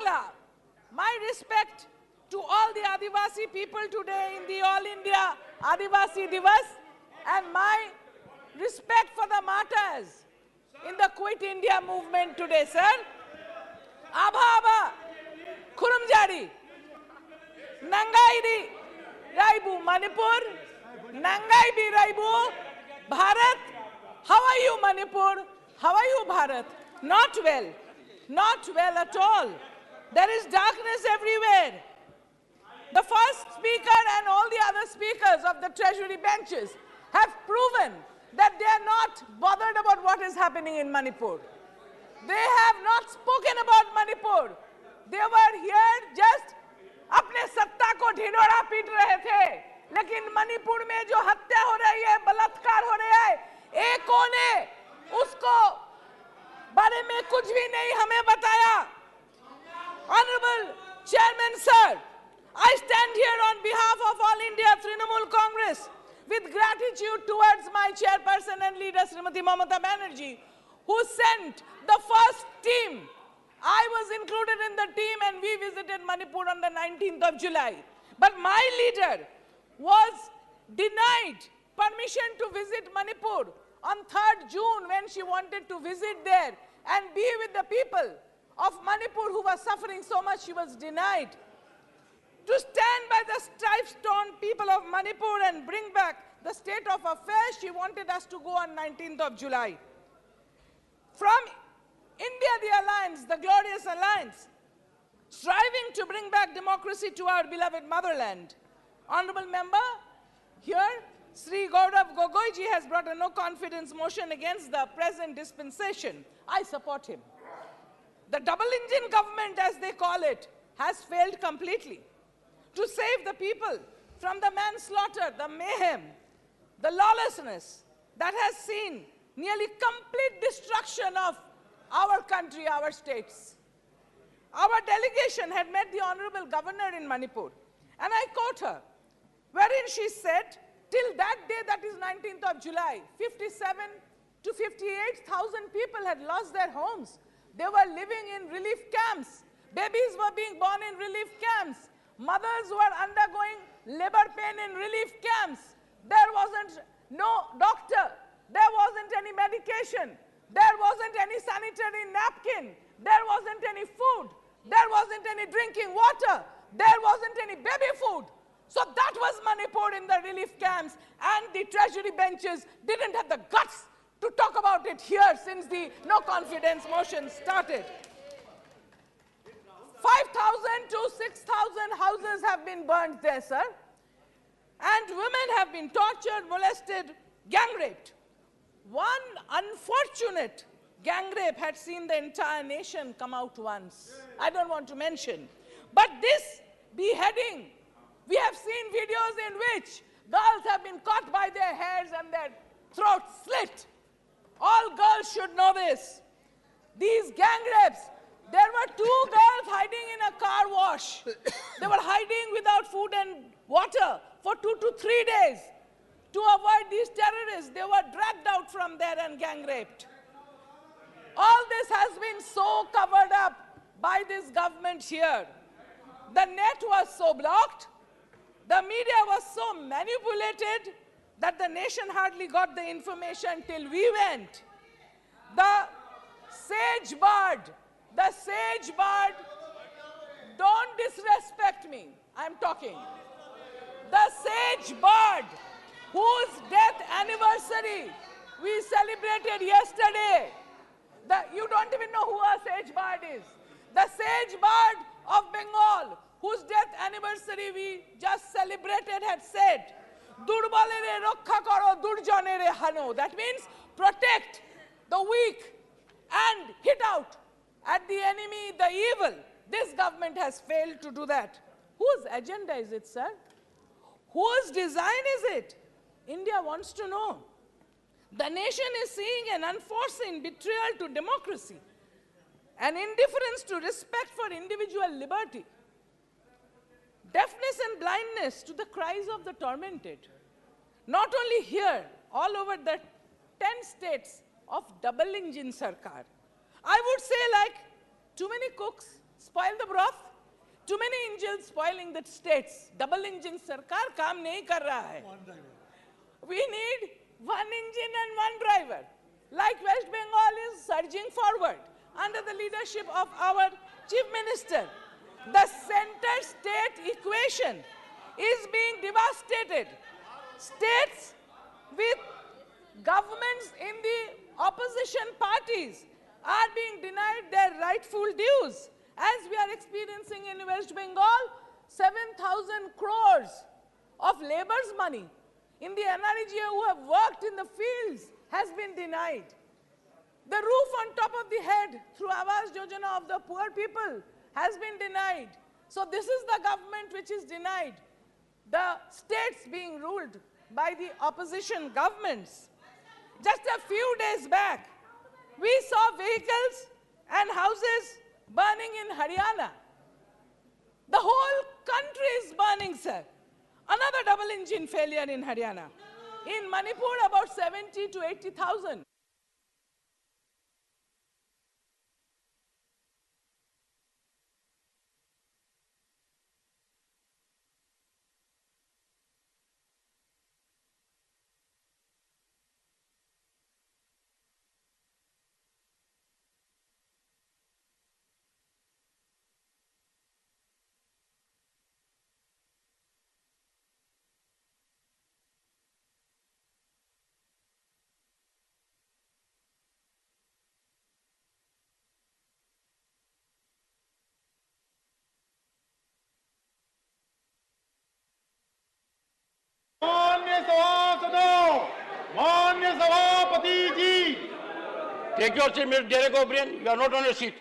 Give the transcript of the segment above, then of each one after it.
Wala. My respect to all the Adivasi people today in the All India Adivasi Divas, and my respect for the martyrs in the Quit India movement today, sir. Abha, Kurumjari, Nangai Raibu, Manipur, Nangai bi Raibu, Bharat. How are you, Manipur? How are you, Bharat? Not well. Not well at all. There is darkness everywhere. The first speaker and all the other speakers of the treasury benches have proven that they are not bothered about what is happening in Manipur. They have not spoken about Manipur. They were here just अपने सत्ता को ढिंढोरा पीट रहे थे, लेकिन मणिपुर में जो हत्या हो रही है, बलात्कार हो रहा है, एको ने उसको बारे में कुछ भी नहीं हमें बताया. Honorable Chairman Sir, I stand here on behalf of All India Trinamool Congress with gratitude towards my chairperson and leader Srimati Mamata Banerjee, who sent the first team. I was included in the team and we visited Manipur on the 19th of July. But my leader was denied permission to visit Manipur on 3rd June when she wanted to visit there and be with the people of Manipur who were suffering so much. She was denied. To stand by the strife-torn people of Manipur and bring back the state of affairs, she wanted us to go on 19th of July. From India, the alliance, the glorious alliance, striving to bring back democracy to our beloved motherland. Honorable member, here, Sri Gaurav Gogoiji has brought a no-confidence motion against the present dispensation. I support him. The double-engine government, as they call it, has failed completely to save the people from the manslaughter, the mayhem, the lawlessness that has seen nearly complete destruction of our country, our states. Our delegation had met the Honorable Governor in Manipur, and I quote her, wherein she said, till that day, that is 19th of July, 57 to 58,000 people had lost their homes. They were living in relief camps. Babies were being born in relief camps. Mothers were undergoing labor pain in relief camps. There wasn't no doctor. There wasn't any medication. There wasn't any sanitary napkin. There wasn't any food. There wasn't any drinking water. There wasn't any baby food. So that was Manipur in the relief camps, and the treasury benches didn't have the guts to talk about it here since the no-confidence motion started. 5,000 to 6,000 houses have been burned there, sir. And women have been tortured, molested, gang-raped. One unfortunate gang rape had seen the entire nation come out once. I don't want to mention. But this beheading, we have seen videos in which girls have been caught by their hairs and their throats slit. All girls should know this. These gang rapes, there were 2 girls hiding in a car wash. They were hiding without food and water for 2 to 3 days. To avoid these terrorists, they were dragged out from there and gang raped. All this has been so covered up by this government here. The net was so blocked, the media was so manipulated that the nation hardly got the information till we went. The sage bird, don't disrespect me, I'm talking. The sage bird, whose death anniversary we celebrated yesterday. You don't even know who a sage bird is. The sage bird of Bengal, whose death anniversary we just celebrated, had said, Durbalere rokha karo, durjanere hano. That means protect the weak and hit out at the enemy, the evil. This government has failed to do that. Whose agenda is it, sir? Whose design is it? India wants to know. The nation is seeing an unforeseen betrayal to democracy, an indifference to respect for individual liberty, deafness and blindness to the cries of the tormented. Not only here, all over the 10 states of double-engine sarkar. I would say, like too many cooks spoil the broth. Too many engines spoiling the states. Double engine sarkar kaam nahi kar raha hai. We need one engine and one driver. Like West Bengal is surging forward under the leadership of our Chief Minister. The center-state equation is being devastated. States with governments in the opposition parties are being denied their rightful dues. As we are experiencing in West Bengal, 7,000 crores of labor's money in the NREGA who have worked in the fields has been denied. The roof on top of the head through Awas Yojana of the poor people has been denied. So this is the government which is denied. The states being ruled by the opposition governments. Just a few days back, we saw vehicles and houses burning in Haryana. The whole country is burning, sir. Another double engine failure in Haryana. In Manipur, about 70 to 80,000. मान्य सभासदों, मान्य सभापति जी, take your seat, Mr. Derek O'Brien. You are not on your seat.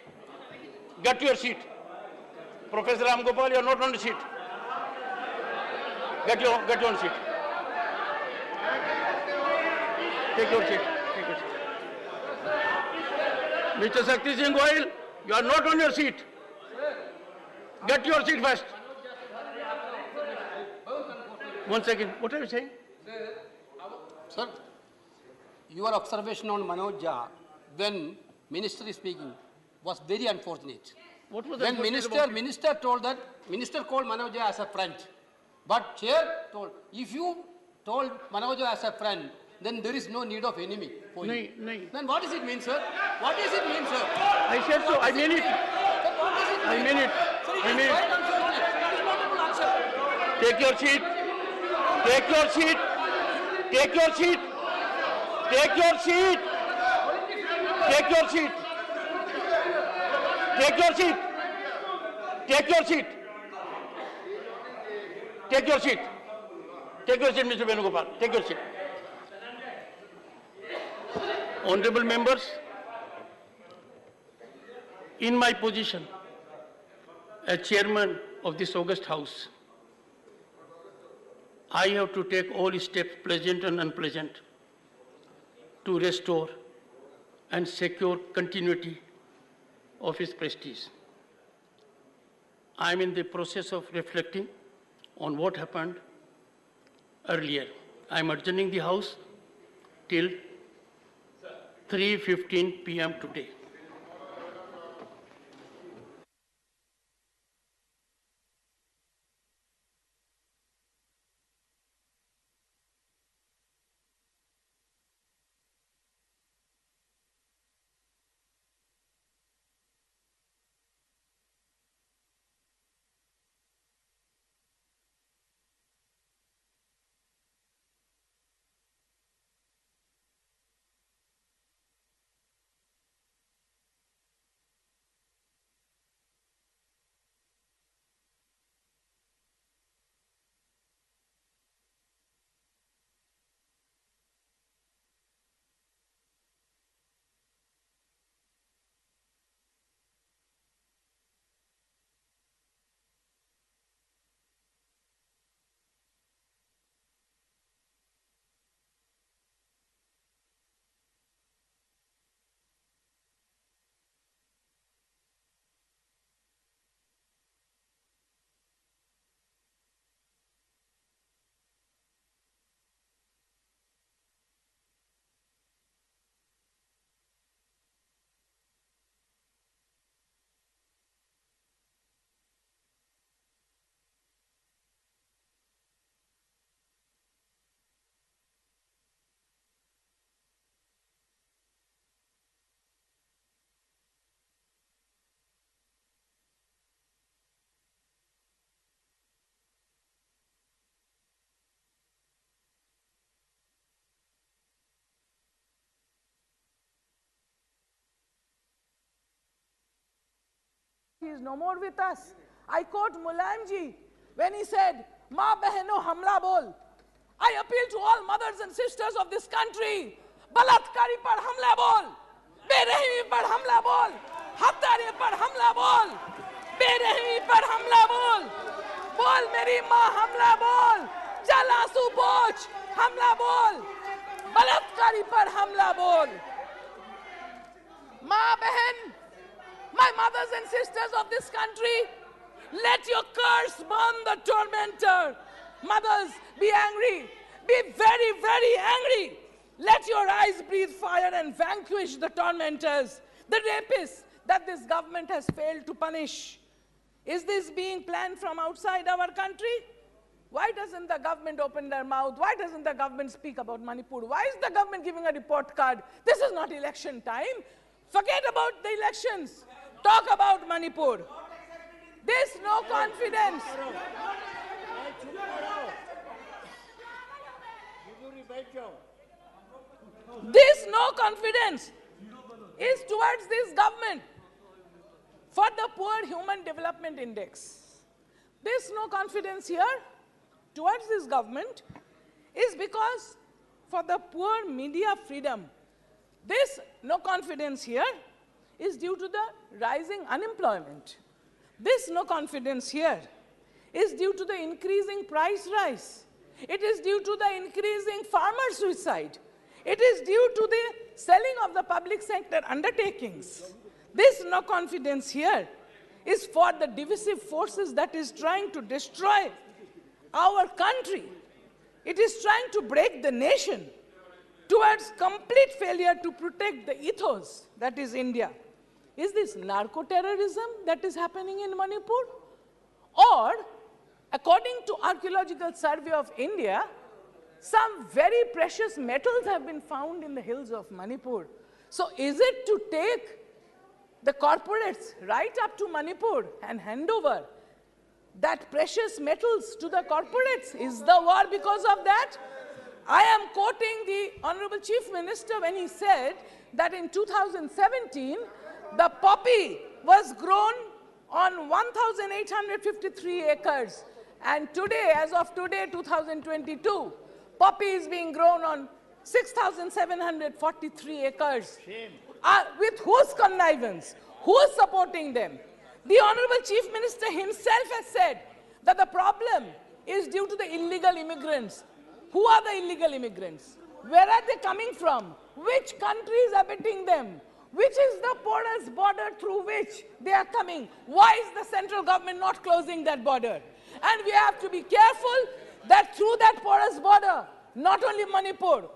Get your seat. Professor Ram Gopal, you are not on the seat. Get your seat. Take your seat. Take your seat. Mr. Shakti Singh Goyal, you are not on your seat. Get your seat first. One second. What are you saying? Sir, your observation on Manoj Jha, when Minister is speaking, was very unfortunate. What was when unfortunate Minister told that, Minister called Manoj Jha as a friend. But Chair told, if you told Manoj Jha as a friend, then there is no need of enemy for you. Then what does it mean, sir? What does it mean, sir? I said so. I mean it. Sir, what does it mean? I mean it. Sir, it I is mean quite it. unfortunate. That is not able to answer. Take your seat. Take your seat. Take your seat. Take your seat. Take your seat. Take your seat. Take your seat. Take your seat. Take your seat, Mr. Venugopal. Take your seat. Honorable members, in my position as chairman of this august house, I have to take all steps, pleasant and unpleasant, to restore and secure continuity of his prestige. I am in the process of reflecting on what happened earlier. I am adjourning the House till 3:15 p.m. today. he is no more with us. I quote Mulayamji when he said, "Ma behno hamla bol." I appeal to all mothers and sisters of this country. बलात्कारी पर हमला बोल, बेरहमी पर हमला बोल, हत्यारे पर हमला बोल, बेरहमी पर हमला बोल, बोल मेरी माँ हमला बोल, चल आंसू पोंछ हमला बोल, बलात्कारी पर हमला बोल. माँ बहन, my mothers and sisters of this country, let your curse burn the tormentor. Mothers, be angry, be very, very angry. Let your eyes breathe fire and vanquish the tormentors, the rapists that this government has failed to punish. Is this being planned from outside our country? Why doesn't the government open their mouth? Why doesn't the government speak about Manipur? Why is the government giving a report card? This is not election time. Forget about the elections. Talk about Manipur. This no confidence. This no confidence is towards this government for the Poor Human Development Index. This no confidence here towards this government is because for the poor media freedom. This no confidence here is due to the rising unemployment. This no confidence here is due to the increasing price rise. It is due to the increasing farmer suicide. It is due to the selling of the public sector undertakings. This no confidence here is for the divisive forces that is trying to destroy our country. It is trying to break the nation towards complete failure to protect the ethos that is India. Is this narco-terrorism that is happening in Manipur? Or, according to Archaeological Survey of India, some very precious metals have been found in the hills of Manipur. So is it to take the corporates right up to Manipur and hand over that precious metals to the corporates? Is the war because of that? I am quoting the Honorable Chief Minister when he said that in 2017, the poppy was grown on 1,853 acres. And today, as of today, 2022, poppy is being grown on 6,743 acres. With whose connivance? Who is supporting them? The Honorable Chief Minister himself has said that the problem is due to the illegal immigrants. Who are the illegal immigrants? Where are they coming from? Which country is abetting them? Which is the porous border through which they are coming? Why is the central government not closing that border? And we have to be careful that through that porous border, not only Manipur,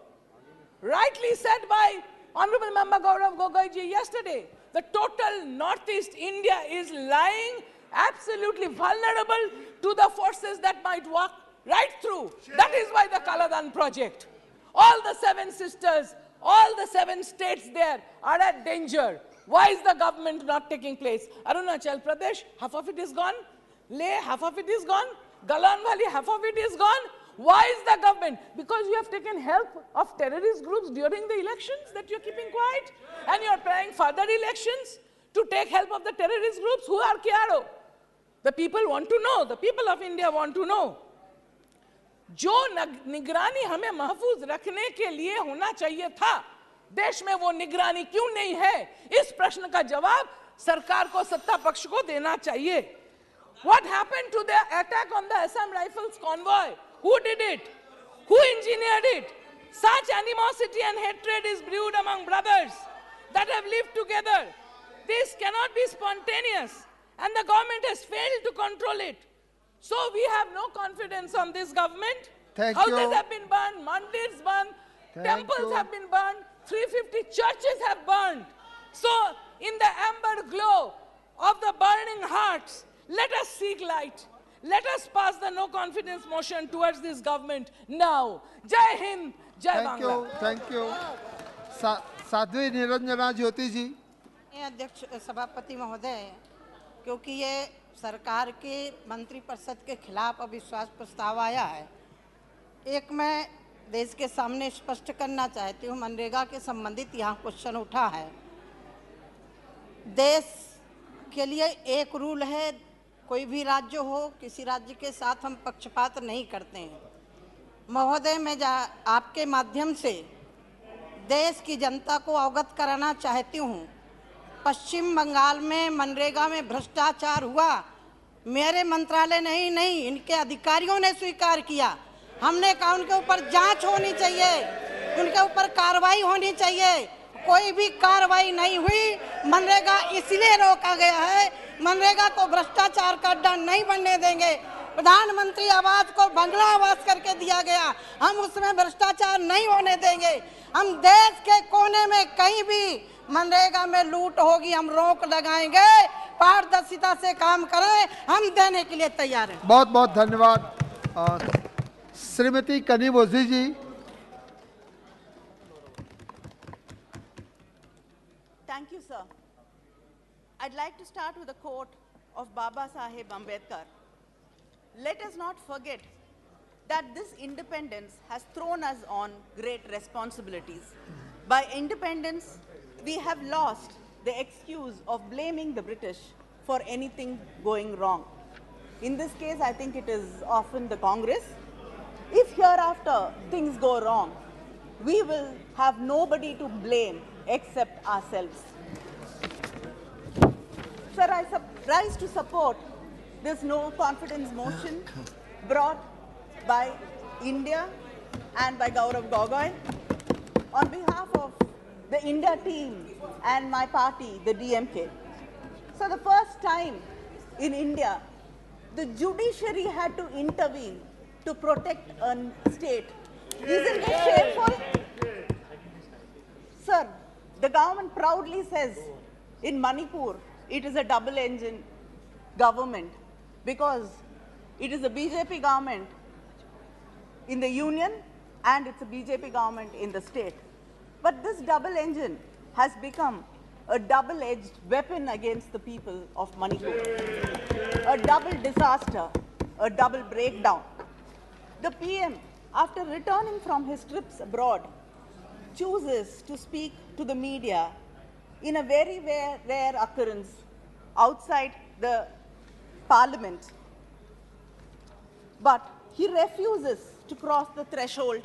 rightly said by Honorable Member Gaurav Gogoiji yesterday, the total Northeast India is lying absolutely vulnerable to the forces that might walk right through. That is why the Kaladan project. All the 7 sisters, all the 7 states there are at danger. Why is the government not taking place? Arunachal Pradesh, half of it is gone. Leh, half of it is gone. Galan Valley, half of it is gone. Why is the government? Because you have taken help of terrorist groups during the elections that you're keeping quiet, and you're planning further elections to take help of the terrorist groups. Who are Kiaro? The people want to know. The people of India want to know. जो निगरानी हमें महफूज रखने के लिए होना चाहिए था, देश में वो निगरानी क्यों नहीं है? इस प्रश्न का जवाब सरकार को, सत्ता पक्ष को देना चाहिए. What happened to the attack on the Assam Rifles convoy? Who did it? Who engineered it? Such animosity and hatred is brewed among brothers that have lived together. This cannot be spontaneous, and the government has failed to control it. So we have no confidence on this government. Houses have been burned, mandirs burned, temples have been burned, 350 churches have burned. So in the amber glow of the burning hearts, let us seek light. Let us pass the no confidence motion towards this government now. Jai Hind, Jai Bangla. Thank you. Sadhvi Niranjana ज्योति जी. अध्यक्ष सभापति महोदय, क्योंकि ये सरकार के मंत्रिपरिषद के खिलाफ अविश्वास प्रस्ताव आया है, एक मैं देश के सामने स्पष्ट करना चाहती हूँ. मनरेगा के संबंधित यहाँ क्वेश्चन उठा है. देश के लिए एक रूल है, कोई भी राज्य हो, किसी राज्य के साथ हम पक्षपात नहीं करते हैं। महोदय, मैं आपके माध्यम से देश की जनता को अवगत कराना चाहती हूँ। पश्चिम बंगाल में मनरेगा में भ्रष्टाचार हुआ, मेरे मंत्रालय नहीं इनके अधिकारियों ने स्वीकार किया। हमने कहा उनके ऊपर जांच होनी चाहिए, उनके ऊपर कार्रवाई होनी चाहिए। कोई भी कार्रवाई नहीं हुई। मनरेगा इसलिए रोका गया है, मनरेगा को भ्रष्टाचार का अड्डा नहीं बनने देंगे। प्रधानमंत्री आवास को बंगला आवास करके दिया गया, हम उसमें भ्रष्टाचार नहीं होने देंगे। हम देश के कोने में कहीं भी मनरेगा में लूट होगी, हम रोक लगाएंगे। पारदर्शिता से काम करें, हम देने के लिए तैयार हैं। बहुत बहुत धन्यवाद। श्रीमती कनिमोझी जी। Thank you, sir. I'd like to start with a quote of Baba Saheb Ambedkar. Let us not forget that this independence has thrown us on great responsibilities. By independence, we have lost the excuse of blaming the British for anything going wrong. In this case, I think it is often the Congress. If hereafter things go wrong, we will have nobody to blame except ourselves. Sir, I rise to support this no confidence motion brought by India and by Gaurav Gogoi on behalf of the India team and my party, the DMK. So the first time in India, the judiciary had to intervene to protect a state. Isn't this shameful? Sir, the government proudly says in Manipur, it is a double-engine government because it is a BJP government in the union and it's a BJP government in the state. But this double engine has become a double-edged weapon against the people of Manipur. A double disaster, a double breakdown. The PM, after returning from his trips abroad, chooses to speak to the media in a very rare occurrence outside the parliament. But he refuses to cross the threshold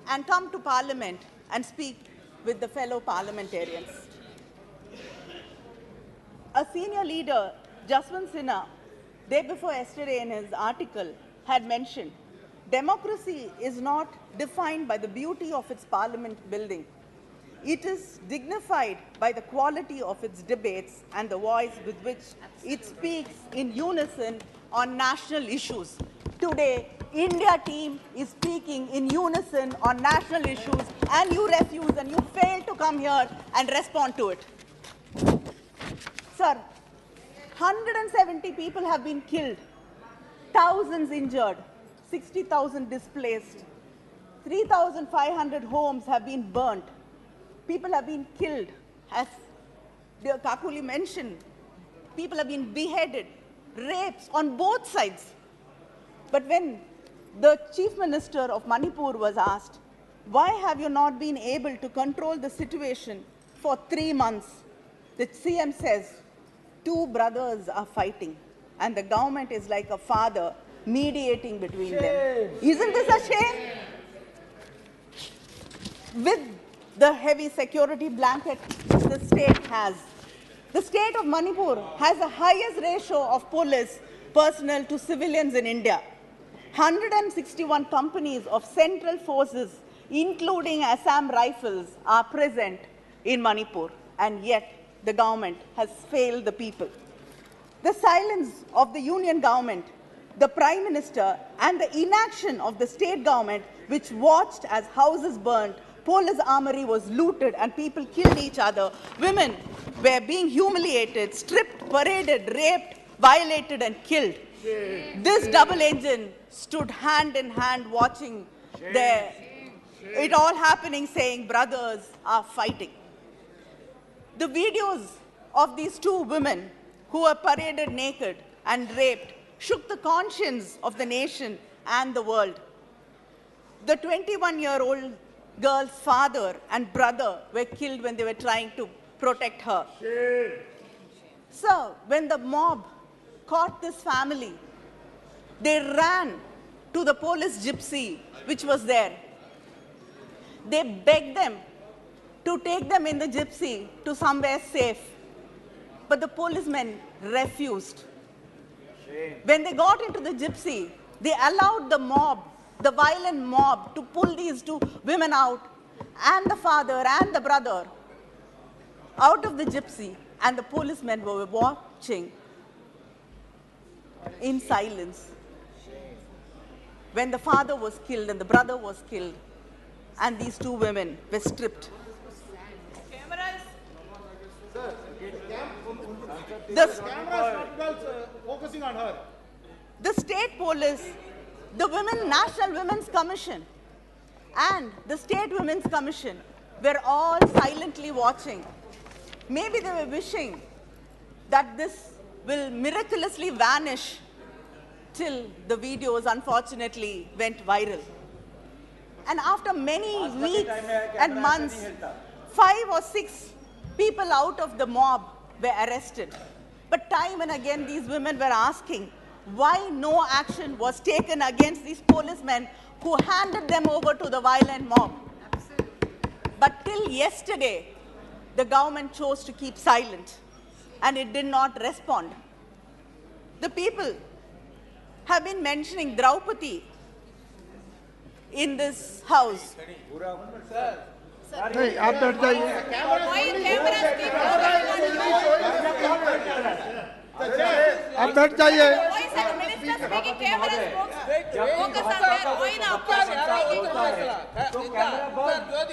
and come to parliament and speak with the fellow parliamentarians. A senior leader, Jaswant Sinha, day before yesterday in his article, had mentioned democracy is not defined by the beauty of its parliament building. It is dignified by the quality of its debates and the voice with which it speaks in unison on national issues. Today, India team is speaking in unison on national issues, and you refuse and you fail to come here and respond to it. Sir, 170 people have been killed, thousands injured, 60,000 displaced, 3,500 homes have been burnt. People have been killed, as Kakuli mentioned. People have been beheaded, rapes on both sides. But when the Chief Minister of Manipur was asked, why have you not been able to control the situation for 3 months? The CM says, 2 brothers are fighting, and the government is like a father mediating between them. Isn't this a shame? With the heavy security blanket the state has, the state of Manipur has the highest ratio of police personnel to civilians in India. 161 companies of central forces, including Assam Rifles, are present in Manipur, and yet the government has failed the people. The silence of the union government, the Prime Minister, and the inaction of the state government, which watched as houses burned, police armory was looted, and people killed each other. Women were being humiliated, stripped, paraded, raped, violated, and killed. This double engine stood hand in hand watching it all happening, saying brothers are fighting. The videos of these 2 women who were paraded naked and raped shook the conscience of the nation and the world. The 21-year-old girl's father and brother were killed when they were trying to protect her. So when the mob caught this family, they ran to the police gypsy which was there. They begged them to take them in the gypsy to somewhere safe. But the policemen refused. When they got into the gypsy, they allowed the mob, the violent mob, to pull these two women out, and the father and the brother, out of the gypsy, and the policemen were watching in silence. When the father was killed and the brother was killed, and these two women were stripped. Focusing on her. The state police, the National Women's Commission, and the State Women's Commission were all silently watching. Maybe they were wishing that this will miraculously vanish till the videos unfortunately went viral. And after many weeks and months, 5 or 6 people out of the mob were arrested. But time and again, these women were asking why no action was taken against these policemen who handed them over to the violent mob. But till yesterday, the government chose to keep silent, and it did not respond. The people have been mentioning Draupadi in this house. नहीं आप बैठ जाइए आप बैठ जाइए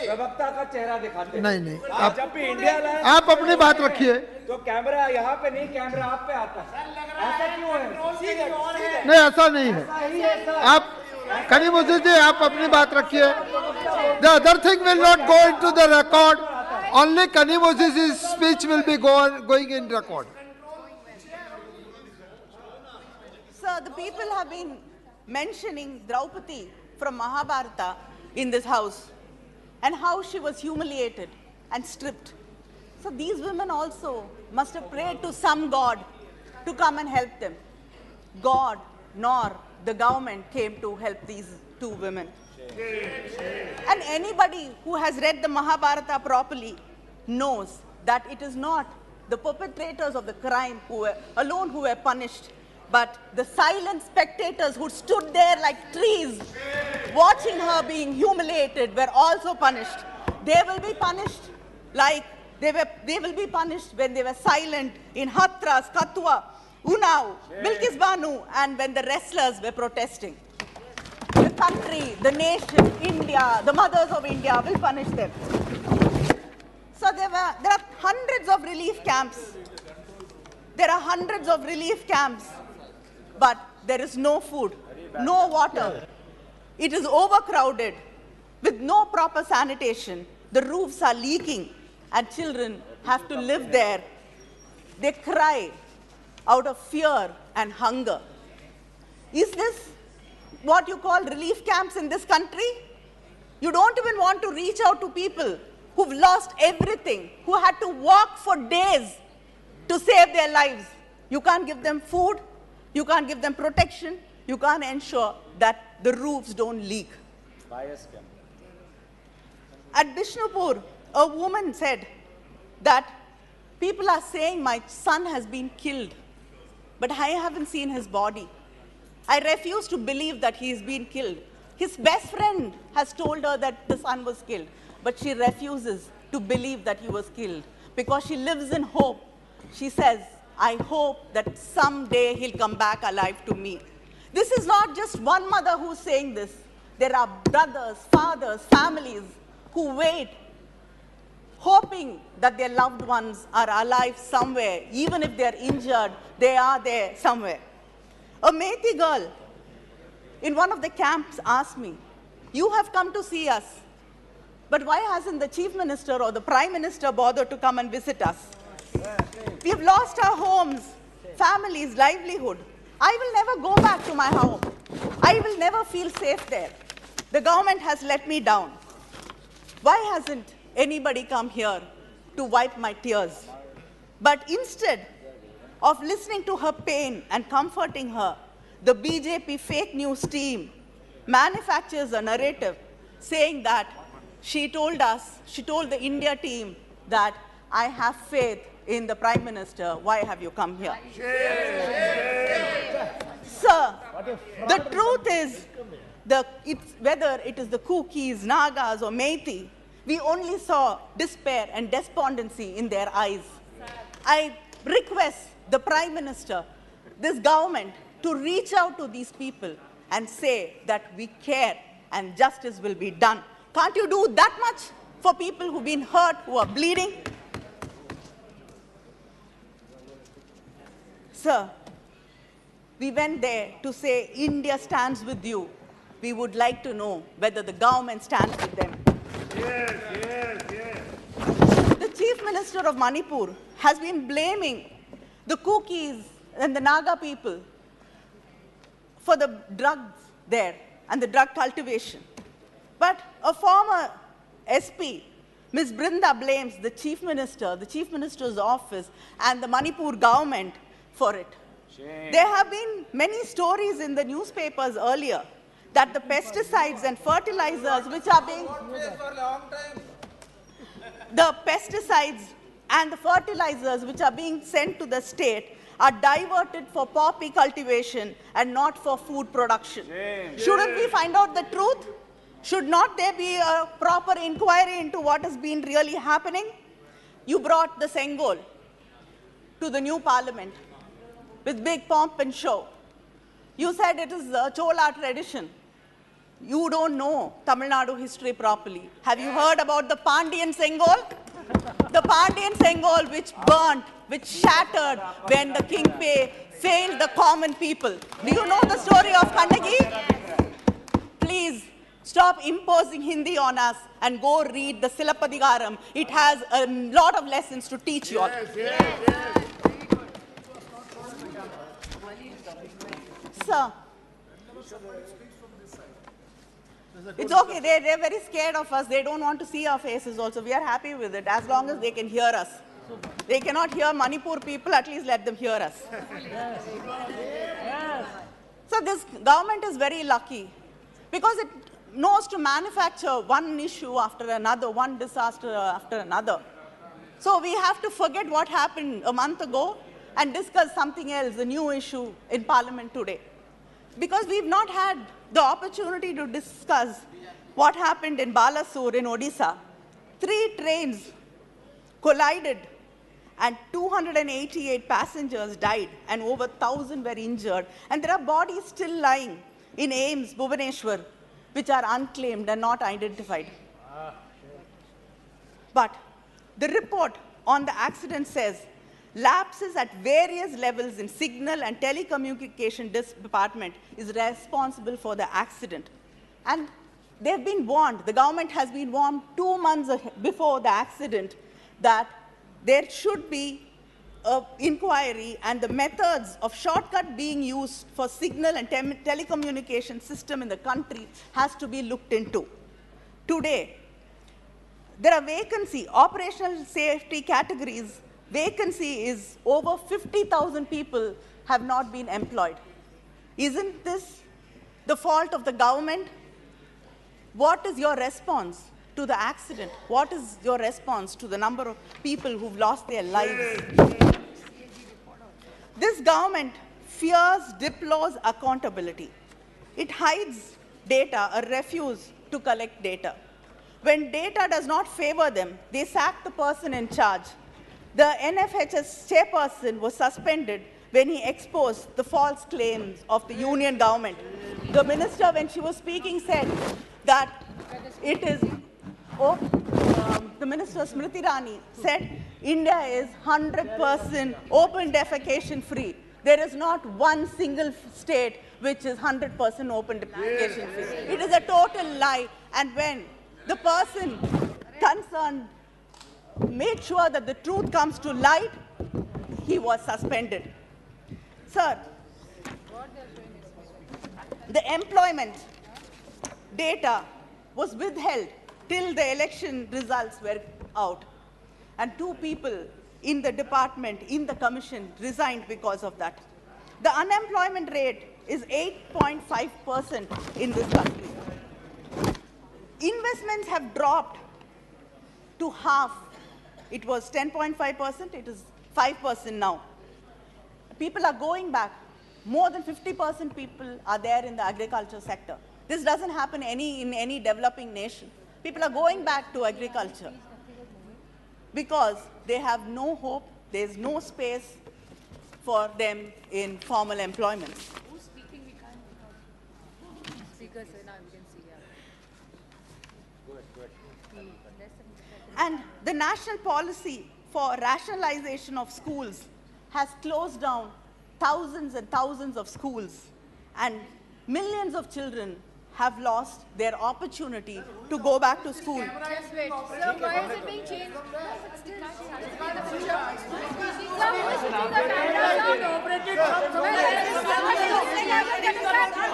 प्रवक्ता का चेहरा दिखाते नहीं नहीं आप जब भी इंडिया लाए आप अपनी बात रखिए तो कैमरा यहाँ पे नहीं कैमरा आप पे आता है ऐसा क्यों है नहीं ऐसा नहीं है आप करीम उद्दीन जी आप अपनी बात रखिए The other thing will not go into the record. Only Karim Moses's speech will be going in record. Sir, the people have been mentioning Draupadi from Mahabharata in this house and how she was humiliated and stripped. So these women also must have prayed to some god to come and help them. God nor the government came to help these two women. And anybody who has read the Mahabharata properly knows that it is not the perpetrators of the crime alone who were punished, but the silent spectators who stood there like trees watching her being humiliated were also punished. They will be punished like they will be punished when they were silent in Hathras, Kathua, Unnao, Bilkis Banu, and when the wrestlers were protesting. The country, the nation, India, the mothers of India will punish them. So there are hundreds of relief camps. There are hundreds of relief camps, but there is no food, no water. It is overcrowded with no proper sanitation. The roofs are leaking and children have to live there. They cry out of fear and hunger. Is this what you call relief camps in this country? You don't even want to reach out to people who've lost everything, who had to walk for days to save their lives. You can't give them food, you can't give them protection, you can't ensure that the roofs don't leak. At Bishnupur, a woman said that people are saying my son has been killed, but I haven't seen his body. I refuse to believe that he has been killed. His best friend has told her that the son was killed, but she refuses to believe that he was killed because she lives in hope. She says, I hope that someday he'll come back alive to me. This is not just one mother who's saying this. There are brothers, fathers, families who wait, hoping that their loved ones are alive somewhere. Even if they're injured, they are there somewhere. A Methi girl in one of the camps asked me, you have come to see us, but why hasn't the chief minister or the prime minister bothered to come and visit us? We have lost our homes, families, livelihood. I will never go back to my home. I will never feel safe there. The government has let me down. Why hasn't anybody come here to wipe my tears? But instead, of listening to her pain and comforting her, the BJP fake news team manufactures a narrative saying that she told the India team that I have faith in the Prime Minister. Why have you come here? Sir, the truth is, whether it is the Kukis, Nagas, or Meithis, we only saw despair and despondency in their eyes. I request the Prime Minister, this government, to reach out to these people and say that we care and justice will be done. Can't you do that much for people who've been hurt, who are bleeding? Sir, we went there to say India stands with you. We would like to know whether the government stands with them. The Chief Minister of Manipur has been blaming the Kukis and the Naga people for the drugs there and the drug cultivation. But a former SP, Ms. Brinda, blames the Chief Minister, the Chief Minister's office, and the Manipur government for it. Shame. There have been many stories in the newspapers earlier that the pesticides and fertilizers which are being... The pesticides and the fertilizers which are being sent to the state are diverted for poppy cultivation and not for food production. Shame. Shouldn't we find out the truth? Should not there be a proper inquiry into what has been really happening? You brought the Sengol to the new parliament with big pomp and show. You said it is a Chola tradition. You don't know Tamil Nadu history properly. Have you heard about the Pandian Sengol? The Pandian Sengol which burnt, which shattered when the King Pei failed the common people. Do you know the story of Kannagi? Please stop imposing Hindi on us and go read the Silapadigaram. It has a lot of lessons to teach you all. Sir, it's okay. They're very scared of us. They don't want to see our faces also. We are happy with it as long as they can hear us. They cannot hear Manipur people, at least let them hear us. So this government is very lucky because it knows to manufacture one issue after another, one disaster after another. So we have to forget what happened a month ago and discuss something else, a new issue in Parliament today. Because we've not had the opportunity to discuss what happened in Balasore in Odisha. 3 trains collided and 288 passengers died and over 1,000 were injured. And there are bodies still lying in Ames, Bhubaneswar, which are unclaimed and not identified. But the report on the accident says lapses at various levels in signal and telecommunication department is responsible for the accident. And they've been warned, the government has been warned 2 months before the accident that there should be an inquiry and the methods of shortcut being used for signal and telecommunication system in the country has to be looked into. Today, there are vacancy, operational safety categories. Vacancy is over 50,000 people have not been employed. Isn't this the fault of the government? What is your response to the accident? What is your response to the number of people who've lost their lives? This government fears, deplores accountability. It hides data or refuses to collect data. When data does not favor them, they sack the person in charge. The NFHS chairperson was suspended when he exposed the false claims of the union government. The minister, when she was speaking, said that it is, the minister Smriti Irani said India is 100% open defecation free. There is not one single state which is 100% open defecation free. It is a total lie. And when the person concerned made sure that the truth comes to light, he was suspended. Sir, the employment data was withheld till the election results were out. And 2 people in the department, in the commission, resigned because of that. The unemployment rate is 8.5% in this country. Investments have dropped to half. It was 10.5%, it is 5% now. People are going back. More than 50% people are there in the agriculture sector. This doesn't happen in any developing nation. People are going back to agriculture because they have no hope, there's no space for them in formal employment. Who's speaking? We can't. Speakers, now we can see. Yeah. And the national policy for rationalization of schools has closed down thousands and thousands of schools, and millions of children have lost their opportunity to go back to school. Just wait. So why is it being changed? Sir, who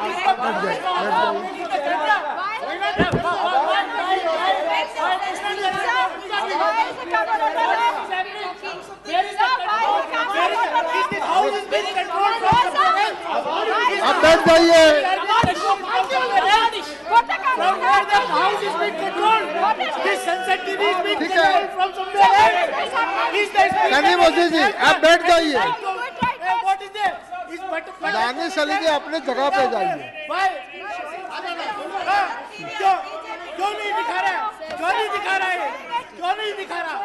is switching the आप बैठ जाइए। कनी मोदी जी आप बैठ जाइए। दानिश अली जी अपने जगह पे जाइए। क्यों नहीं दिखा रहा है? क्यों नहीं दिखा रहा है? क्यों नहीं दिखा रहा?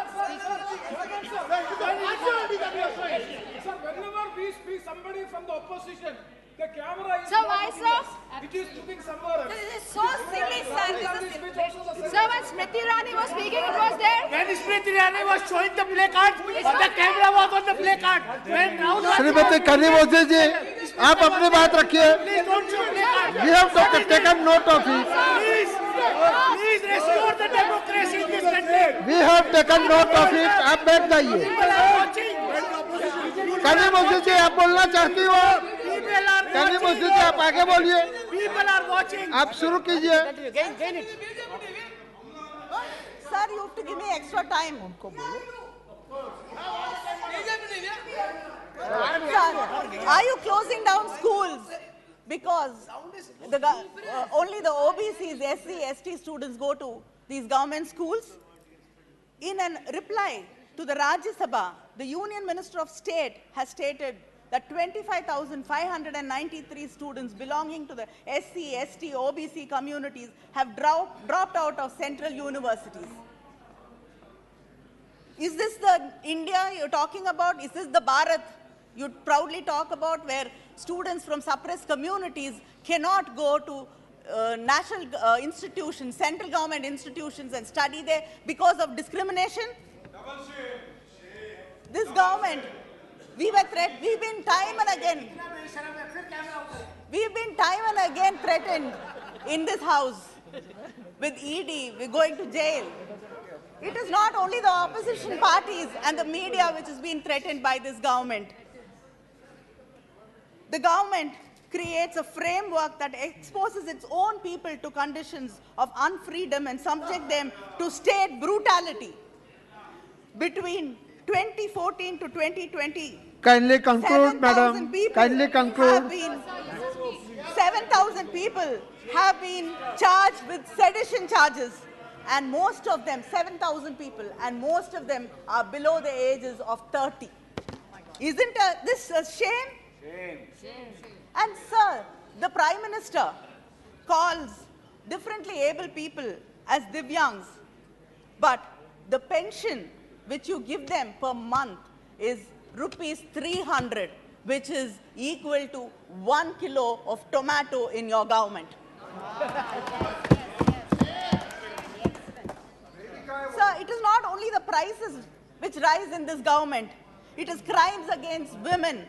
Sir, whenever we speak somebody from the opposition, the camera is So why, sir? It is looking somewhere else. This is so silly, sir. Sir, when Smriti Irani was speaking, it was there. When Smriti Irani was showing the play card, the camera was on the play card. When Rahul Shrimati कनी मोदी जी आप अपनी बात रखिए। please don't show play card. We have taken note of it. Please restore the democracy in this country. We have taken note of it. आप बैठ जाइए। People are watching. कनी मोदी जी आप बोलना चाहती हो? People are कनी मोदी watching. जी आप आगे बोलिए। People are watching. आप शुरू कीजिए। Sir, you have to give me extra time. Sir, are you closing down schools because only the OBCs, SC, ST students go to these government schools? In a reply to the Rajya Sabha, the Union Minister of State has stated that 25,593 students belonging to the SC, ST, OBC communities have dropped out of central universities. Is this the India you're talking about? Is this the Bharat you proudly talk about, where students from suppressed communities cannot go to national institutions, central government institutions and study there because of discrimination? This government, we've been time and again threatened in this house with ED, we're going to jail. It is not only the opposition parties and the media which has been threatened by this government. The government creates a framework that exposes its own people to conditions of unfreedom and subject them to state brutality. Between 2014 to 2020, Kindly conclude, madam. Kindly conclude. 7,000 people have been charged with sedition charges, and most of them, 7,000 people, and most of them are below the ages of 30. Isn't this a shame? Shame. And sir, the Prime Minister calls differently able people as Divyangs, but the pension which you give them per month is rupees 300, which is equal to 1 kilo of tomato in your government. Sir, it is not only the prices which rise in this government, it is crimes against women,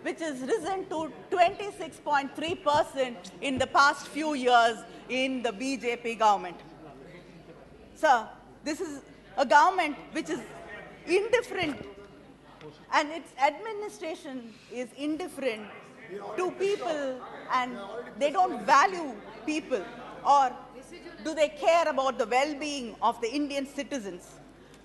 which has risen to 26.3% in the past few years in the BJP government. Sir, this is a government which is indifferent, and its administration is indifferent to people, and they don't value people, or do they care about the well-being of the Indian citizens.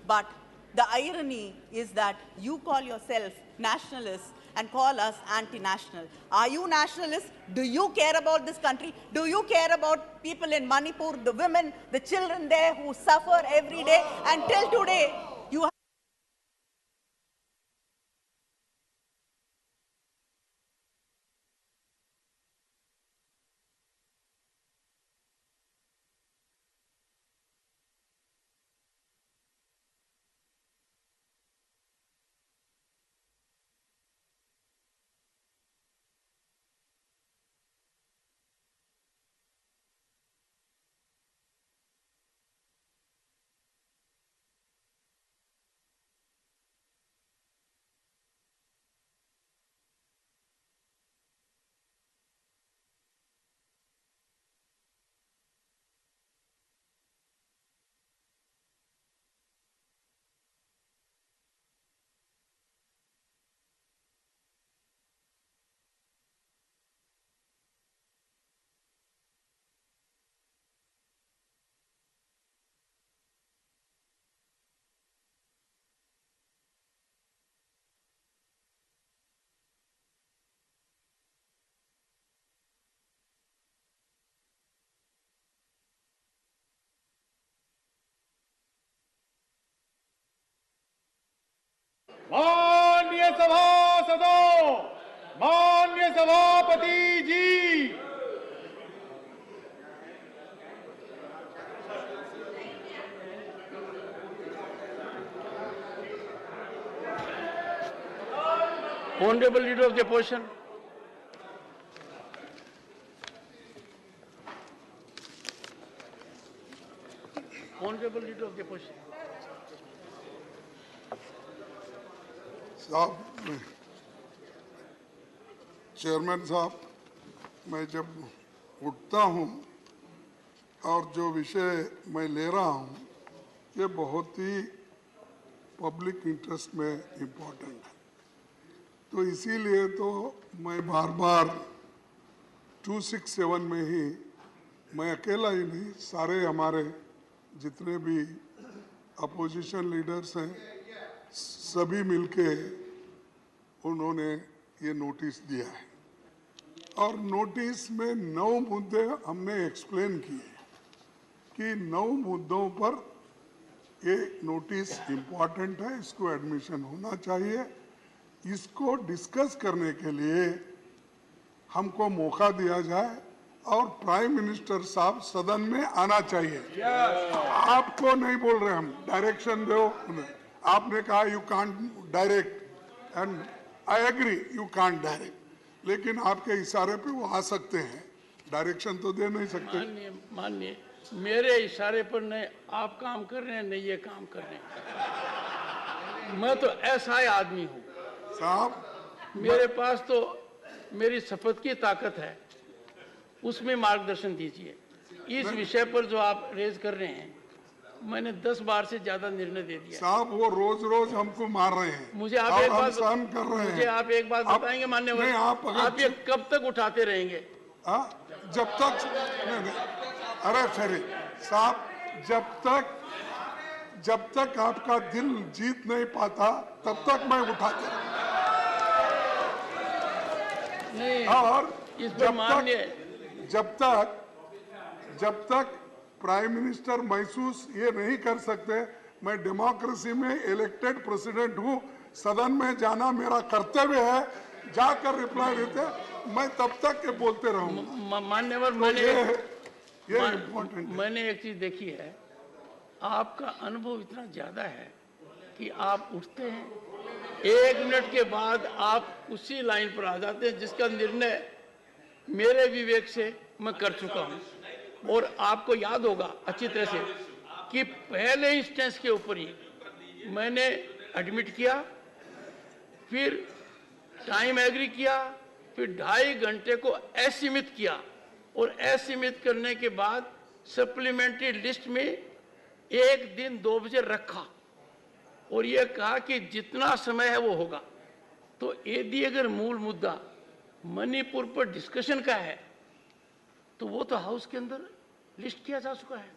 But The irony is that you call yourself nationalists and call us anti-national. Are you nationalists? Do you care about this country? Do you care about people in Manipur, the women, the children there who suffer every day? Until today, you have माननीय सभासदों, माननीय सभापति जी, Honorable Leader of the Opposition, Honorable Leader of the Opposition. साहब, chairman साहब, मैं जब उठता हूं और जो विषय मैं ले रहा हूं, ये बहुत ही पब्लिक इंटरेस्ट में इम्पोर्टेंट है, तो इसीलिए तो मैं बार बार 267 में ही, मैं अकेला ही नहीं, सारे हमारे जितने भी अपोजिशन लीडर्स हैं, सभी मिलके उन्होंने ये नोटिस दिया है और नोटिस में 9 मुद्दे हमने एक्सप्लेन किए कि 9 मुद्दों पर ये नोटिस इम्पॉर्टेंट है, इसको एडमिशन होना चाहिए। इसको डिस्कस करने के लिए हमको मौका दिया जाए और प्राइम मिनिस्टर साहब सदन में आना चाहिए। आपको नहीं बोल रहे हम, डायरेक्शन दो। आपने कहा you can't direct and I agree, you can't direct, लेकिन आपके इशारे पे वो आ सकते हैं, डायरेक्शन तो दे नहीं सकते। माननीय, मेरे इशारे पर नहीं आप काम कर रहे हैं, नहीं ये काम कर रहे हैं। मैं तो ऐसा ही आदमी हूँ साहब, मेरे पास तो मेरी शपथ की ताकत है, उसमें मार्गदर्शन दीजिए। इस विषय पर जो आप रेज कर रहे हैं, मैंने 10 बार से ज्यादा निर्णय दे दिया। साहब, वो रोज रोज हमको मार रहे हैं, मुझे आप एक बात सहन कर रहे हैं। मुझे आप एक बात बताएंगे मान्यवर, आप ये कब तक उठाते रहेंगे? जब तक नहीं, अरे सर साहब, जब तक आपका दिल जीत नहीं पाता तब तक मैं उठाते नहीं। और इस पर माननीय, जब तक प्राइम मिनिस्टर महसूस ये नहीं कर सकते, मैं डेमोक्रेसी में इलेक्टेड प्रेसिडेंट हूँ, सदन में जाना मेरा कर्तव्य है, जाकर रिप्लाई देते, मैं तब तक के बोलते रहूंगा। मान्यवर, मैंने एक चीज देखी है, आपका अनुभव इतना ज्यादा है कि आप उठते हैं, 1 मिनट के बाद आप उसी लाइन पर आ जाते हैं जिसका निर्णय मेरे विवेक से मैं कर चुका हूं। और आपको याद होगा अच्छी तरह से कि पहले इंस्टेंस के ऊपर ही मैंने एडमिट किया, फिर टाइम एग्री किया, फिर 2.5 घंटे को असीमित किया और असीमित करने के बाद सप्लीमेंट्री लिस्ट में 1 दिन 2 बजे रखा और ये कहा कि जितना समय है वो होगा। तो यदि अगर मूल मुद्दा मणिपुर पर डिस्कशन का है तो वो तो हाउस के अंदर लिस्ट किया जा चुका है,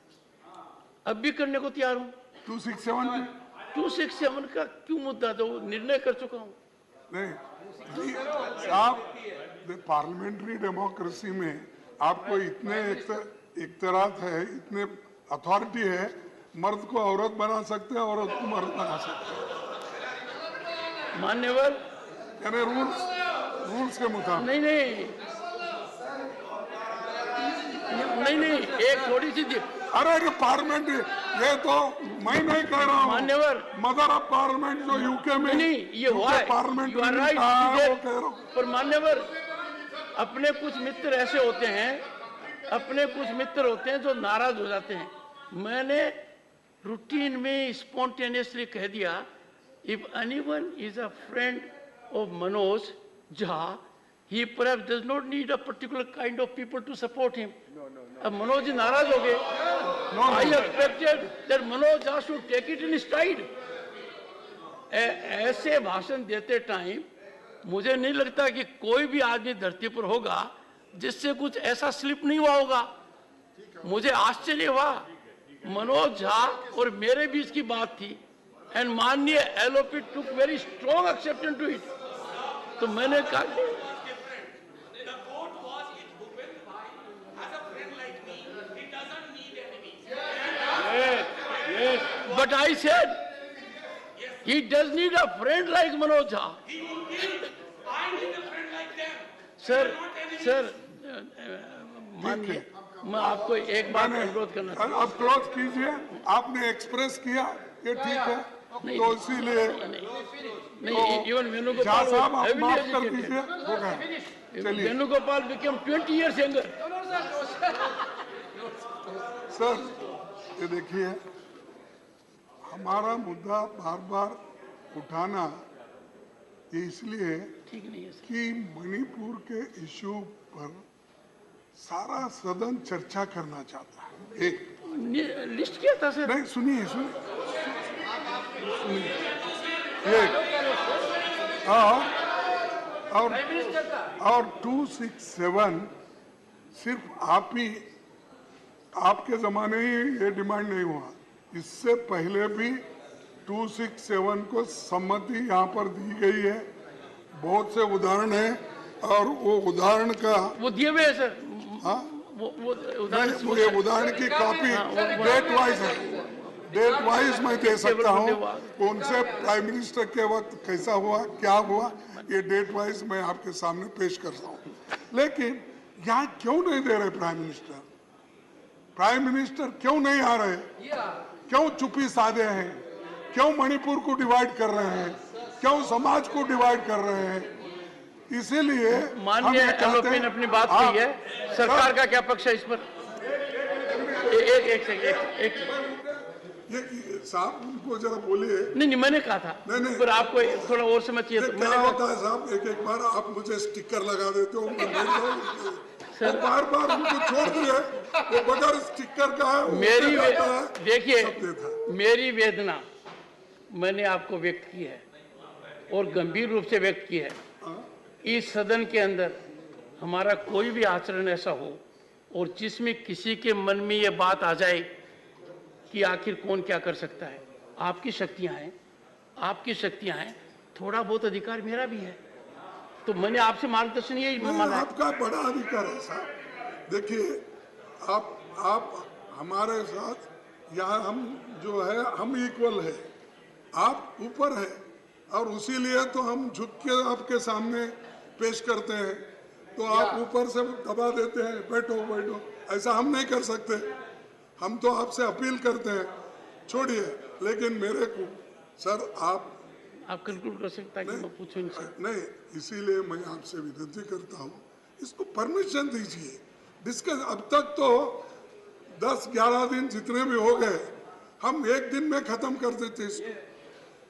अब भी करने को तैयार हूं। 267 267 का क्यों मुद्दा, तो निर्णय कर चुका हूँ। नहीं साहब, पार्लियामेंट्री डेमोक्रेसी में आपको इतने इख्तियारात है, इतने अथॉरिटी है, मर्द को औरत बना सकते हैं, औरत को मर्द बना सकते हैं, मान्यवर। यानी रूल्स के मुताबिक। नहीं, एक थोड़ी सी अरे पार्लियामेंट, ये तो मैं नहीं कह रहा हूँ, मान्यवर, मदर ऑफ पार्लियामेंट जो यूके में नहीं, ये हुआ है, पार्लियामेंट you are right, वो कह रहा हूँ। पर मान्यवर, अपने कुछ मित्र ऐसे होते हैं जो नाराज हो जाते हैं। मैंने रूटीन में स्पॉन्टेनियसली कह दिया, if anyone is a friend of Manoj Jha, he perhaps does not need a particular kind of people to support him. अब मनोज जी नाराज हो गए। I expected that Manoj Jha should take it in stride. ऐसे भाषण देते टाइम मुझे नहीं लगता कि कोई भी आदमी धरती पर होगा जिससे कुछ ऐसा स्लिप नहीं हुआ होगा। मुझे आश्चर्य हुआ, मनोज झा और मेरे बीच की बात थी, एंड माननीय LOP took very strong acceptance to it. तो मैंने कहा but I said he does need a friend like Manoj Jha. I need a friend like them. Sir मानिए, मैं आपको एक बात अनुरोध करना चाहता हूँ। आप क्लोज कीजिए, आपने एक्सप्रेस किया, ये ठीक है, तो इसीलिए नहीं, इवन वेणुगोपाल साहब आप माफ कर दीजिए, हो गया, चलिए। Venugopal became 20 years younger. Sir ये देखिए, हमारा मुद्दा बार बार उठाना ये इसलिए ठीक नहीं है कि मणिपुर के इशू पर सारा सदन चर्चा करना चाहता है। एक लिस्ट किया था सर। नहीं, सुनिए और 267 सिर्फ आपके जमाने ही ये डिमांड नहीं हुआ, इससे पहले भी 267 को सम्मति यहाँ पर दी गई है। बहुत से उदाहरण है, और वो उदाहरण का वो दिए हुए है सर। हाँ, वो ये उदाहरण की कॉपी डेट वाइज है, डेट वाइज मैं दे सकता हूँ, उनसे प्राइम मिनिस्टर के वक्त कैसा हुआ, क्या हुआ, ये डेट वाइज मैं आपके सामने पेश करता हूँ। लेकिन यहाँ क्यों नहीं दे रहे प्राइम मिनिस्टर क्यों नहीं आ रहे, क्यों चुप्पी साधे हैं, क्यों मणिपुर को डिवाइड कर रहे हैं, क्यों समाज को डिवाइड कर रहे हैं? इसीलिए माननीय एलओपी ने अपनी बात कही है, सरकार का क्या पक्ष है इस पर? एक साहब उनको जरा बोलिए। नहीं, मैंने कहा था, नहीं, पर आपको थोड़ा और समय चाहिए। तो क्या होता है साहब, एक बार आप मुझे स्टिकर लगा देते हो, मैं बार उनको छोड़ दिए, वो बगैर स्टिकर का है। देखिए, मेरी वेदना मैंने आपको व्यक्त की है और गंभीर रूप से व्यक्त की है। इस सदन के अंदर हमारा कोई भी आचरण ऐसा हो और जिसमें किसी के मन में ये बात आ जाए कि आखिर कौन क्या कर सकता है। आपकी शक्तियां हैं, थोड़ा बहुत अधिकार मेरा भी है, तो मैंने आपसे मार्गदर्शन यही मांगा। आपका बड़ा अधिकार है साहब। देखिए, आप हमारे साथ यहाँ हम जो है, हम इक्वल है, आप ऊपर है, और उसीलिए तो हम झुक के आपके सामने पेश करते हैं, तो आप ऊपर से दबा देते हैं, बैठो, ऐसा हम नहीं कर सकते। हम तो आपसे अपील करते हैं, छोड़िए। लेकिन मेरे को सर आप कंक्लूड कर सकता है कि मैं पूछूं इनसे? नहीं, इसीलिए मैं आपसे विनती करता हूँ, इसको परमिशन दीजिए डिस्कस। अब तक तो 10-11 दिन जितने भी हो गए, हम एक दिन में खत्म कर देते इसको।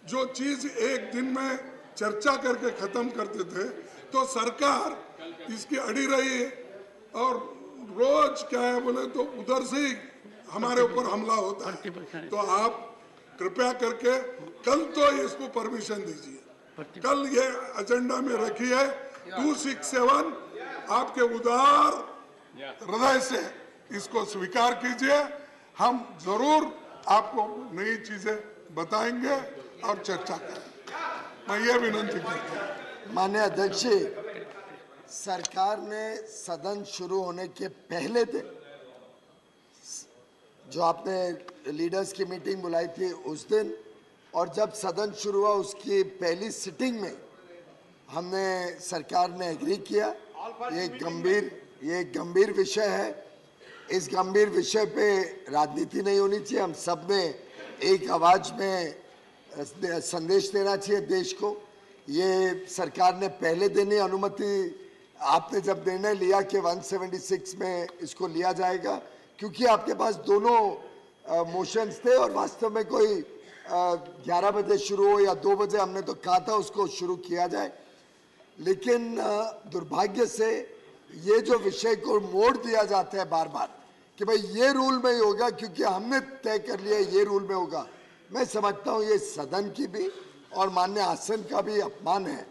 जो चीज एक दिन में चर्चा करके खत्म करते थे, तो सरकार इसकी अड़ी रही है, और रोज क्या है बोले तो उधर से ही हमारे ऊपर हमला होता है। तो आप कृपया करके कल तो इसको परमिशन दीजिए, कल ये एजेंडा में रखिए। 267 आपके उदार हृदय से इसको स्वीकार कीजिए, हम जरूर आपको नई चीजें बताएंगे और चर्चा करेंगे। मैं ये विनंती करता हूँ। माननीय अध्यक्ष जी, सरकार ने सदन शुरू होने के पहले दिन जो आपने लीडर्स की मीटिंग बुलाई थी उस दिन, और जब सदन शुरू हुआ उसकी पहली सिटिंग में हमने सरकार ने एग्री किया। ये एक गंभीर विषय है। इस गंभीर विषय पे राजनीति नहीं होनी चाहिए। हम सब ने एक आवाज में संदेश देना चाहिए देश को। ये सरकार ने पहले दिन ही अनुमति, आपने जब निर्णय लिया कि 176 में इसको लिया जाएगा, क्योंकि आपके पास दोनों मोशंस थे और वास्तव में कोई 11 बजे शुरू हो या 2 बजे, हमने तो कहा था उसको शुरू किया जाए। लेकिन दुर्भाग्य से ये जो विषय को मोड़ दिया जाता है बार बार कि भाई ये रूल में ही होगा क्योंकि हमने तय कर लिया ये रूल में होगा, मैं समझता हूँ ये सदन की भी और माननीय आसन का भी अपमान है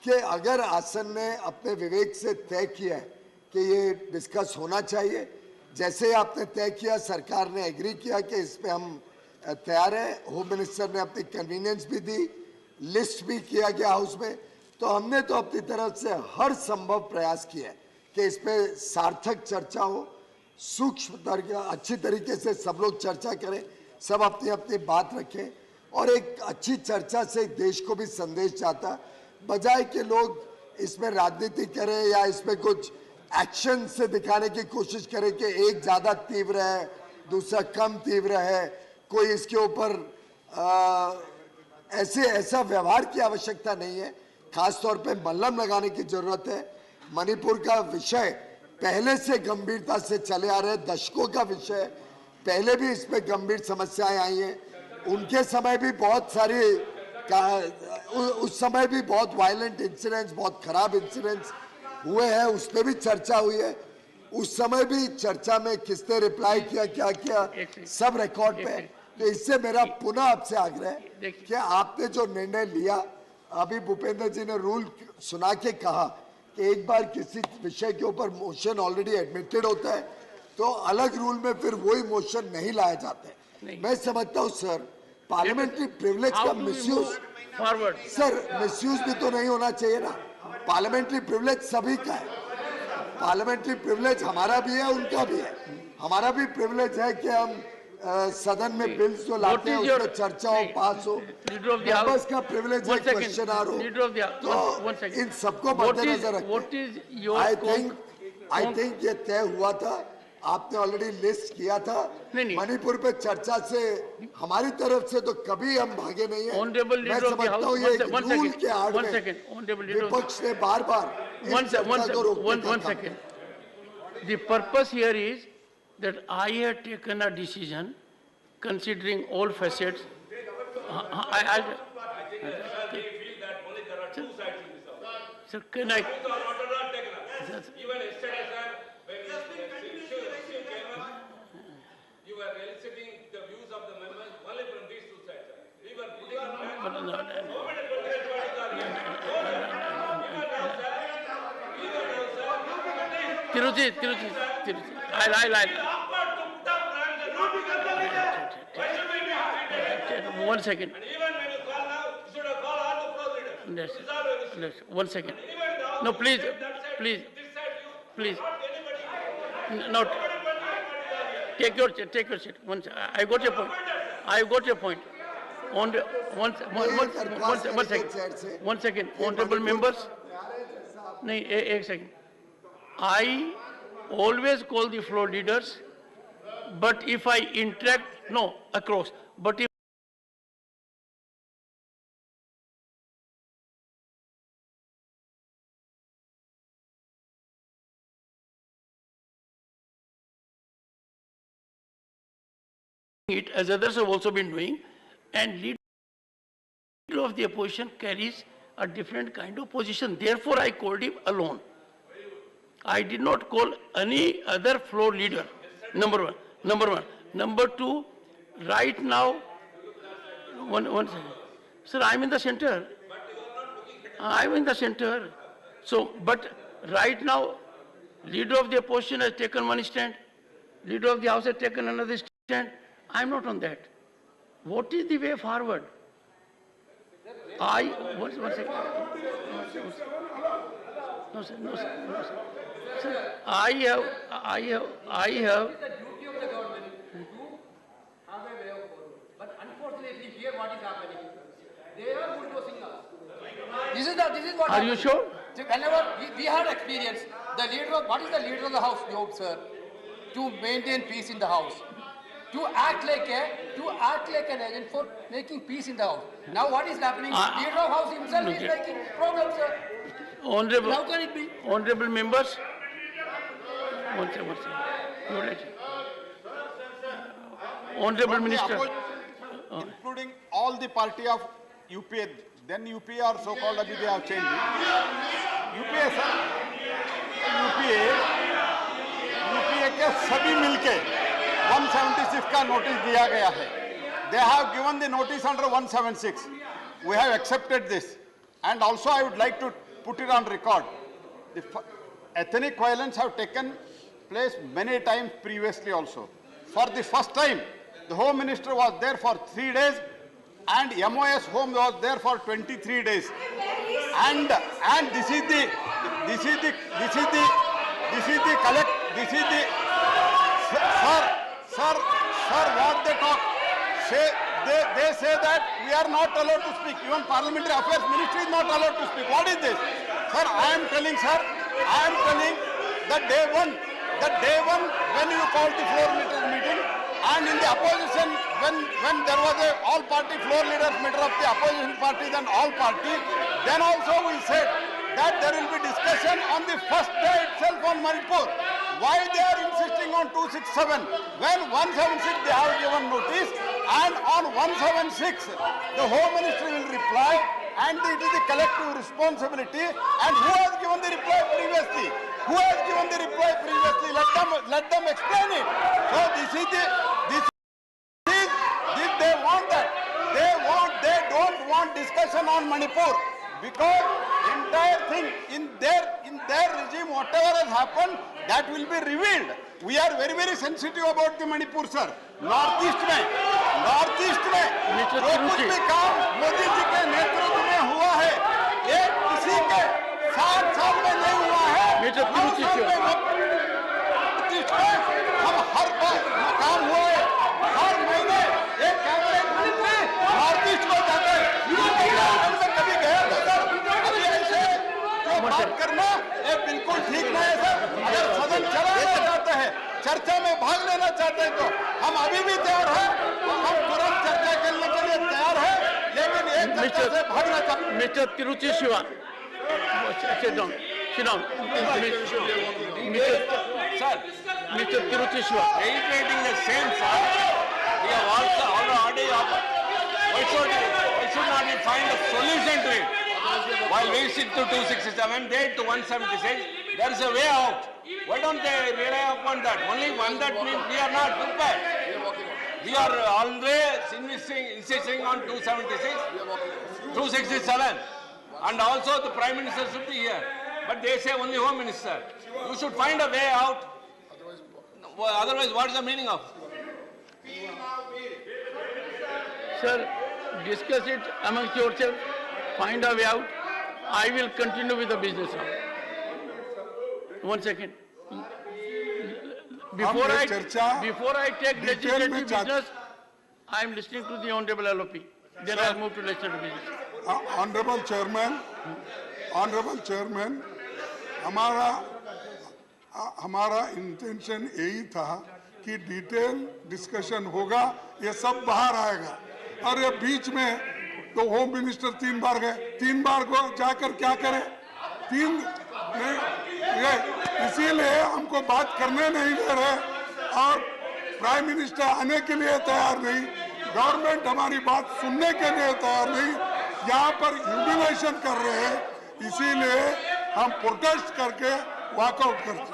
कि अगर आसन ने अपने विवेक से तय किया है कि ये डिस्कस होना चाहिए, जैसे ही आपने तय किया, सरकार ने एग्री किया कि इस पे हम तैयार हैं, होम मिनिस्टर ने अपनी कन्वीनियंस भी दी, लिस्ट भी किया गया हाउस में, तो हमने तो अपनी तरफ से हर संभव प्रयास किया है कि इस पे सार्थक चर्चा हो, अच्छी तरीके से सब लोग चर्चा करें, सब अपनी अपनी बात रखें और एक अच्छी चर्चा से देश को भी संदेश जाता, बजाय कि लोग इसमें राजनीति करें या इसमें कुछ एक्शन से दिखाने की कोशिश करें कि एक ज़्यादा तीव्र है, दूसरा कम तीव्र है, कोई इसके ऊपर ऐसा व्यवहार की आवश्यकता नहीं है। खास तौर पे मल्लम लगाने की जरूरत है। मणिपुर का विषय पहले से गंभीरता से चले आ रहे दशकों का विषय, पहले भी इस पे गंभीर समस्याएं आई हैं। उनके समय भी बहुत सारी उस समय भी बहुत वायलेंट इंसिडेंट्स, बहुत खराब इंसिडेंट्स हुए हैं, उस पर भी चर्चा हुई है। उस समय भी चर्चा में किसने रिप्लाई किया, क्या किया, सब रिकॉर्ड पे है। तो इससे मेरा पुनः आपसे आग्रह है कि आपने जो निर्णय लिया, अभी भूपेंद्र जी ने रूल सुना के कहा कि एक बार किसी विषय के ऊपर मोशन ऑलरेडी एडमिटेड होता है तो अलग रूल में फिर वही मोशन नहीं लाया जाता है। मैं समझता हूँ सर, पार्लियामेंट्री प्रिविलेज का मिसयूज, सर मिसयूज भी तो नहीं होना चाहिए ना। पार्लियामेंट्री प्रिविलेज सभी का है। पार्लियामेंट्री प्रिविलेज हमारा भी है, उनका भी है। हमारा भी प्रिविलेज है कि हम सदन में बिल्स जो लाते हैं उसमें चर्चा हो, पास हो। मेंबर्स का प्रिविलेज है क्वेश्चन आर हो। तो इन सबको मद्देनजर रखते आई थिंक ये तय हुआ था, आपने ऑलरेडी लिस्ट किया था। मणिपुर पे चर्चा से हमारी तरफ से तो कभी हम भागे नहीं है। मैं समझता हूँ ये रूल के आड़ में विपक्ष ने बार बार इस चर्चा को रोकने का काम किया। The purpose here is that I have taken a decision considering all facets. Sir, can I? Even yesterday, sir, when you were eliciting the views of the members only from these two sides. We were putting Tiruchi. One second. And even when you call now, you should have called all the floor leaders. Yes. 1 second. No, please. No. Take your seat. I got your point. One second. Honorable members. No, एक second. I always call the floor leaders, but if I interact, no, across. But if it, as others have also been doing, and leader of the opposition carries a different kind of position. Therefore, I called him alone. I did not call any other floor leader. Number one. Number two, right now, one second. Sir, I'm in the center. So, but right now, leader of the opposition has taken one stand. Leader of the house has taken another stand. I'm not on that. What is the way forward? One second. No, sir. Sir, I have. It is the duty of the government to have a way of forward. But unfortunately, here what is happening? They are bulldozing us. This is what. Are you sure? See, whenever we had experience, what is the leader of the house job, sir? To maintain peace in the house. To act like an agent for making peace in the house. Now what is happening? Leader of house himself is making problems, sir. Honorable. How can it be? Honorable members. One second. Your Lordship. Honorable Minister. Including all the party of UPA, then UPA or so-called abhi they have changed. UPA sir, UPA के सभी मिलके 176 का notice दिया गया है. They have given the notice under 176. We have accepted this, and also I would like to put it on record. The ethnic violence have taken place many times previously also. For the first time, the Home Minister was there for 3 days, and MOS Home was there for 23 days. And this is the sir, what they talk, they say that we are not allowed to speak. Even Parliamentary Affairs Ministry is not allowed to speak. What is this? Sir, I am telling that day one when you called the floor leaders meeting, and in the opposition, when there was a all-party floor leaders meeting of the opposition parties and all parties, then also we said that there will be discussion on the first day itself on Manipur. Why they are insisting on 267? When 176 they have given notice, and on 176 the Home Ministry will reply, and it is the collective responsibility. And who has given the reply previously? Let them explain it. So they want that. They don't want discussion on Manipur, because entire thing in their regime, whatever has happened, that will be revealed. We are very, very sensitive about the Manipur, sir. Northeast में जो कुछ भी काम मोदी जी के नेतृत्व में हुआ है, ये किसी के 7 साल में नहीं हुआ है. 9 साल में हम हर बार काम हुआ है. हर महीने एक कैबिनेट मिनिस्ट्री नॉर्थ ईस्ट को जाता है. में कभी गया था सर? अभी ऐसे जो बात करना ये बिल्कुल ठीक नहीं है सर. अगर सदन चलाना चाहते हैं, चर्चा में भाग लेना चाहते हैं, तो हम अभी भी तैयार हैं. हम तुरंत चर्चा करने के लिए तैयार हैं, लेकिन एक चर्चा से भागना चाहते हैं. Mr. Tiruchi Shiva. Sit down. Mr. Tiruchi Shiva. Reiterating the same fact, we have also already why should not we find a solution to it? While we sit to 267, they to 176, there is a way out. Why don't they rely upon that? Only one that means we are not prepared. We are always insisting on 276, 267, and also the Prime Minister should be here. But they say only Home Minister. You should find a way out. Otherwise, what is the meaning of? Sir, discuss it amongst yourselves. Find a way out. I will continue with the business. 1 second. Before I take legislative business, I am listening to the Honorable LOP. Then I will move to legislative business. Honorable Chairman, हमारा intention यही था कि detail discussion होगा, ये सब बाहर आएगा. और ये बीच में तो होम मिनिस्टर 3 बार गए, 3 बार को जाकर क्या करें? इसीलिए हमको बात करने नहीं दे रहे, और प्राइम मिनिस्टर आने के लिए तैयार नहीं, गवर्नमेंट हमारी बात सुनने के लिए तैयार नहीं, यहाँ पर ह्यूमिलेशन कर रहे हैं. इसीलिए हम प्रोटेस्ट करके वॉकआउट करते हैं.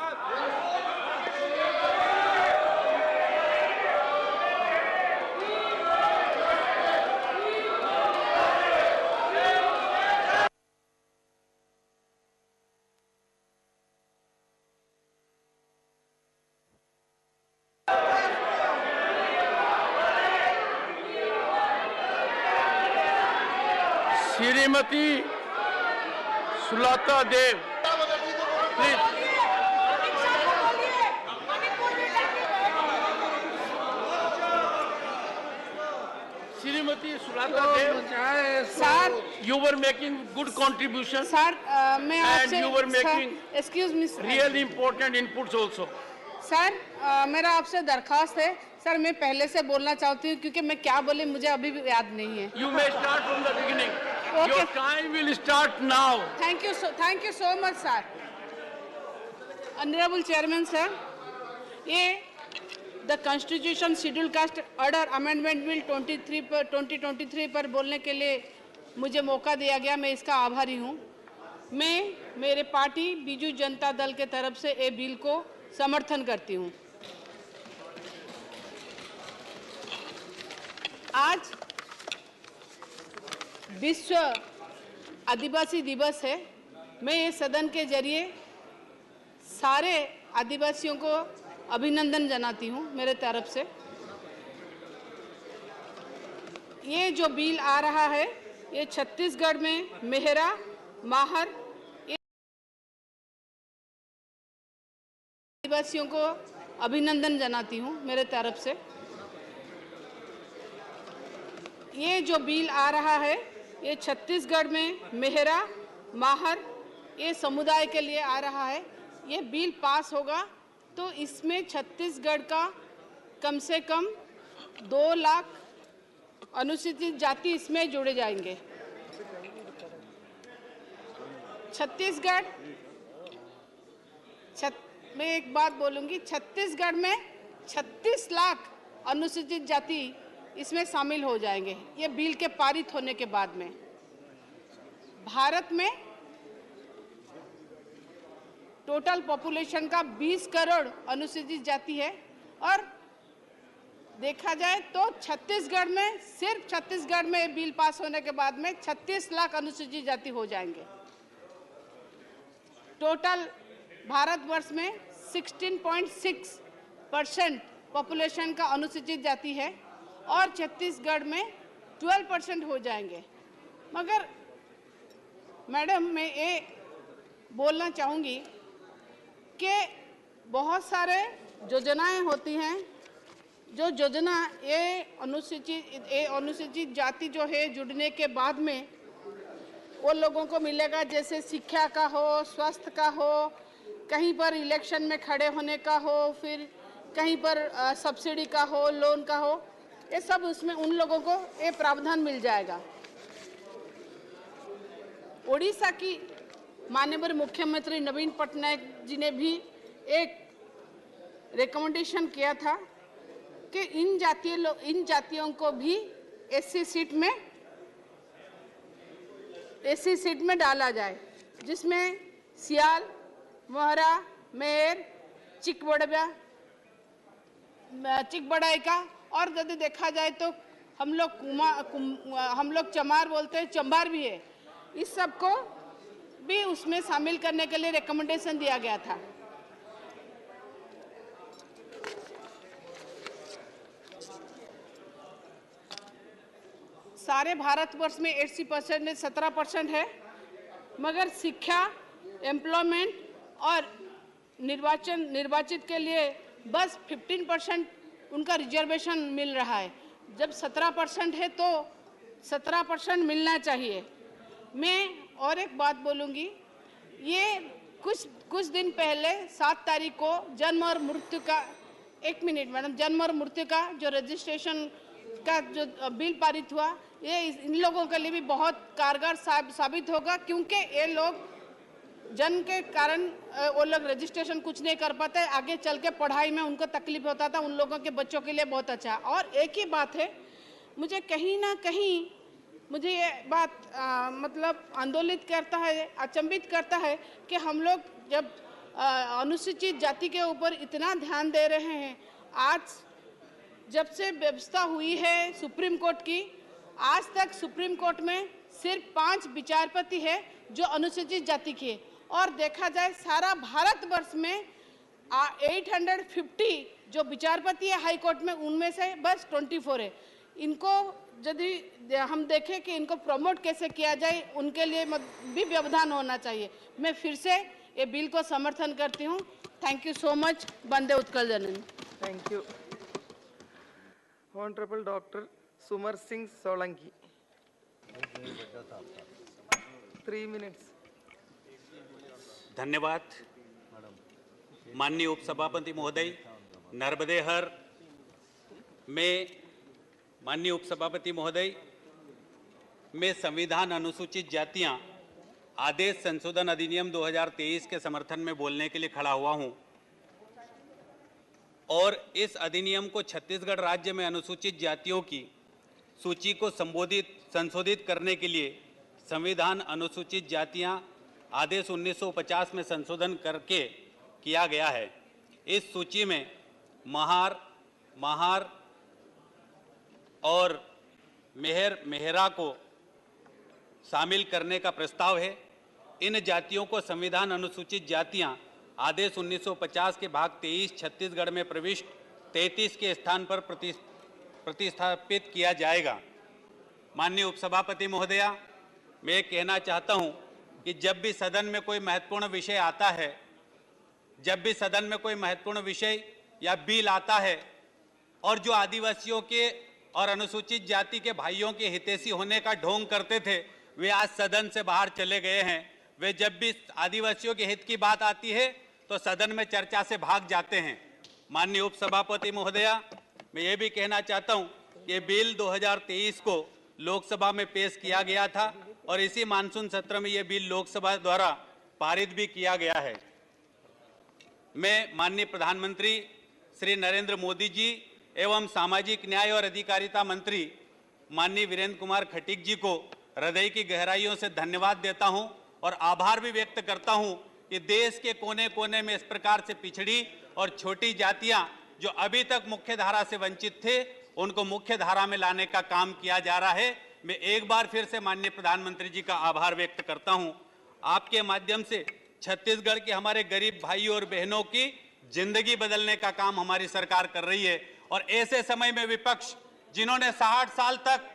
Shrimati Sulata Dev, please. Shrimati Sulata Dev, sir, you were making good contribution. Sir मैं आपसे, you were making excuse me really important inputs also. Sir मेरा आपसे दरखास्त है सर, मैं पहले से बोलना चाहती हूँ क्योंकि मैं क्या बोली मुझे अभी भी याद नहीं है। You may start from the beginning. Okay. Your time will start now. Thank you so much sir. Honourable chairman sir, ये the constitution schedule caste order amendment bill 2023 पर बोलने के लिए मुझे मौका दिया गया, मैं इसका आभारी हूँ। मैं मेरे पार्टी बीजू जनता दल के तरफ से ये बिल को समर्थन करती हूँ। आज विश्व आदिवासी दिवस है। मैं ये सदन के जरिए सारे आदिवासियों को अभिनंदन जनाती हूँ मेरे तरफ से। ये जो बिल आ रहा है ये छत्तीसगढ़ में मेहरा, माहर आदिवासियों को अभिनंदन जनाती हूँ मेरे तरफ से। ये जो बिल आ रहा है ये छत्तीसगढ़ में मेहरा, माहर ये समुदाय के लिए आ रहा है। ये बिल पास होगा तो इसमें छत्तीसगढ़ का कम से कम 2 लाख अनुसूचित जाति इसमें जोड़े जाएंगे। छत्तीसगढ़ मैं एक बात बोलूँगी, छत्तीसगढ़ में 36 लाख अनुसूचित जाति इसमें शामिल हो जाएंगे ये बिल के पारित होने के बाद में। भारत में टोटल पॉपुलेशन का 20 करोड़ अनुसूचित जाति है और देखा जाए तो छत्तीसगढ़ में, सिर्फ छत्तीसगढ़ में बिल पास होने के बाद में 36 लाख अनुसूचित जाति हो जाएंगे। टोटल भारतवर्ष में 16.6% पॉपुलेशन का अनुसूचित जाति है और छत्तीसगढ़ में 12% हो जाएंगे। मगर मैडम मैं ये बोलना चाहूँगी कि बहुत सारे योजनाएं होती हैं, जो योजना ये अनुसूचित जाति जो है जुड़ने के बाद में वो लोगों को मिलेगा, जैसे शिक्षा का हो, स्वास्थ्य का हो, कहीं पर इलेक्शन में खड़े होने का हो, फिर कहीं पर सब्सिडी का हो, लोन का हो, ये सब उसमें उन लोगों को ये प्रावधान मिल जाएगा। ओडिशा की माननीय मुख्यमंत्री नवीन पटनायक जी ने भी एक रिकमेंडेशन किया था कि इन जातियों को भी एससी सीट में डाला जाए, जिसमें सियाल, मोहरा, मेर, चिकबड़ाई का, और यदि देखा जाए तो हम लोग चमार बोलते हैं, चंबार भी है, इस सब को भी उसमें शामिल करने के लिए रिकमेंडेशन दिया गया था। सारे भारतवर्ष में 80% में 17% है, मगर शिक्षा, एम्प्लॉयमेंट और निर्वाचित के लिए बस 15% उनका रिजर्वेशन मिल रहा है। जब 17% है तो 17% मिलना चाहिए। मैं और एक बात बोलूँगी, ये कुछ दिन पहले 7 तारीख को जन्म और मृत्यु का, एक मिनट मैडम, जन्म और मृत्यु का जो रजिस्ट्रेशन का जो बिल पारित हुआ, ये इन लोगों के लिए भी बहुत कारगर साबित होगा, क्योंकि ये लोग जन्म के कारण वो लोग रजिस्ट्रेशन कुछ नहीं कर पाते, आगे चल के पढ़ाई में उनको तकलीफ होता था, उन लोगों के बच्चों के लिए बहुत अच्छा। और एक ही बात है, मुझे कहीं ना कहीं मुझे ये बात मतलब आंदोलित करता है, अचंभित करता है कि हम लोग जब अनुसूचित जाति के ऊपर इतना ध्यान दे रहे हैं, आज जब से व्यवस्था हुई है सुप्रीम कोर्ट की, आज तक सुप्रीम कोर्ट में सिर्फ 5 विचारपति है जो अनुसूचित जाति के है, और देखा जाए सारा भारतवर्ष में 850 जो विचारपति है हाई कोर्ट में, उनमें से बस 24 है। इनको यदि हम देखें कि इनको प्रमोट कैसे किया जाए, उनके लिए भी व्यवधान होना चाहिए। मैं फिर से ये बिल को समर्थन करती हूँ। Thank you so much. Vande Utkal Janani. Thank you. Honorable Dr. Sumar Singh Solanki. 3 minutes. धन्यवाद। माननीय उपसभापति महोदय, नर्मदे हर में माननीय उपसभापति महोदय, मैं संविधान अनुसूचित जातियां आदेश संशोधन अधिनियम 2023 के समर्थन में बोलने के लिए खड़ा हुआ हूं और इस अधिनियम को छत्तीसगढ़ राज्य में अनुसूचित जातियों की सूची को संशोधित करने के लिए संविधान अनुसूचित जातियां आदेश 1950 में संशोधन करके किया गया है। इस सूची में महार, महार और मेहरा को शामिल करने का प्रस्ताव है। इन जातियों को संविधान अनुसूचित जातियां आदेश 1950 के भाग 23 छत्तीसगढ़ में प्रविष्ट 33 के स्थान पर प्रतिस्थापित किया जाएगा। माननीय उपसभापति महोदया, मैं कहना चाहता हूं कि जब भी सदन में कोई महत्वपूर्ण विषय आता है, जब भी सदन में कोई महत्वपूर्ण विषय या बिल आता है और जो आदिवासियों के और अनुसूचित जाति के भाइयों के हितैषी होने का ढोंग करते थे, वे आज सदन से बाहर चले गए हैं। वे जब भी आदिवासियों के हित की बात आती है तो सदन में चर्चा से भाग जाते हैं। माननीय उपसभापति महोदया, मैं ये भी कहना चाहता हूं कि बिल 2023 को लोकसभा में पेश किया गया था और इसी मानसून सत्र में ये बिल लोकसभा द्वारा पारित भी किया गया है। मैं माननीय प्रधानमंत्री श्री नरेंद्र मोदी जी एवं सामाजिक न्याय और अधिकारिता मंत्री माननीय वीरेंद्र कुमार खटीक जी को हृदय की गहराइयों से धन्यवाद देता हूं और आभार भी व्यक्त करता हूं कि देश के कोने कोने में इस प्रकार से पिछड़ी और छोटी जातियां जो अभी तक मुख्य धारा से वंचित थे, उनको मुख्य धारा में लाने का काम किया जा रहा है। मैं एक बार फिर से माननीय प्रधानमंत्री जी का आभार व्यक्त करता हूं। आपके माध्यम से छत्तीसगढ़ के हमारे गरीब भाइयों और बहनों की जिंदगी बदलने का काम हमारी सरकार कर रही है और ऐसे समय में विपक्ष, जिन्होंने 60 साल तक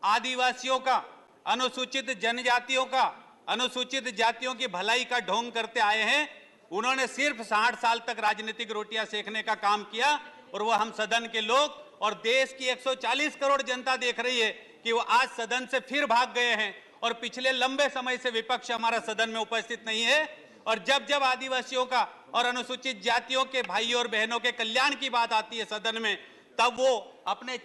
आदिवासियों का, अनुसूचित जनजातियों का, अनुसूचित जातियों की भलाई का ढोंग करते आए हैं, उन्होंने सिर्फ 60 साल तक राजनीतिक रोटियां सेकने का काम किया और वो हम सदन के लोग और देश की 140 करोड़ जनता देख रही है कि वो आज सदन से फिर भाग गए हैं और पिछले लंबे समय से विपक्ष हमारा सदन में उपस्थित नहीं है। और जब जब आदिवासियों का और अनुसूचित जातियों के भाइयों और बहनों के कल्याण की बात आती है सदन में, तब वो अपने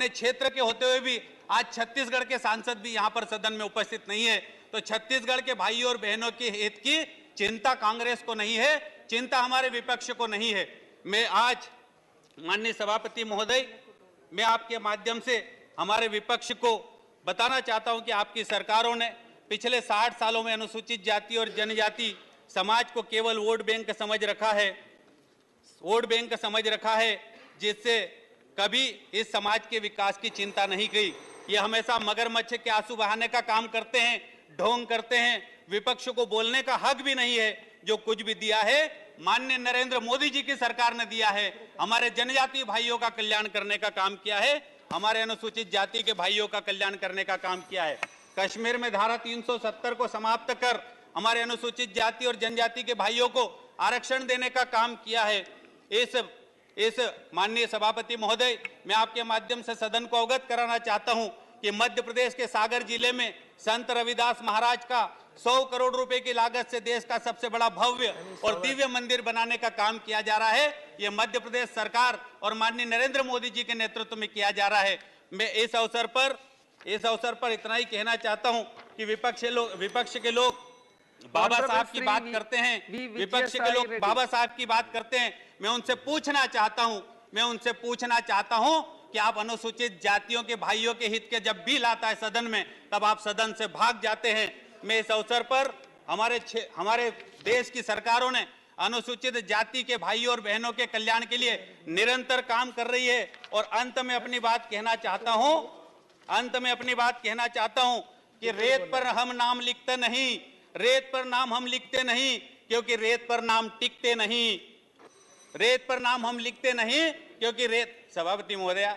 क्षेत्र के होते हुए भी आज छत्तीसगढ़ के सांसद भी यहां पर सदन में उपस्थित नहीं है। तो छत्तीसगढ़ के भाइयों और बहनों के हित की चिंता कांग्रेस को नहीं है, चिंता हमारे विपक्ष को नहीं है। मैं आज माननीय सभापति महोदय, मैं आपके माध्यम से हमारे विपक्ष को बताना चाहता हूं कि आपकी सरकारों ने पिछले 60 सालों में अनुसूचित जाति और जनजाति समाज को केवल वोट बैंक समझ रखा है, वोट बैंक समझ रखा है, जिससे कभी इस समाज के विकास की चिंता नहीं की। ये हमेशा मगरमच्छ के आंसू बहाने का काम करते हैं, ढोंग करते हैं। विपक्ष को बोलने का हक भी नहीं है। जो कुछ भी दिया है माननीय नरेंद्र मोदी जी की सरकार ने दिया है। हमारे जनजातीय भाइयों का कल्याण करने का काम किया है, हमारे अनुसूचित जाति के भाइयों का कल्याण करने का काम किया है। कश्मीर में धारा 370 को समाप्त कर हमारे अनुसूचित जाति और जनजाति के भाइयों को आरक्षण देने का काम किया है। इस माननीय सभापति महोदय, मैं आपके माध्यम से सदन को अवगत कराना चाहता हूं कि मध्य प्रदेश के सागर जिले में संत रविदास महाराज का 100 करोड़ रुपए की लागत से देश का सबसे बड़ा भव्य और दिव्य मंदिर बनाने का काम किया जा रहा है। यह मध्य प्रदेश सरकार और माननीय नरेंद्र मोदी जी के नेतृत्व में किया जा रहा है। मैं इस अवसर पर इतना ही कहना चाहता हूं कि विपक्ष के लोग बाबा साहब की बात करते हैं, विपक्ष के लोग बाबा साहब की बात करते हैं। मैं उनसे पूछना चाहता हूं कि आप अनुसूचित जातियों के भाइयों के हित के जब बिल आता है सदन में, तब आप सदन से भाग जाते हैं। मैं इस अवसर पर हमारे देश की सरकारों ने अनुसूचित जाति के भाइयों और बहनों के कल्याण के लिए निरंतर काम कर रही है। और अंत में अपनी बात कहना चाहता हूं कि रेत पर हम नाम लिखते नहीं, रेत पर नाम हम लिखते नहीं क्योंकि रेत पर नाम टिकते नहीं, रेत पर नाम हम लिखते नहीं क्योंकि सभापति महोदया,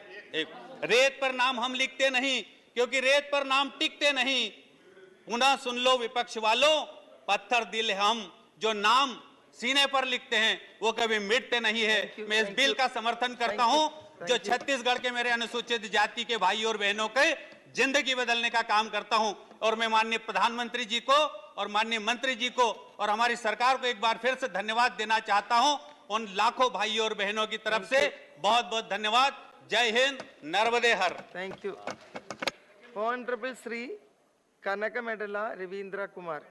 रेत पर नाम हम लिखते नहीं, क्योंकि रेत पर नाम टिकते नहीं। पुनः सुन लो विपक्ष वालों, पत्थर दिल हम, जो नाम सीने पर लिखते हैं वो कभी मिटते नहीं है। मैं इस बिल का समर्थन करता हूं, जो छत्तीसगढ़ के मेरे अनुसूचित जाति के भाई और बहनों के जिंदगी बदलने का काम करता हूं। और मैं माननीय प्रधानमंत्री जी को और माननीय मंत्री जी को और हमारी सरकार को एक बार फिर से धन्यवाद देना चाहता हूं। उन लाखों भाइयों और बहनों की तरफ से बहुत बहुत धन्यवाद। जय हिंद, नर्मदे हर। Thank you. Honourable Shri Kanaka Medala Ravindra Kumar.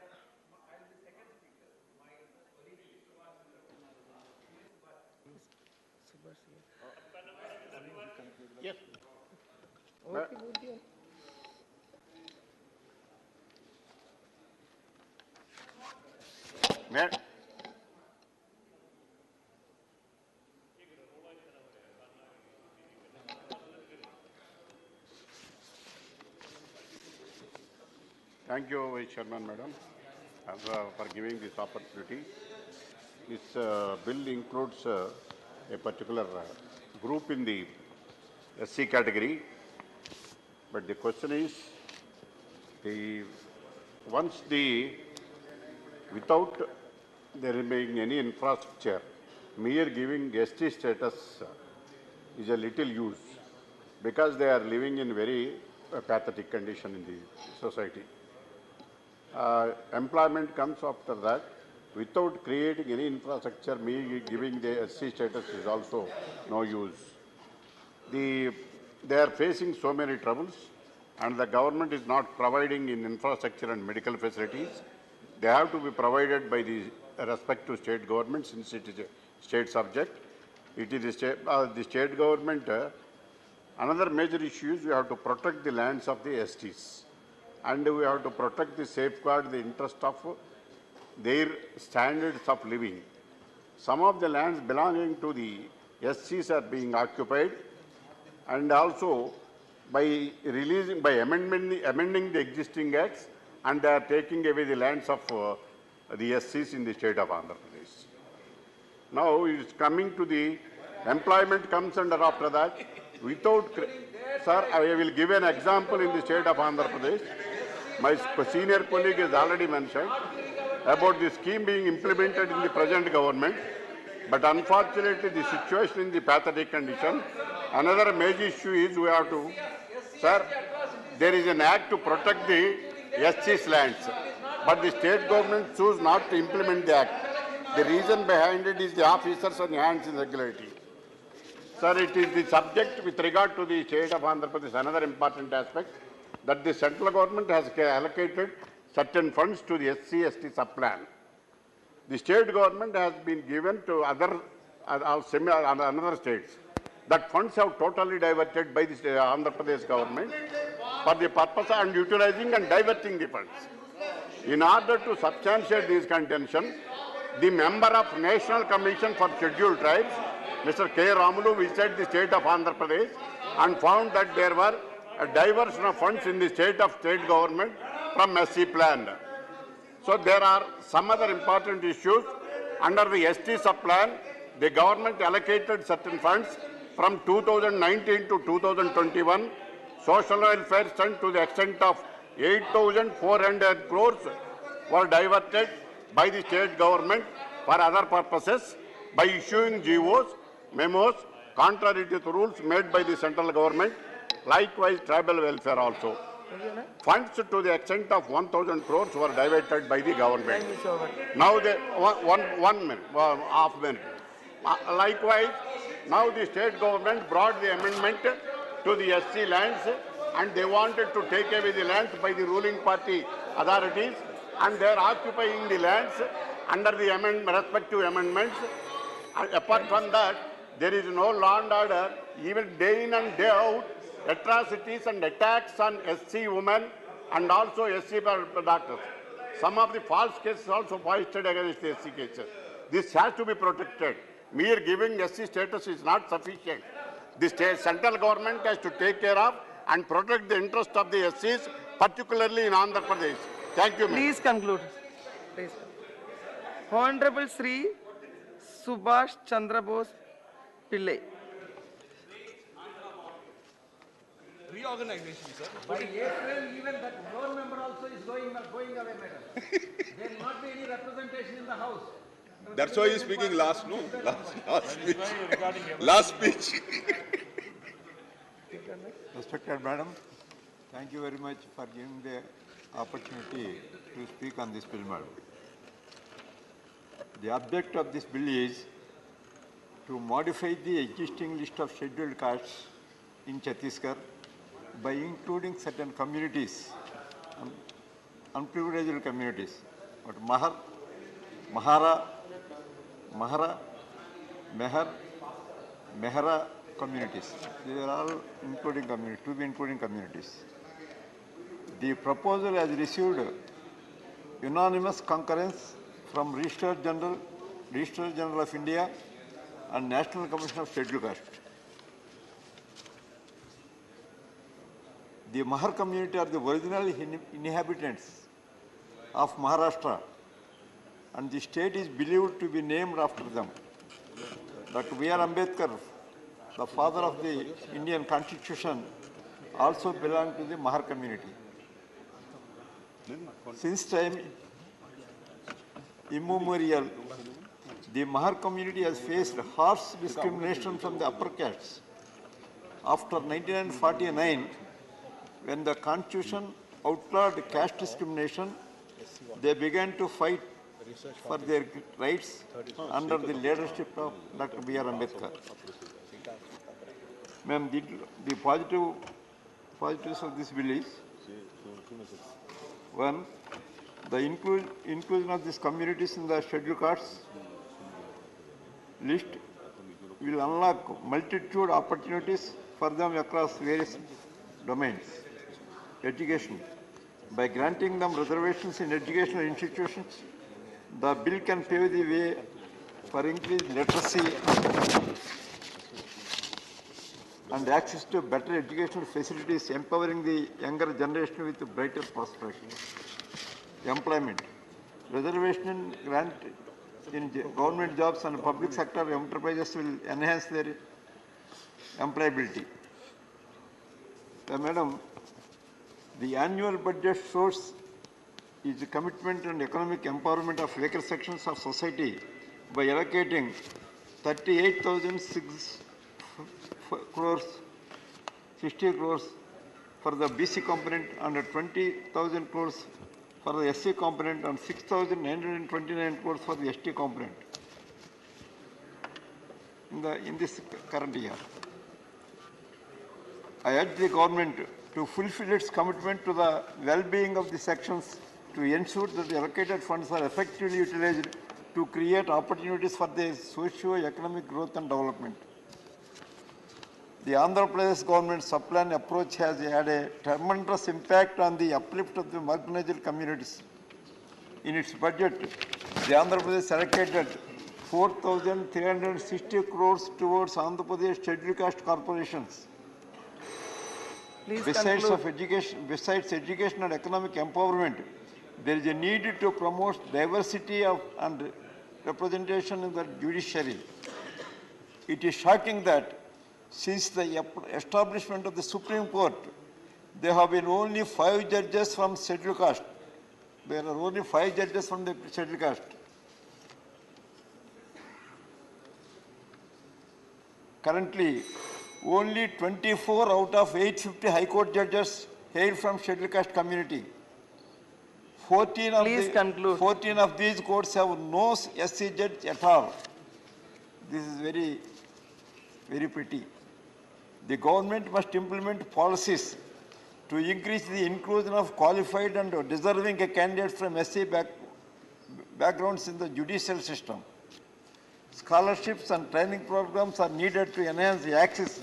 Thank you, Vice Chairman, Madam, for giving this opportunity. This bill includes a particular group in the SC category, but the question is, without there being any infrastructure, mere giving ST status is a little use, because they are living in very pathetic condition in the society. Employment comes after that. Without creating any infrastructure, me giving the SC status is also no use. They are facing so many troubles, and the government is not providing in infrastructure and medical facilities. They have to be provided by the respective state governments, since it is a state subject. It is the state government. Another major issue is we have to protect the lands of the STs, and we have to protect the safeguard the interest of their standards of living. Some of the lands belonging to the SCs are being occupied, and also by amending the existing acts, and they are taking away the lands of the SCs in the state of Andhra Pradesh. Now it is coming to the employment comes under after that. Without, sir, I will give an example in the state of Andhra Pradesh. My senior colleague has already mentioned about the scheme being implemented in the present government, but unfortunately the situation in the pathetic condition. Another major issue is we have to, sir, there is an act to protect the SC's lands, but the state government choose not to implement the act. The reason behind it is the officers on hands in regularity. Sir, it is the subject with regard to the state of Andhra Pradesh, another important aspect, that the central government has allocated certain funds to the SC/ST sub-plan. The state government has been given to other states. That funds have totally diverted by the Andhra Pradesh government for the purpose of utilizing and diverting the funds. In order to substantiate this contention, the member of National Commission for Scheduled Tribes, Mr. K. Ramulu, visited the state of Andhra Pradesh and found that there were a diversion of funds in the state government from SC plan. So there are some other important issues. Under the ST sub-plan, the government allocated certain funds from 2019 to 2021. Social welfare fund to the extent of 8,400 crores were diverted by the state government for other purposes by issuing GOs, memos, contrary to the rules made by the central government. Likewise, tribal welfare also. Funds to the extent of 1,000 crores were diverted by the government. Now, half minute. Likewise, now the state government brought the amendment to the SC lands, and they wanted to take away the lands by the ruling party authorities, and they are occupying the lands under the respective amendments. And apart from that, there is no law and order. Even day in and day out, atrocities and attacks on SC women and also SC doctors. Some of the false cases also foisted against the SC cases. This has to be protected. Mere giving SC status is not sufficient. The central government has to take care of and protect the interest of the SCs, particularly in Andhra Pradesh. Thank you, Please conclude. Please. Honorable Sri Subhash Chandra Bose Pillai. reorganization, sir. By April, even that floor member also is going away, madam. There will not be any representation in the house. That's why you're speaking last, no? Last speech. Last speech. Respected Madam, thank you very much for giving the opportunity to speak on this bill, Madam. The object of this bill is to modify the existing list of scheduled castes in Chhattisgarh by including certain communities, unprivileged communities, but Mahara, Mehar, Mehra communities. These are all including communities, to be including communities. The proposal has received unanimous concurrence from Registrar General of India and National Commission of Scheduled Caste. The Mahar community are the original inhabitants of Maharashtra, and the state is believed to be named after them. Dr. B.R. Ambedkar, the father of the Indian Constitution, also belonged to the Mahar community. Since time immemorial, the Mahar community has faced harsh discrimination from the upper castes. After 1949, when the Constitution outlawed caste discrimination, they began to fight for their rights under the leadership of Dr. B.R. Ambedkar. Ma'am, the positives of this bill is, one, the inclusion of these communities in the scheduled castes list will unlock multitude opportunities for them across various domains. Education. By granting them reservations in educational institutions, the bill can pave the way for increased literacy and access to better educational facilities, empowering the younger generation with brighter prospects. Employment. Reservation grant in government jobs and public sector enterprises will enhance their employability. Madam, the annual budget shows is a commitment and economic empowerment of weaker sections of society by allocating 38,060 crores for the BC component and 20,000 crores for the SC component and 6,929 crores for the ST component in this current year. I urge the government to fulfill its commitment to the well-being of the sections to ensure that the allocated funds are effectively utilized to create opportunities for their socio-economic growth and development. The Andhra Pradesh government's subplan approach has had a tremendous impact on the uplift of the marginalized communities. In its budget, the Andhra Pradesh allocated 4,360 crores towards Andhra Pradesh scheduled caste corporations. Besides education and economic empowerment, there is a need to promote diversity and representation in the judiciary. It is shocking that since the establishment of the Supreme Court, there have been only 5 judges from scheduled caste. There are only 5 judges from the scheduled caste. Currently, only 24 out of 850 High Court judges hail from scheduled caste community. 14 of these courts have no SC judge at all. This is very, very pretty. The government must implement policies to increase the inclusion of qualified and deserving candidates from SC backgrounds in the judicial system. Scholarships and training programs are needed to enhance the access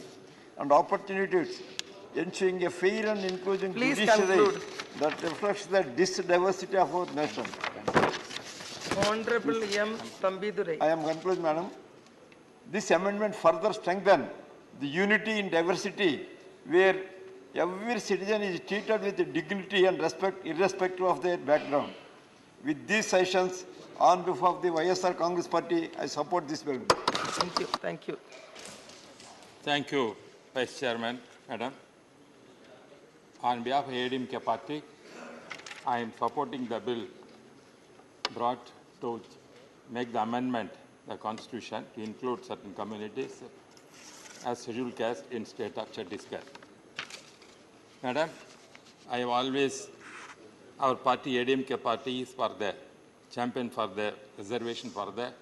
and opportunities, ensuring a fair and inclusive judiciary that reflects the diversity of our nation. Honorable M. Thambidurai. I am concluding, Madam. This amendment further strengthens the unity in diversity, where every citizen is treated with dignity and respect, irrespective of their background. With these sessions, on behalf of the YSR Congress Party, I support this bill. Thank you. Thank you. Thank you, Vice Chairman, Madam. On behalf of ADMK party, I am supporting the bill brought to make the amendment the constitution to include certain communities as scheduled caste in state of Chhattisgarh. Madam, I have always, our party, ADMK party, is for the champion for the reservation for the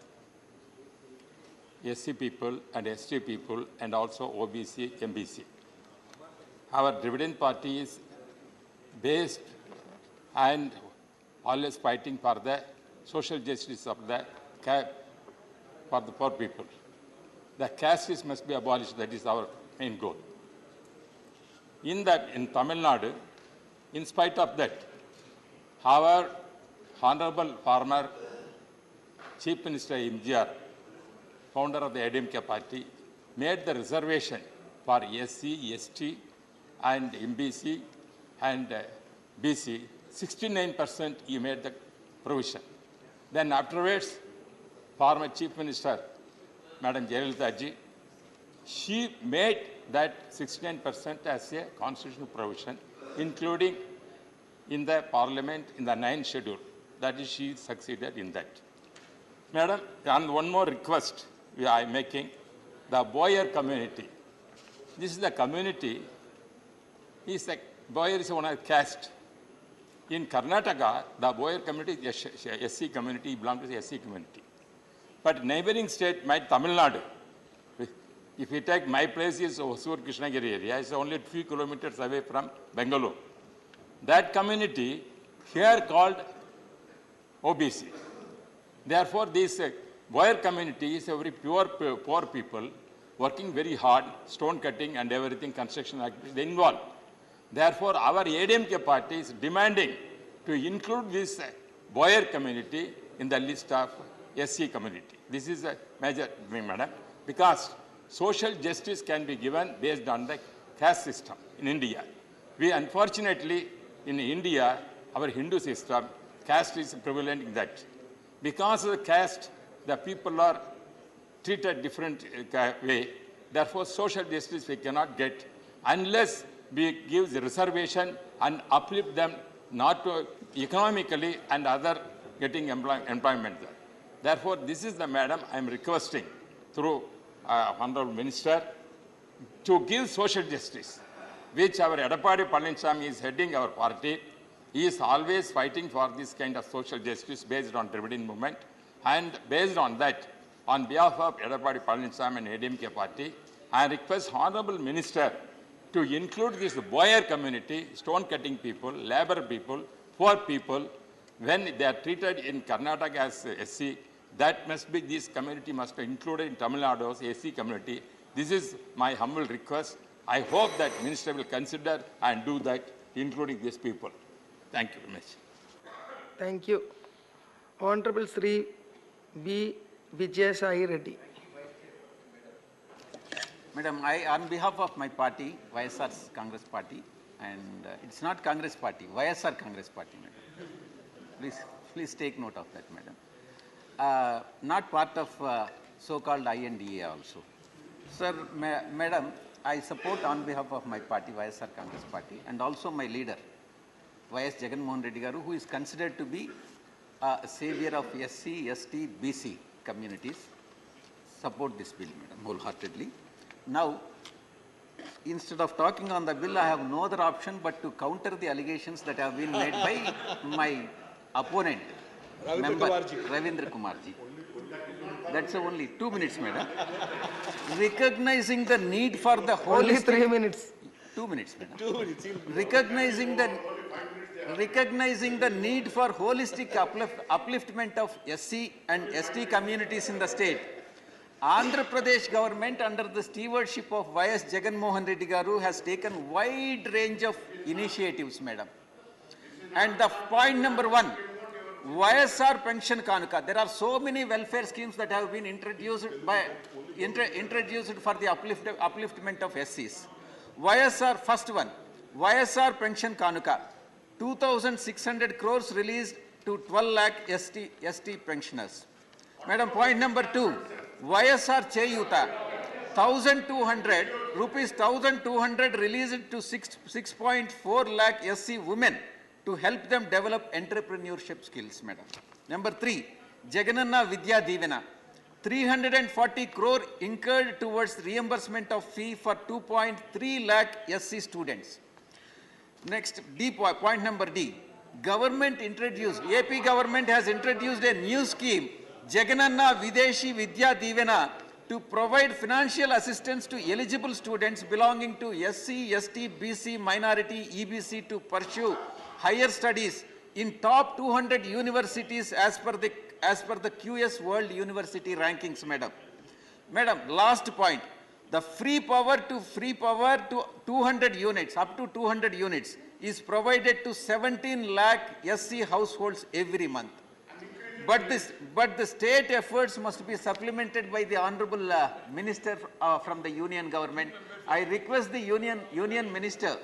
SC people and ST people and also OBC, MBC. Our dividend party is based and always fighting for the social justice of the for the poor people. The caste must be abolished. That is our main goal. In Tamil Nadu, in spite of that, our Honorable former Chief Minister MGR, founder of the ADMK party, made the reservation for SC, ST, and MBC and BC. 69% he made the provision. Then afterwards, former Chief Minister, Madam Jayalalitha ji, she made that 69% as a constitutional provision, including in the parliament in the 9th schedule. That is, she succeeded in that. Madam, and one more request I am making, the Boyer community. This is the community, Boyer is one of the caste. In Karnataka, the Boyer community is SC community, belongs to the SC community. But neighboring state, my Tamil Nadu, if you take my place is Hosur Krishnagiri area, it's only a few kilometers away from Bengaluru. That community here called OBC. Therefore, this Boyer community is a very poor people working very hard, stone cutting and everything, construction activities, they involved. Therefore, our ADMK party is demanding to include this Boyer community in the list of SC community. This is a major thing, madam, because social justice can be given based on the caste system in India. We unfortunately, in India, our Hindu system, caste is prevalent in that. Because of the caste, the people are treated different way. Therefore, social justice we cannot get unless we give the reservation and uplift them not to economically and other getting employment there. Therefore, this is the madam I am requesting through Honorable Minister to give social justice, which our Edappadi Palaniswamy is heading our party. He is always fighting for this kind of social justice based on dividend movement. And based on that, on behalf of Edappadi Palaniswamy and ADMK party, I request Honorable Minister to include this Boyer community, stone cutting people, labor people, poor people, when they are treated in Karnataka as SC, that must be, this community must be included in Tamil Nadu as SC community. This is my humble request. I hope that Minister will consider and do that, including these people. Thank you very much. Thank you. Honorable Sri B. Vijayasai Reddy. Madam, on behalf of my party, YSR Congress Party, and it's not Congress Party, YSR Congress Party, madam. Please take note of that, madam. Not part of so-called INDA also. Sir, madam, I support on behalf of my party, YSR Congress Party, and also my leader, YS Jagan Mohan Reddy Garu, who is considered to be a savior of SC, ST, BC communities. Support this bill, madam, wholeheartedly. Now, instead of talking on the bill, I have no other option but to counter the allegations that have been made by my opponent, Ravindra Kumarji. That's only 2 minutes, madam. Recognizing the need for the holistic... Only 3 minutes. 2 minutes, madam. 2 minutes. Recognizing the need for holistic upliftment of SC and ST communities in the state, Andhra Pradesh government under the stewardship of YS Jagan Mohan Reddy Garu has taken wide range of initiatives, madam. And the point number 1, YSR pension kanuka. There are so many welfare schemes that have been introduced for the upliftment of SCs. YSR, first one, YSR pension kanuka, 2,600 crores released to 12 lakh ST pensioners. Madam, point number 2, YSR Cheyuta, 1,200 released to 6.4 lakh SC women to help them develop entrepreneurship skills, madam. Number 3, Jagananna Vidya Divena. 340 crore incurred towards reimbursement of fee for 2.3 lakh SC students. Next, point number D. AP government has introduced a new scheme, Jagananna Videshi Vidya Divena, to provide financial assistance to eligible students belonging to SC, ST, BC, minority, EBC to pursue higher studies in top 200 universities as per the QS World University rankings, madam. Madam, last point. The free power to 200 units, up to 200 units, is provided to 17 lakh SC households every month. But the state efforts must be supplemented by the Honorable Minister from the Union Government. I request the Union Minister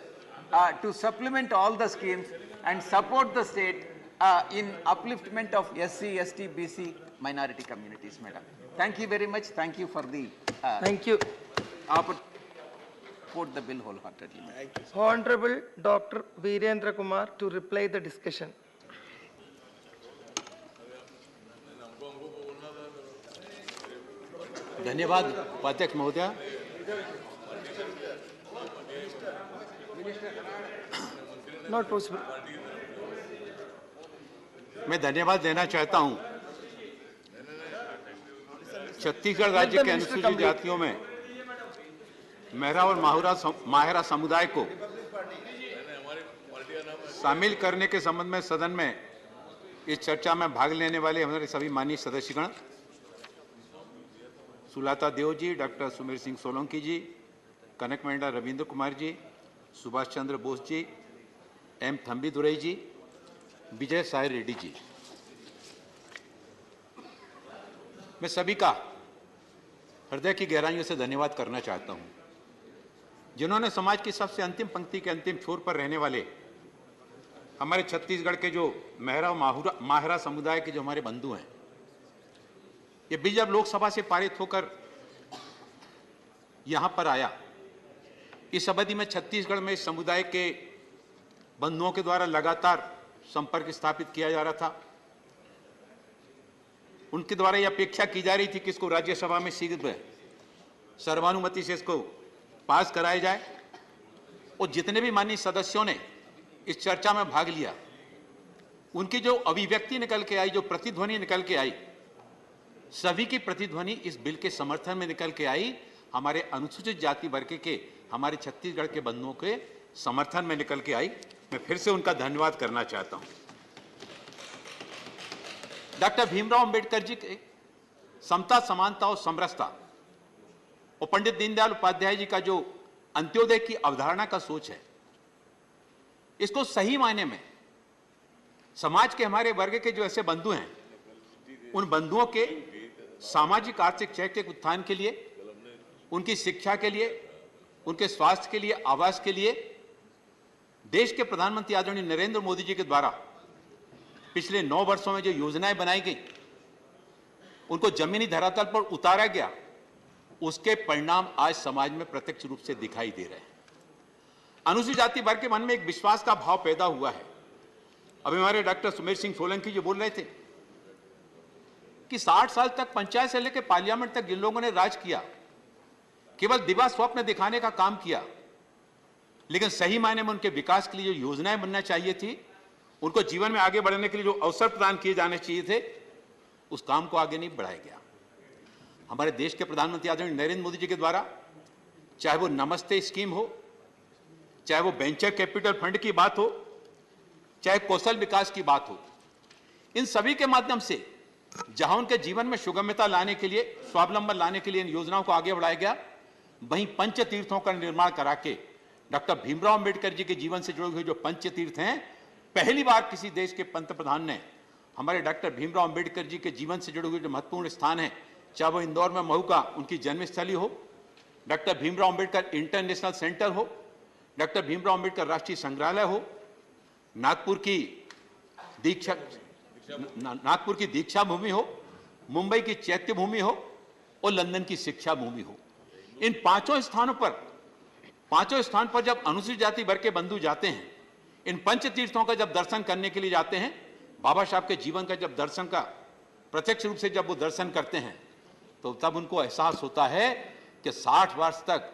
to supplement all the schemes and support the state in upliftment of SC, ST, BC minority communities, madam. Thank you very much. Thank you for the thank you. Support the bill wholeheartedly. Honorable Dr. Virendra Kumar to reply the discussion. धन्यवाद उपाध्यक्ष महोदय। Not possible. मैं धन्यवाद देना चाहता हूं छत्तीसगढ़ राज्य के अनुसूचित जातियों में मेहरा और माहिरा समुदाय को शामिल करने के संबंध में सदन में इस चर्चा में भाग लेने वाले हमारे सभी माननीय सदस्यगण, सुलाता देव जी, डॉक्टर सुमेर सिंह सोलंकी जी, कनक मेंढा रविंद्र कुमार जी, सुभाष चंद्र बोस जी, एम थम्बी दुरई जी, विजय साई रेड्डी जी, मैं सभी का हृदय की गहराइयों से धन्यवाद करना चाहता हूं, जिन्होंने समाज की सबसे अंतिम पंक्ति के अंतिम छोर पर रहने वाले हमारे छत्तीसगढ़ के जो मेहरा और माहिरा समुदाय के जो हमारे बंधु हैं, ये बिल जब लोकसभा से पारित होकर यहां पर आया, इस अवधि में छत्तीसगढ़ में इस समुदाय के बंधुओं के द्वारा लगातार संपर्क स्थापित किया जा रहा था। उनके द्वारा यह अपेक्षा की जा रही थी कि इसको राज्यसभा में शीघ्र सर्वानुमति से इसको पास कराया जाए, और जितने भी माननीय सदस्यों ने इस चर्चा में भाग लिया, उनकी जो अभिव्यक्ति निकल के आई, जो प्रतिध्वनि निकल के आई, सभी की प्रतिध्वनि इस बिल के समर्थन में निकल के आई, हमारे अनुसूचित जाति वर्ग के हमारे छत्तीसगढ़ के बंधुओं के समर्थन में निकल के आई। मैं फिर से उनका धन्यवाद करना चाहता हूं। डॉक्टर भीमराव अंबेडकर जी के समता, समानता और समरसता और पंडित दीनदयाल उपाध्याय जी का जो अंत्योदय की अवधारणा का सोच है, इसको सही मायने में समाज के हमारे वर्ग के जो ऐसे बंधु हैं, उन बंधुओं के सामाजिक आर्थिक शैक्षिक उत्थान के लिए, उनकी शिक्षा के लिए, उनके स्वास्थ्य के लिए, आवास के लिए देश के प्रधानमंत्री आदरणीय नरेंद्र मोदी जी के द्वारा पिछले 9 वर्षों में जो योजनाएं बनाई गई, उनको जमीनी धरातल पर उतारा गया, उसके परिणाम आज समाज में प्रत्यक्ष रूप से दिखाई दे रहे हैं। अनुसूचित जाति वर्ग के मन में एक विश्वास का भाव पैदा हुआ है। अभी हमारे डॉक्टर सुमेर सिंह सोलंकी जी बोल रहे थे कि 60 साल तक पंचायत से लेकर पार्लियामेंट तक जिन लोगों ने राज किया, केवल दिवा स्वप्न दिखाने का काम किया, लेकिन सही मायने में उनके विकास के लिए जो योजनाएं बनना चाहिए थी, उनको जीवन में आगे बढ़ने के लिए जो अवसर प्रदान किए जाने चाहिए थे, उस काम को आगे नहीं बढ़ाया गया। हमारे देश के प्रधानमंत्री आदरणीय नरेंद्र मोदी जी के द्वारा चाहे वो नमस्ते स्कीम हो, चाहे वो वेंचर कैपिटल फंड की बात हो, चाहे कौशल विकास की बात हो, इन सभी के माध्यम से जहां उनके जीवन में सुगमता लाने के लिए, स्वावलंबन लाने के लिए इन योजनाओं को आगे बढ़ाया गया, वहीं पंच तीर्थों का निर्माण करा के डॉक्टर भीमराव अंबेडकर जी के जीवन से जुड़े हुए जो पंच तीर्थ हैं, पहली बार किसी देश के पंतप्रधान ने हमारे डॉक्टर भीमराव अंबेडकर जी के जीवन से जुड़े हुए जो महत्वपूर्ण स्थान है, चाहे वो इंदौर में महू का उनकी जन्मस्थली हो, doctor Bhimrao Ambedkar international centre हो, डॉक्टर भीमराव अंबेडकर राष्ट्रीय संग्रहालय हो, नागपुर की दीक्षा भूमि हो, मुंबई की चैत्य भूमि हो और लंदन की शिक्षा भूमि हो, इन पांचों स्थान पर जब अनुसूचित जाति वर्ग के बंधु जाते हैं, इन पंच तीर्थों का जब दर्शन करने के लिए जाते हैं, बाबा साहब के जीवन का जब दर्शन का प्रत्यक्ष रूप से जब वो दर्शन करते हैं, तो तब उनको एहसास होता है कि 60 वर्ष तक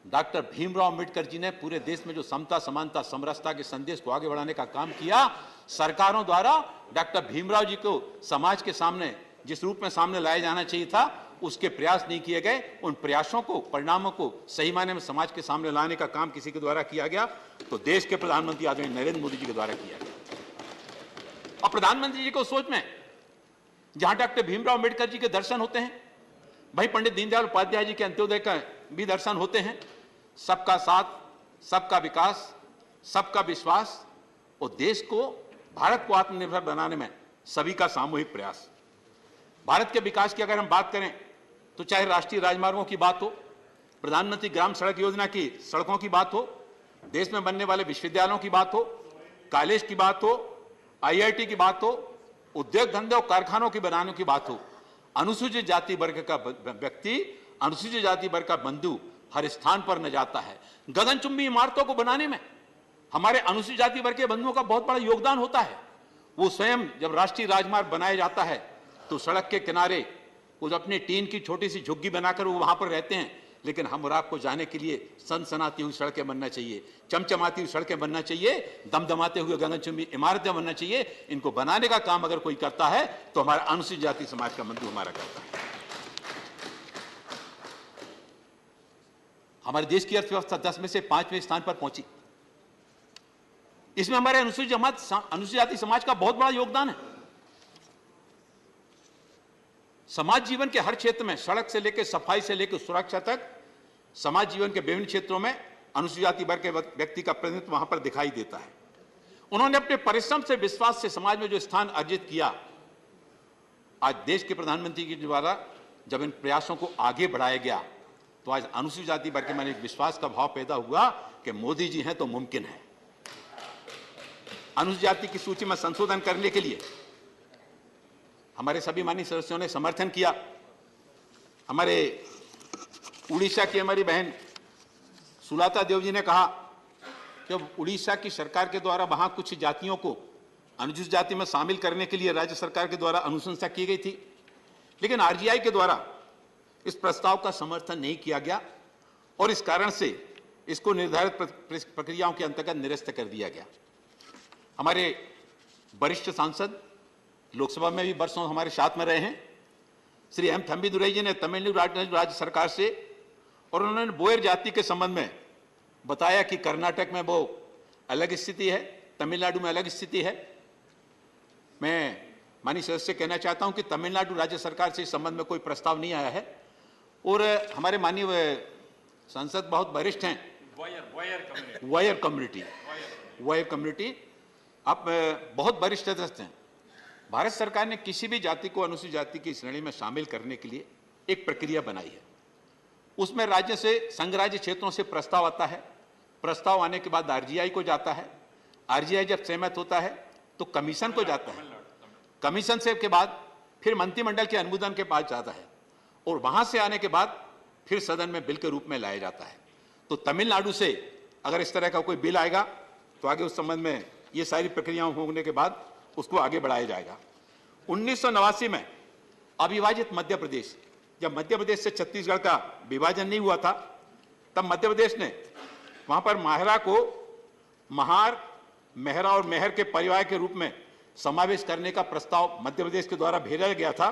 डॉक्टर भीमराव अम्बेडकर जी ने पूरे देश में जो समता, समानता, समरसता के संदेश को आगे बढ़ाने का काम किया, सरकारों द्वारा डॉक्टर भीमराव जी को समाज के सामने जिस रूप में सामने लाया जाना चाहिए था, उसके प्रयास नहीं किए गए। उन प्रयासों को, परिणामों को सही मायने में समाज के सामने लाने का काम किसी के द्वारा किया गया, तो देश के प्रधानमंत्री आदरणीय नरेंद्र मोदी जी के द्वारा किया गया। और प्रधानमंत्री जी को सोच में जहां डॉक्टर भीमराव अम्बेडकर जी के दर्शन होते हैं, भाई पंडित दीनदयाल उपाध्याय जी के अंत्योदय का भी दर्शन होते हैं। सबका साथ, सबका विकास, सबका विश्वास और देश को, भारत को आत्मनिर्भर बनाने में सभी का सामूहिक प्रयास। भारत के विकास की अगर हम बात करें तो चाहे राष्ट्रीय राजमार्गों की बात हो, प्रधानमंत्री ग्राम सड़क योजना की सड़कों की बात हो, देश में बनने वाले विश्वविद्यालयों की बात हो, कॉलेज की बात हो, IIT की बात हो, उद्योग धंधे और कारखानों की बनाने की बात हो, अनुसूचित जाति वर्ग का व्यक्ति, अनुसूचित जाति वर्ग का बंधु हर स्थान पर न जाता है। गगनचुंबी इमारतों को बनाने में हमारे अनुसूचित जाति वर्ग के बंधुओं का बहुत बड़ा योगदान होता है। वो स्वयं जब राष्ट्रीय राजमार्ग बनाया जाता है तो सड़क के किनारे वो अपनी टीन की छोटी सी झुग्गी बनाकर वो वहां पर रहते हैं, लेकिन हम और आपको जाने के लिए सनसनाती हुई सड़कें बनना चाहिए, चमचमाती हुई सड़कें बनना चाहिए, दमदमाते हुए गगनचुंबी इमारतें बनना चाहिए। इनको बनाने का काम अगर कोई करता है तो हमारा अनुसूचित जाति समाज का बंधु हमारा करता है। हमारे देश की अर्थव्यवस्था 10 में से 5वें स्थान पर पहुंची। इसमें हमारे अनुसूचित जाति समाज का बहुत बड़ा योगदान है। समाज जीवन के हर क्षेत्र में, सड़क से लेकर सफाई से लेकर सुरक्षा तक, समाज जीवन के विभिन्न क्षेत्रों में अनुसूचित जाति वर्ग के व्यक्ति का प्रतिनिधित्व वहां पर दिखाई देता है। उन्होंने अपने परिश्रम से, विश्वास से समाज में जो स्थान अर्जित किया, आज देश के प्रधानमंत्री के द्वारा जब इन प्रयासों को आगे बढ़ाया गया तो आज अनुसूचित जाति वर्ग के मन एक विश्वास का भाव पैदा हुआ कि मोदी जी हैं तो मुमकिन है। अनुसूचित जाति की सूची में संशोधन करने के लिए हमारे सभी माननीय सदस्यों ने समर्थन किया। हमारे उड़ीसा की हमारी बहन सुलाता देव जी ने कहा कि उड़ीसा की सरकार के द्वारा वहां कुछ जातियों को अनुसूचित जाति में शामिल करने के लिए राज्य सरकार के द्वारा अनुशंसा की गई थी, लेकिन RGI के द्वारा इस प्रस्ताव का समर्थन नहीं किया गया और इस कारण से इसको निर्धारित प्रक्रियाओं के अंतर्गत निरस्त कर दिया गया। हमारे वरिष्ठ सांसद लोकसभा में भी वर्षों हमारे साथ में रहे हैं, श्री M. थम्बीदुरई जी ने तमिलनाडु राज्य सरकार से, और उन्होंने बोयर जाति के संबंध में बताया कि कर्नाटक में वो अलग स्थिति है, तमिलनाडु में अलग स्थिति है। मैं माननीय सदस्य से कहना चाहता हूं कि तमिलनाडु राज्य सरकार से इस संबंध में कोई प्रस्ताव नहीं आया है और हमारे माननीय सांसद बहुत वरिष्ठ हैं। वायर कम्युनिटी आप बहुत वरिष्ठ सदस्य हैं। भारत सरकार ने किसी भी जाति को अनुसूचित जाति की श्रेणी में शामिल करने के लिए एक प्रक्रिया बनाई है। उसमें राज्य से, संघ राज्य क्षेत्रों से प्रस्ताव आता है। प्रस्ताव आने के बाद RGI को जाता है। RGI जब सहमत होता है तो कमीशन को जाता है। कमीशन से के बाद फिर मंत्रिमंडल के अनुमोदन के पास जाता है और वहां से आने के बाद फिर सदन में बिल के रूप में लाया जाता है। तो तमिलनाडु से अगर इस तरह का कोई बिल आएगा तो आगे उस संबंध में ये सारी प्रक्रियाएं होने के बाद उसको आगे बढ़ाया जाएगा। 1989 में अविभाजित मध्य प्रदेश, जब मध्य प्रदेश से छत्तीसगढ़ का विभाजन नहीं हुआ था, तब मध्य प्रदेश ने वहां पर माहरा को महार, मेहरा और मेहर के परिवार के रूप में समावेश करने का प्रस्ताव मध्य प्रदेश के द्वारा भेजा गया था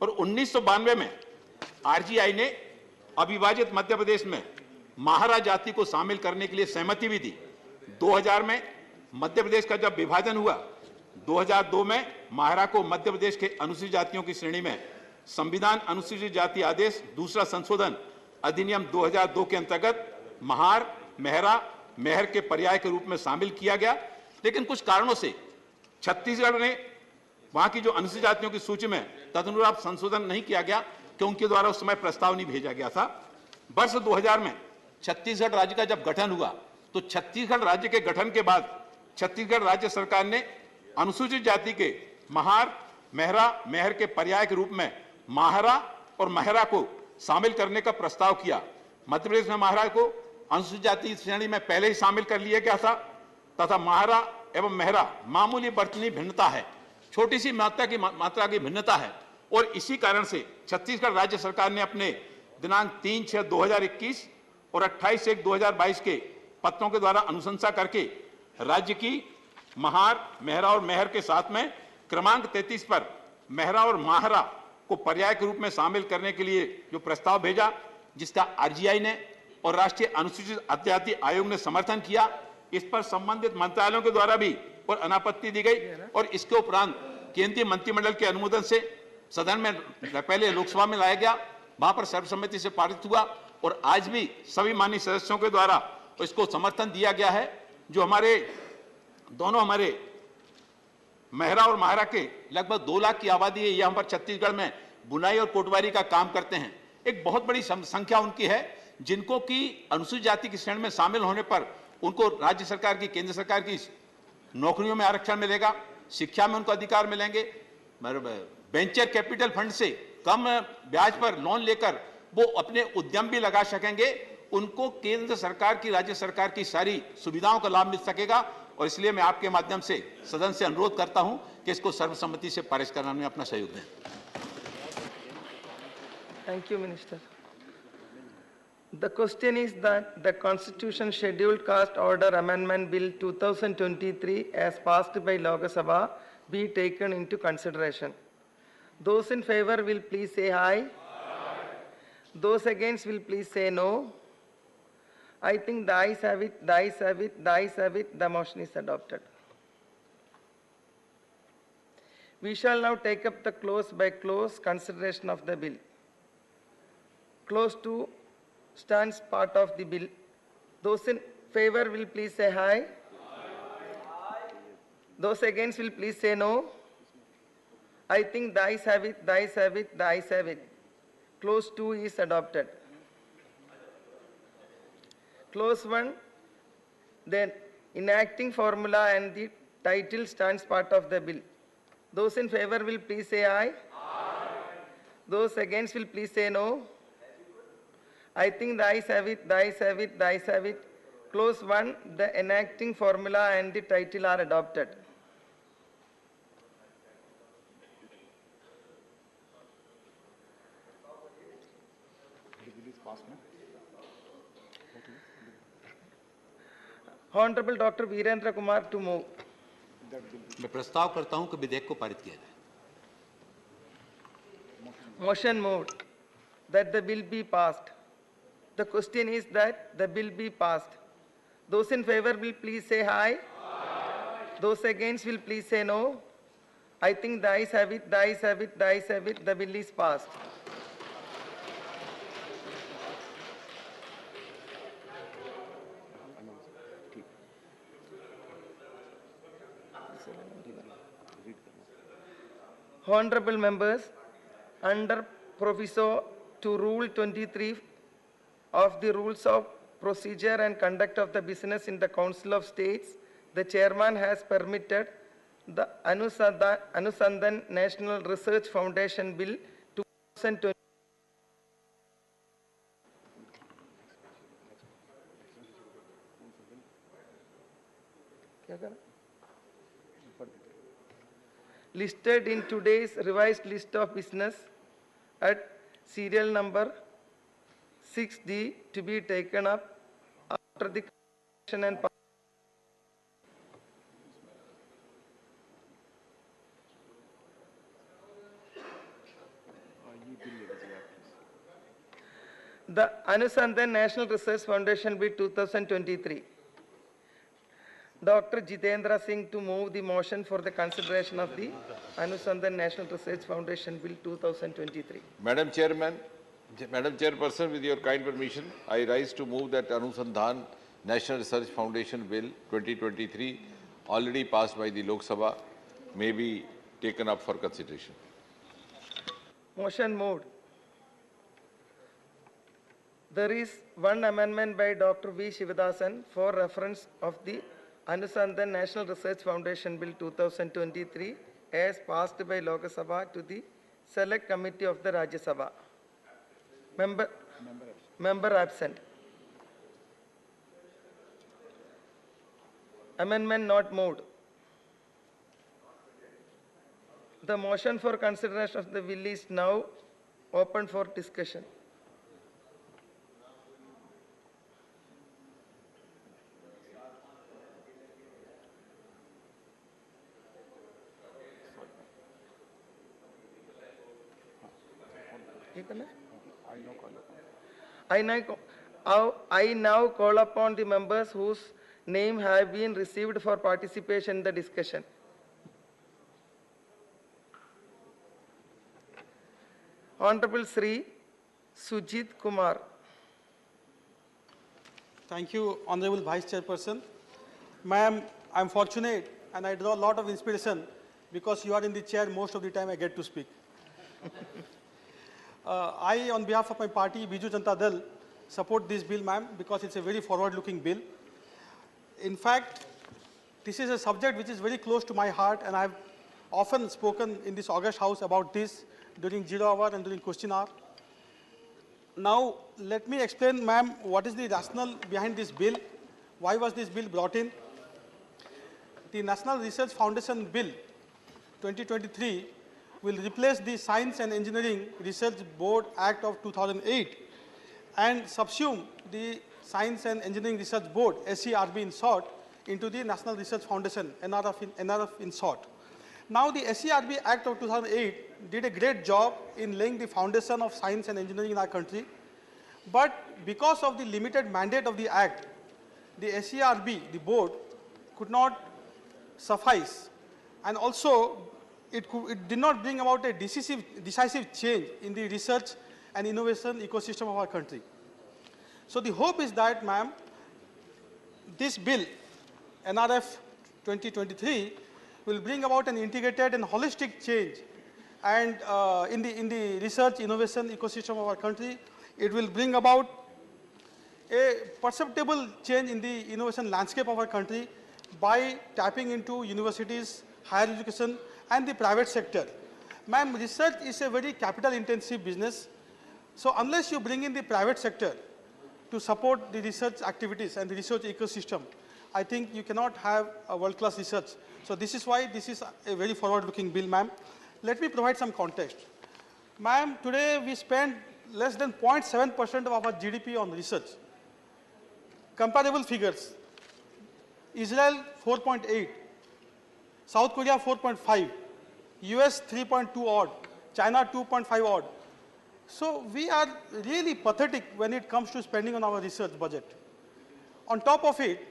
और 1992 में RGI ने अविभाजित मध्य प्रदेश में माहरा जाति को शामिल करने के लिए सहमति भी दी। 2000 में मध्य प्रदेश का जब विभाजन हुआ, 2002 में माहरा को मध्य प्रदेश के अनुसूचित जातियों की श्रेणी में संविधान अनुसूचित जाति आदेश दूसरा संशोधन अधिनियम 2002 के अंतर्गत महार, मेहरा, मेहर के पर्याय के रूप में शामिल किया गया। लेकिन कुछ कारणों से छत्तीसगढ़ ने वहां की जो अनुसूचित जातियों की सूची में तदनुरूप संशोधन नहीं किया गया क्योंकि उनके द्वारा उस समय प्रस्ताव नहीं भेजा गया था। वर्ष 2000 में छत्तीसगढ़ राज्य का जब गठन हुआ तो छत्तीसगढ़ राज्य के गठन के बाद छत्तीसगढ़ राज्य सरकार ने अनुसूचित जाति के महार, मेहरा, मेहर के पर्याय के रूप में माहरा और मेहरा को शामिल करने का प्रस्ताव किया। मध्य प्रदेश में महारा को अनुसूचित जाति श्रेणी में पहले ही शामिल कर लिया गया था तथा महारा एवं मेहरा मामूली बर्तनी भिन्नता है, छोटी सी मात्रा की भिन्नता है और इसी कारण से छत्तीसगढ़ राज्य सरकार ने अपने दिनांक 3/6/2021 और 28/1/2022 के पत्रों के द्वारा अनुशंसा करके राज्य की महार, मेहरा और मेहर के साथ में क्रमांक 33 पर मेहरा और माहरा को पर्याय के रूप में शामिल करने के लिए जो प्रस्ताव भेजा, जिसका आरजीआई ने और राष्ट्रीय अनुसूचित जाति आयोग ने समर्थन किया। इस पर संबंधित मंत्रालयों के द्वारा भी और अनापत्ति दी गई और इसके उपरांत केंद्रीय मंत्रिमंडल के अनुमोदन से सदन में पहले लोकसभा में लाया गया, वहां पर सर्वसम्मति से पारित हुआ और आज भी सभी माननीय सदस्यों के द्वारा इसको समर्थन दिया गया है। जो हमारे मेहरा और महारा के लगभग 2 लाख की आबादी है, यहाँ पर छत्तीसगढ़ में बुनाई और कोटवारी का काम करते हैं। एक बहुत बड़ी संख्या उनकी है जिनको की अनुसूचित जाति की श्रेणी में शामिल होने पर उनको राज्य सरकार की, केंद्र सरकार की नौकरियों में आरक्षण मिलेगा, शिक्षा में उनको अधिकार मिलेंगे, वेंचर कैपिटल फंड से कम ब्याज पर लोन लेकर वो अपने उद्यम भी लगा सकेंगे, उनको केंद्र सरकार की, राज्य सरकार की सारी सुविधाओं का लाभ मिल सकेगा। और इसलिए मैं आपके माध्यम से सदन से अनुरोध करता हूं कि इसको सर्वसम्मति से पारित कराने में अपना सहयोग दें। Thank you, Minister. The question is that the Constitution Scheduled Caste Order Amendment Bill 2023 as passed by Lok Sabha be taken into consideration. Those in favor will please say aye. Those against will please say no. I think the ayes have it, the ayes have it, the ayes have it, the motion is adopted. We shall now take up the clause by clause consideration of the bill. Clause 2 stands part of the bill. Those in favor will please say aye. Those against will please say no. I think the ayes have it, the ayes have it, the ayes have it. Clause 2 is adopted. Clause 1, then enacting formula and the title stands part of the bill. Those in favor will please say aye. Those against will please say no. I think the ayes have it, the ayes have it, the ayes have it. Clause 1, the enacting formula and the title are adopted. Honorable Dr. Virendra Kumar to move. मैं प्रस्ताव करता हूं कि विधेयक को पारित किया जाए। Motion moved that the bill be passed. The question is that the bill be passed. Those in favor will please say aye. Those against will please say no. I think the ayes have it, the ayes have it, the ayes have it. The bill is passed. Honorable members, under proviso to Rule 23 of the Rules of Procedure and Conduct of the Business in the Council of States, the chairman has permitted the Anusandhan National Research Foundation Bill 2020. Listed in today's revised list of business at serial number 6D to be taken up after the consideration and the Anusandhan National Research Foundation Bill 2023. Dr. Jitendra Singh to move the motion for the consideration of the Anusandhan National Research Foundation Bill 2023. Madam Chairperson, with your kind permission, I rise to move that Anusandhan National Research Foundation Bill 2023, already passed by the Lok Sabha, may be taken up for consideration. Motion moved. There is one amendment by Dr. V. Shivadasan for reference of the Anusandhan National Research Foundation Bill 2023 as passed by Lok Sabha to the Select Committee of the Rajya Sabha. Member absent. Amendment not moved. The motion for consideration of the bill is now open for discussion. I now call upon the members whose name have been received for participation in the discussion. Honorable Sri Sujit Kumar. Thank you, Honorable Vice Chairperson. Ma'am, I'm fortunate and I draw a lot of inspiration because you are in the chair most of the time I get to speak. I, on behalf of my party, Biju Janata Dal, support this bill, ma'am, because it's a very forward-looking bill. In fact, this is a subject which is very close to my heart, and I've often spoken in this August House about this during zero hour and during question hour. Now, let me explain, ma'am, what is the rationale behind this bill? Why was this bill brought in? The National Research Foundation Bill 2023 will replace the Science and Engineering Research Board Act of 2008 and subsume the Science and Engineering Research Board, SERB in short, into the National Research Foundation, NRF in short. Now, the SERB Act of 2008 did a great job in laying the foundation of science and engineering in our country, but because of the limited mandate of the Act, the SERB, the board, could not suffice, and also it did not bring about a decisive change in the research and innovation ecosystem of our country. So the hope is that, ma'am, this bill, NRF 2023, will bring about an integrated and holistic change and in the research innovation ecosystem of our country. It will bring about a perceptible change in the innovation landscape of our country by tapping into universities, higher education, and the private sector. Ma'am, research is a very capital-intensive business. So unless you bring in the private sector to support the research activities and the research ecosystem, I think you cannot have a world-class research. So this is why this is a very forward-looking bill, ma'am. Let me provide some context. Ma'am, today we spend less than 0.7% of our GDP on research. Comparable figures: Israel 4.8, South Korea 4.5, US 3.2 odd, China 2.5 odd. So we are really pathetic when it comes to spending on our research budget. On top of it,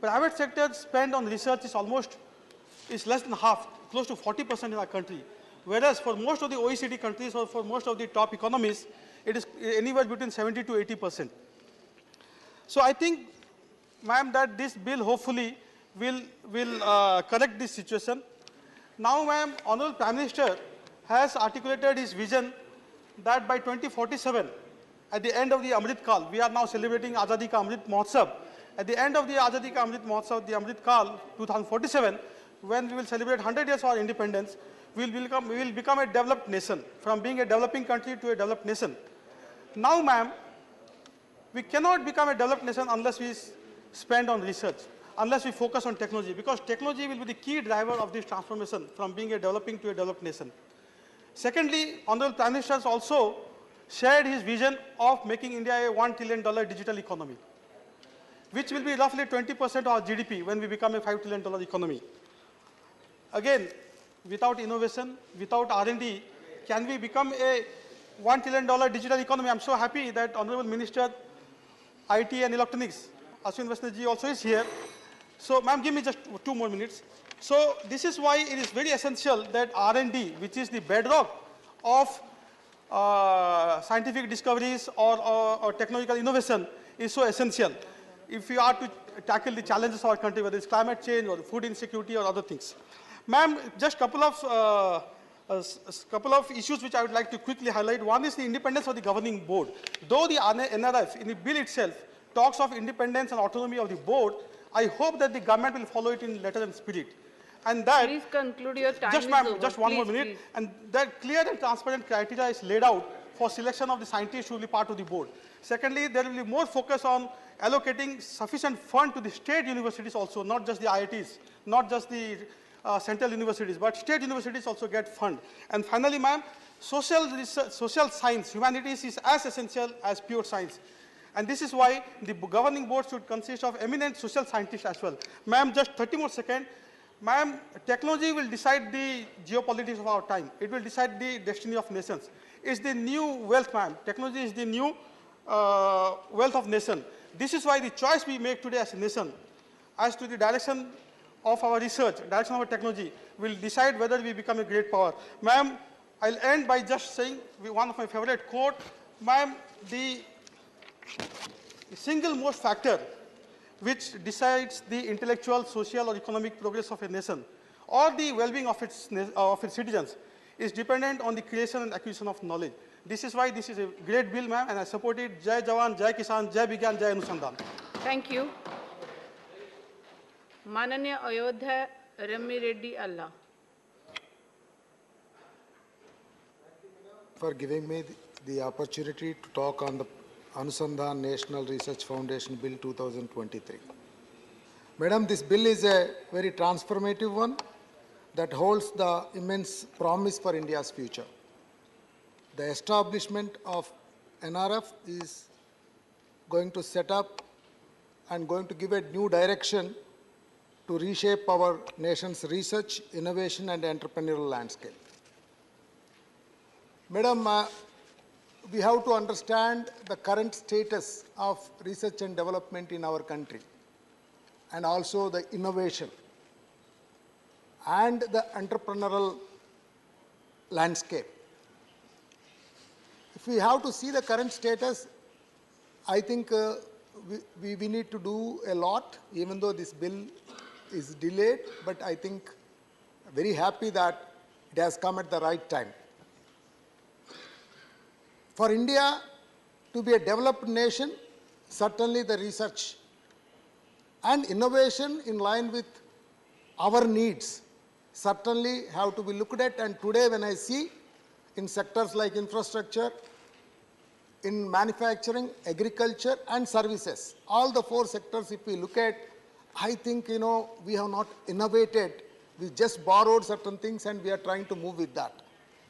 private sector spend on research is less than half, close to 40% in our country. Whereas for most of the OECD countries or for most of the top economies, it is anywhere between 70 to 80%. So I think, ma'am, that this bill hopefully will correct this situation. Now, ma'am, Honorable Prime Minister has articulated his vision that by 2047, at the end of the Amrit Kal, we are now celebrating Azadi Ka Amrit Mahotsav. At the end of the Azadi Ka Amrit Mahotsav, the Amrit Kal 2047, when we will celebrate 100 years of our independence, we will become a developed nation, from being a developing country to a developed nation. Now, ma'am, we cannot become a developed nation unless we spend on research, unless we focus on technology, because technology will be the key driver of this transformation from being a developing to a developed nation. Secondly, Honorable Prime Minister has also shared his vision of making India a $1 trillion digital economy, which will be roughly 20% of our GDP when we become a $5 trillion economy. Again, without innovation, without R&D, can we become a $1 trillion digital economy? I'm so happy that Honorable Minister, IT and Electronics, Ashwin Vaishnav ji also is here. So, ma'am, give me just 2 more minutes. So, this is why it is very essential that R&D, which is the bedrock of scientific discoveries or technological innovation, is so essential if we are to tackle the challenges of our country, whether it's climate change or food insecurity or other things. Ma'am, just couple of issues which I would like to quickly highlight. One is the independence of the governing board. Though the NRF in the bill itself talks of independence and autonomy of the board, I hope that the government will follow it in letter and spirit. And that, please conclude your time. Just, ma'am, just one more minute. Please. And that clear and transparent criteria is laid out for selection of the scientists who will be part of the board. Secondly, there will be more focus on allocating sufficient fund to the state universities also, not just the IITs, not just the central universities, but state universities also get fund. And finally, ma'am, social science, humanities is as essential as pure science. And this is why the governing board should consist of eminent social scientists as well. Ma'am, just 30 more seconds. Ma'am, technology will decide the geopolitics of our time. It will decide the destiny of nations. It's the new wealth, ma'am. Technology is the new wealth of nation. This is why the choice we make today as a nation, as to the direction of our research, direction of our technology, will decide whether we become a great power. Ma'am, I'll end by just saying one of my favorite quote. Ma'am, the single most factor which decides the intellectual, social, or economic progress of a nation or the well-being of its citizens is dependent on the creation and acquisition of knowledge. This is why this is a great bill, ma'am, and I support it. Jai Jawan, Jai Kisan, Jai Vigyan, Jai Anusandhan. Thank you. माननीय Ayodhya rummy Reddy Allah. For giving me the opportunity to talk on the Anusandhan National Research Foundation Bill 2023. Madam, this bill is a very transformative one that holds the immense promise for India's future. The establishment of NRF is going to set up and going to give a new direction to reshape our nation's research, innovation, and entrepreneurial landscape. Madam, we have to understand the current status of research and development in our country, and also the innovation and the entrepreneurial landscape. If we have to see the current status, I think we need to do a lot, even though this bill is delayed, but I think very happy that it has come at the right time. For India to be a developed nation, certainly the research and innovation in line with our needs certainly have to be looked at. And today when I see in sectors like infrastructure, in manufacturing, agriculture and services, all the four sectors if we look at, I think, we have not innovated. We just borrowed certain things and we are trying to move with that.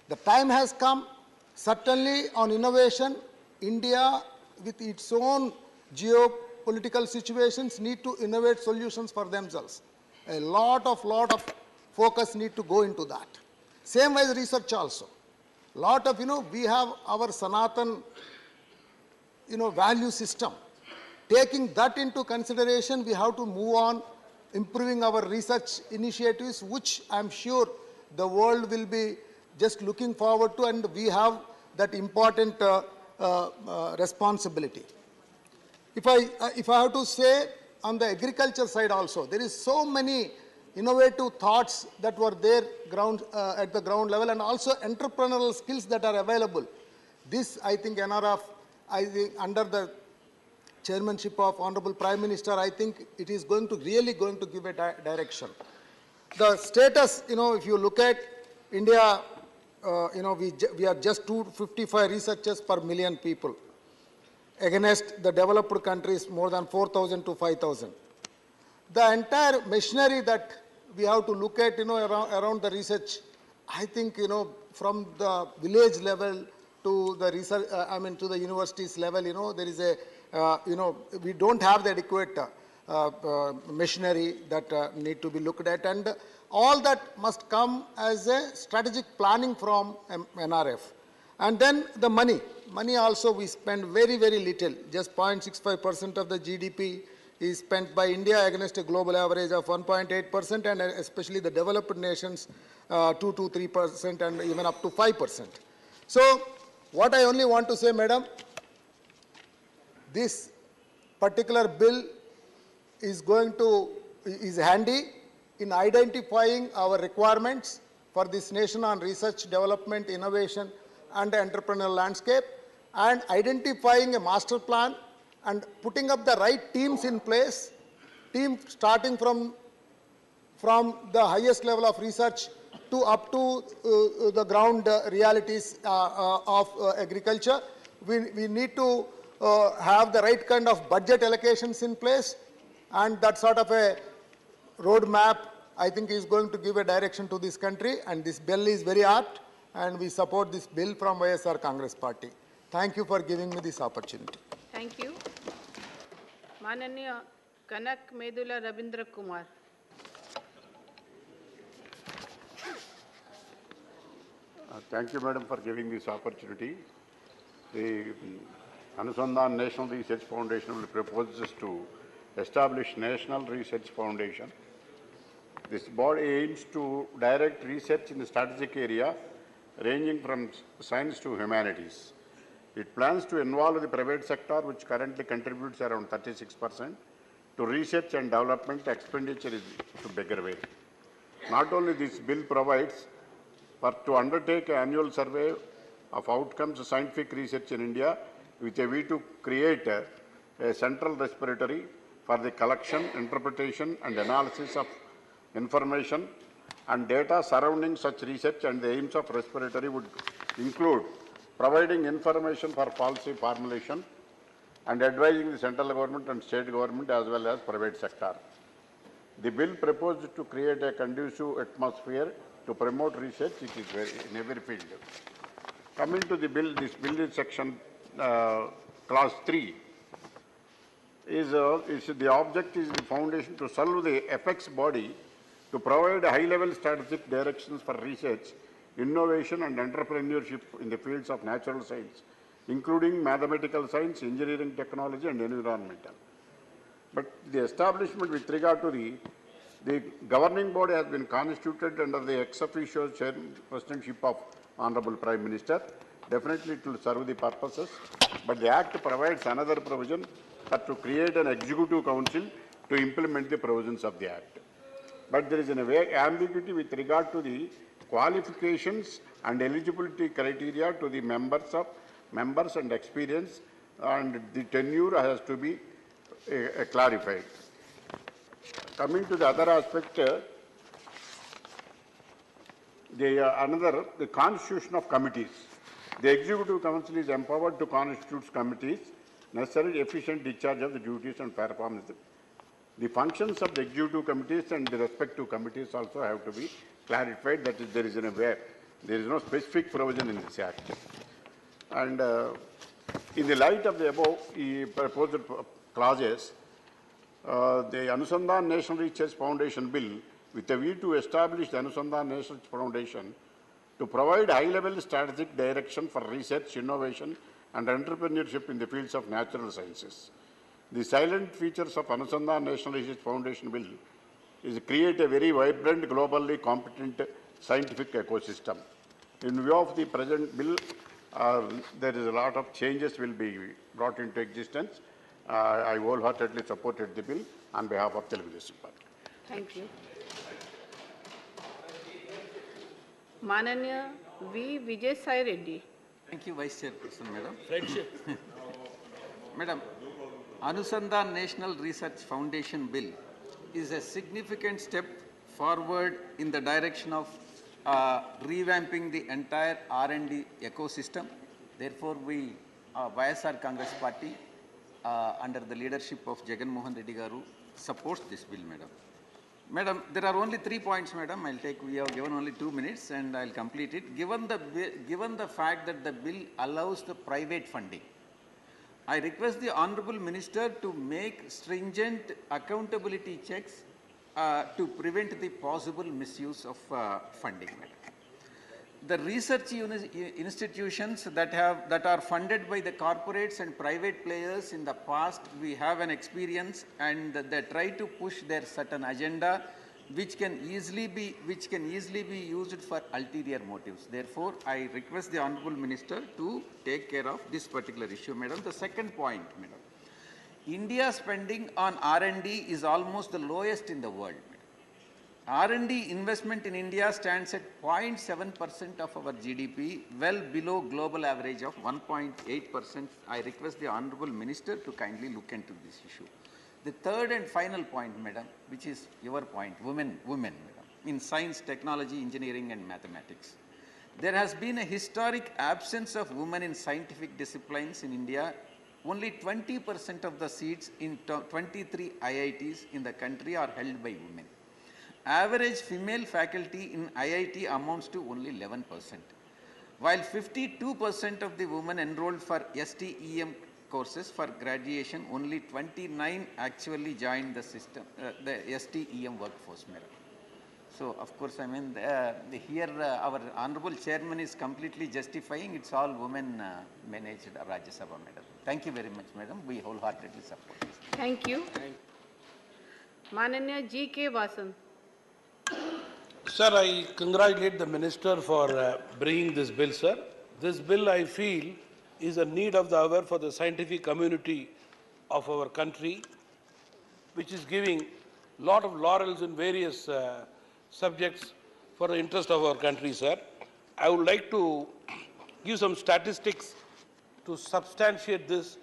The time has come. Certainly on innovation, India with its own geopolitical situations need to innovate solutions for themselves. A lot of focus need to go into that. Same way research also. Lot of, we have our Sanatan, value system. Taking that into consideration, we have to move on improving our research initiatives, which I'm sure the world will be just looking forward to, and we have that important responsibility. If I have to say on the agriculture side also, there is so many innovative thoughts that were there at the ground level, and also entrepreneurial skills that are available. This, I think, NRF, under the chairmanship of Honorable Prime Minister, I think it is really going to give a direction. The status, if you look at India, we are just 255 researchers per million people. Against the developed countries, more than 4,000 to 5,000. The entire machinery that we have to look at, around the research, I think, from the village level to the research, to the universities level, there is a, we don't have the adequate machinery that need to be looked at, and all that must come as a strategic planning from NRF. And then the money. Money also we spend very, very little. Just 0.65% of the GDP is spent by India against a global average of 1.8%, and especially the developed nations 2 to 3% and even up to 5%. So what I only want to say, madam, this particular bill is handy in identifying our requirements for this nation on research, development, innovation, and the entrepreneurial landscape, and identifying a master plan and putting up the right teams in place, team starting from the highest level of research up to the ground realities of agriculture. We need to have the right kind of budget allocations in place, and that sort of a roadmap, I think, is going to give a direction to this country, and this bill is very apt, and we support this bill from YSR Congress Party. Thank you for giving me this opportunity. Thank you. Mananiya Kanak Medula Rabindra Kumar. Thank you, Madam, for giving this opportunity. The Anusandhan National Research Foundation will proposes to establish National Research Foundation. This body aims to direct research in the strategic area ranging from science to humanities. It plans to involve the private sector, which currently contributes around 36%, to research and development. Expenditure is to bigger way. Not only this bill provides for to undertake an annual survey of outcomes of scientific research in India with a view to create a central repository for the collection, interpretation and analysis of information and data surrounding such research, and the aims of repository would include providing information for policy formulation and advising the central government and state government as well as private sector. The bill proposed to create a conducive atmosphere to promote research. It is in every field. Coming to the bill, this bill is section clause 3. The object is the foundation to serve the apex body to provide high-level strategic directions for research, innovation and entrepreneurship in the fields of natural science, including mathematical science, engineering, technology and environmental. But the establishment with regard to the governing body has been constituted under the ex officio chairpersonship of Honorable Prime Minister. Definitely it will serve the purposes, but the Act provides another provision that to create an executive council to implement the provisions of the Act. But there is an ambiguity with regard to the qualifications and eligibility criteria to the members and experience, and the tenure has to be clarified. Coming to the other aspect, the constitution of committees. The Executive Council is empowered to constitute committees necessary efficient discharge of the duties and performance. The functions of the executive committees and the respective committees also have to be clarified. That is, there is no specific provision in this Act. And in the light of the above proposed clauses, the Anusandhan National Research Foundation Bill, with a view to establish the Anusandhan National Research Foundation to provide high-level strategic direction for research, innovation and entrepreneurship in the fields of natural sciences. The silent features of Anusandhan National Research Foundation Bill is to create a very vibrant, globally competent scientific ecosystem. In view of the present bill, there is a lot of changes will be brought into existence. I wholeheartedly supported the bill on behalf of Telugu Desam Party. Thank you. Mananiya V. Vijay Sai Reddy. Thank you, Vice Chairperson, Madam. Friendship. Madam, Anusandhan National Research Foundation Bill is a significant step forward in the direction of revamping the entire R&D ecosystem. Therefore, we, YSR Congress Party, under the leadership of Jagan Mohan Reddy Garu, supports this bill, Madam. Madam, there are only 3 points, Madam. We have given only 2 minutes and I'll complete it. Given the fact that the bill allows the private funding, I request the Honorable Minister to make stringent accountability checks to prevent the possible misuse of funding. The research institutions that are funded by the corporates and private players in the past, we have an experience, and they try to push their certain agenda which can easily be used for ulterior motives. Therefore, I request the Honorable Minister to take care of this particular issue, Madam. The second point, Madam. India's spending on R&D is almost the lowest in the world. R&D investment in India stands at 0.7% of our GDP, well below global average of 1.8%. I request the Honorable Minister to kindly look into this issue. The third and final point, Madam, which is your point, women, Madam. in science, technology, engineering, and mathematics. There has been a historic absence of women in scientific disciplines in India. Only 20% of the seats in 23 IITs in the country are held by women. Average female faculty in IIT amounts to only 11%, while 52% of the women enrolled for STEM courses for graduation, only 29 actually joined the system, the STEM workforce. So, of course, I mean, here our Honorable Chairman is completely justifying it's all women managed Rajya Sabha, Madam. Thank you very much, Madam. We wholeheartedly support this. Thank you. Mananya G.K. Vasan. Sir, I congratulate the Minister for bringing this bill, sir. This bill, I feel, is a need of the hour for the scientific community of our country, which is giving a lot of laurels in various subjects for the interest of our country, sir. I would like to give some statistics to substantiate this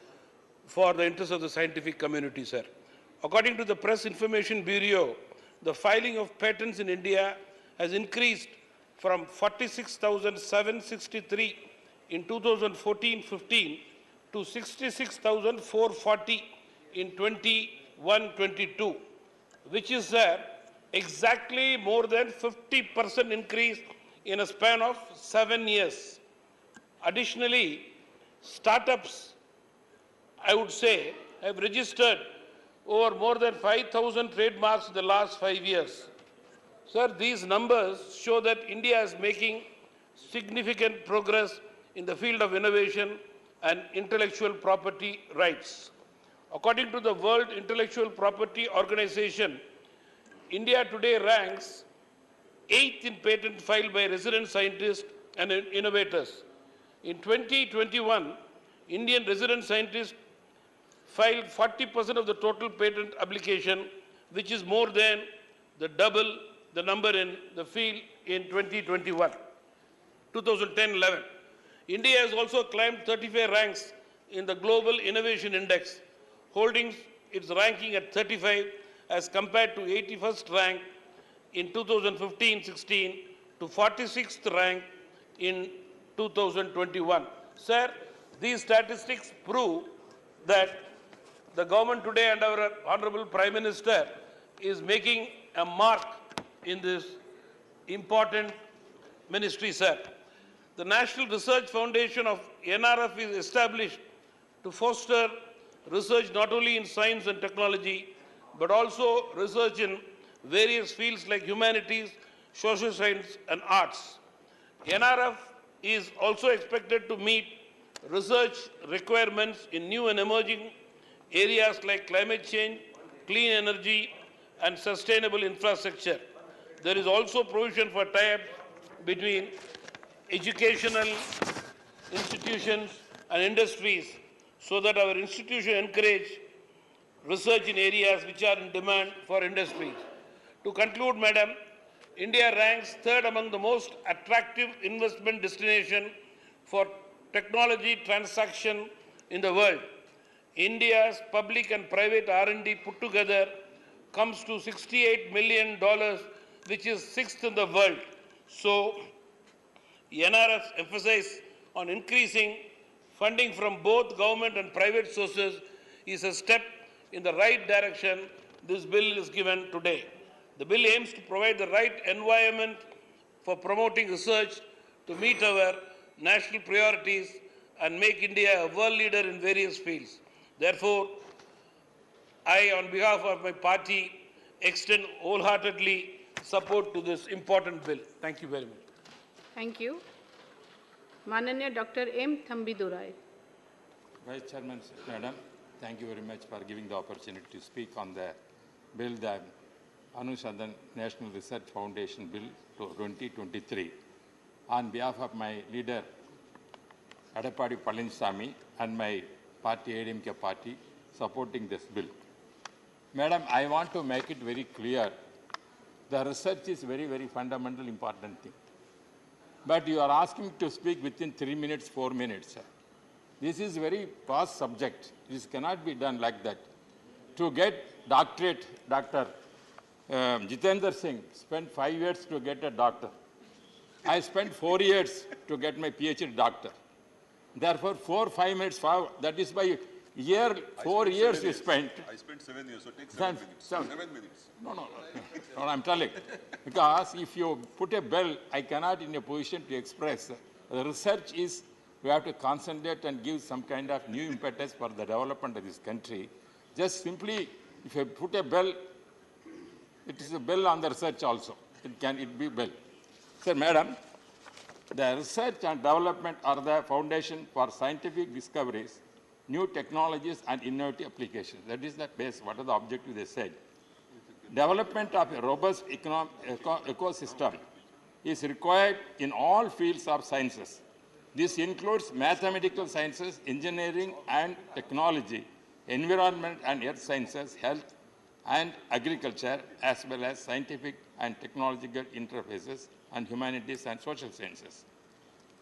for the interest of the scientific community, sir. According to the Press Information Bureau, the filing of patents in India has increased from 46,763 in 2014-15 to 66,440 in 21-22, which is exactly more than 50% increase in a span of 7 years. Additionally, startups, I would say, have registered over more than 5,000 trademarks in the last 5 years. Sir, these numbers show that India is making significant progress in the field of innovation and intellectual property rights. According to the World Intellectual Property Organization, India today ranks 8th in patent filed by resident scientists and innovators. In 2021, Indian resident scientists filed 40% of the total patent application, which is more than the double the number in the field in 2010-11. India has also climbed 35 ranks in the Global Innovation Index, holding its ranking at 35 as compared to 81st rank in 2015-16 to 46th rank in 2021. Sir, these statistics prove that the government today and our Honorable Prime Minister is making a mark in this important ministry, sir. The National Research Foundation of NRF is established to foster research not only in science and technology, but also research in various fields like humanities, social science, and arts. NRF is also expected to meet research requirements in new and emerging areas like climate change, clean energy, and sustainable infrastructure. There is also provision for tie-up between educational institutions and industries so that our institutions encourage research in areas which are in demand for industries. To conclude, Madam, India ranks 3rd among the most attractive investment destination for technology transaction in the world. India's public and private R&D put together comes to $68 million, which is 6th in the world. So, NRF's emphasis on increasing funding from both government and private sources is a step in the right direction this bill is given today. The bill aims to provide the right environment for promoting research to meet our national priorities and make India a world leader in various fields. Therefore, I, on behalf of my party, extend wholeheartedly support to this important bill. Thank you very much. Thank you. Mananya Dr. M. Thambidurai. Vice Chairman, Madam, thank you very much for giving the opportunity to speak on the bill, the Anushandan National Research Foundation Bill 2023. On behalf of my leader, Adapadi Palaniswamy, and my party, ADMK party, supporting this bill. Madam, I want to make it very clear, the research is very, very fundamental, important thing. But you are asking to speak within 3 minutes, 4 minutes. This is very vast subject. This cannot be done like that. To get doctorate, doctor, Jitendra Singh spent 5 years to get a doctor. I spent 4 years to get my PhD doctor. Therefore, 4, 5 minutes, that is by year, 4 years you spent. I spent 7 years, so take 7 minutes. 7 minutes. No, I'm telling. Because if you put a bell, I cannot in a position to express. The research is, we have to concentrate and give some kind of new impetus for the development of this country. Just simply, if you put a bell, it is a bell on the research also. It be bell. Sir, madam, the research and development are the foundation for scientific discoveries, new technologies and innovative applications. That is the base. What are the objectives they said? Development of a robust ecosystem is required in all fields of sciences. This includes mathematical sciences, engineering and technology, environment and earth sciences, health and agriculture, as well as scientific and technological interfaces and humanities and social sciences.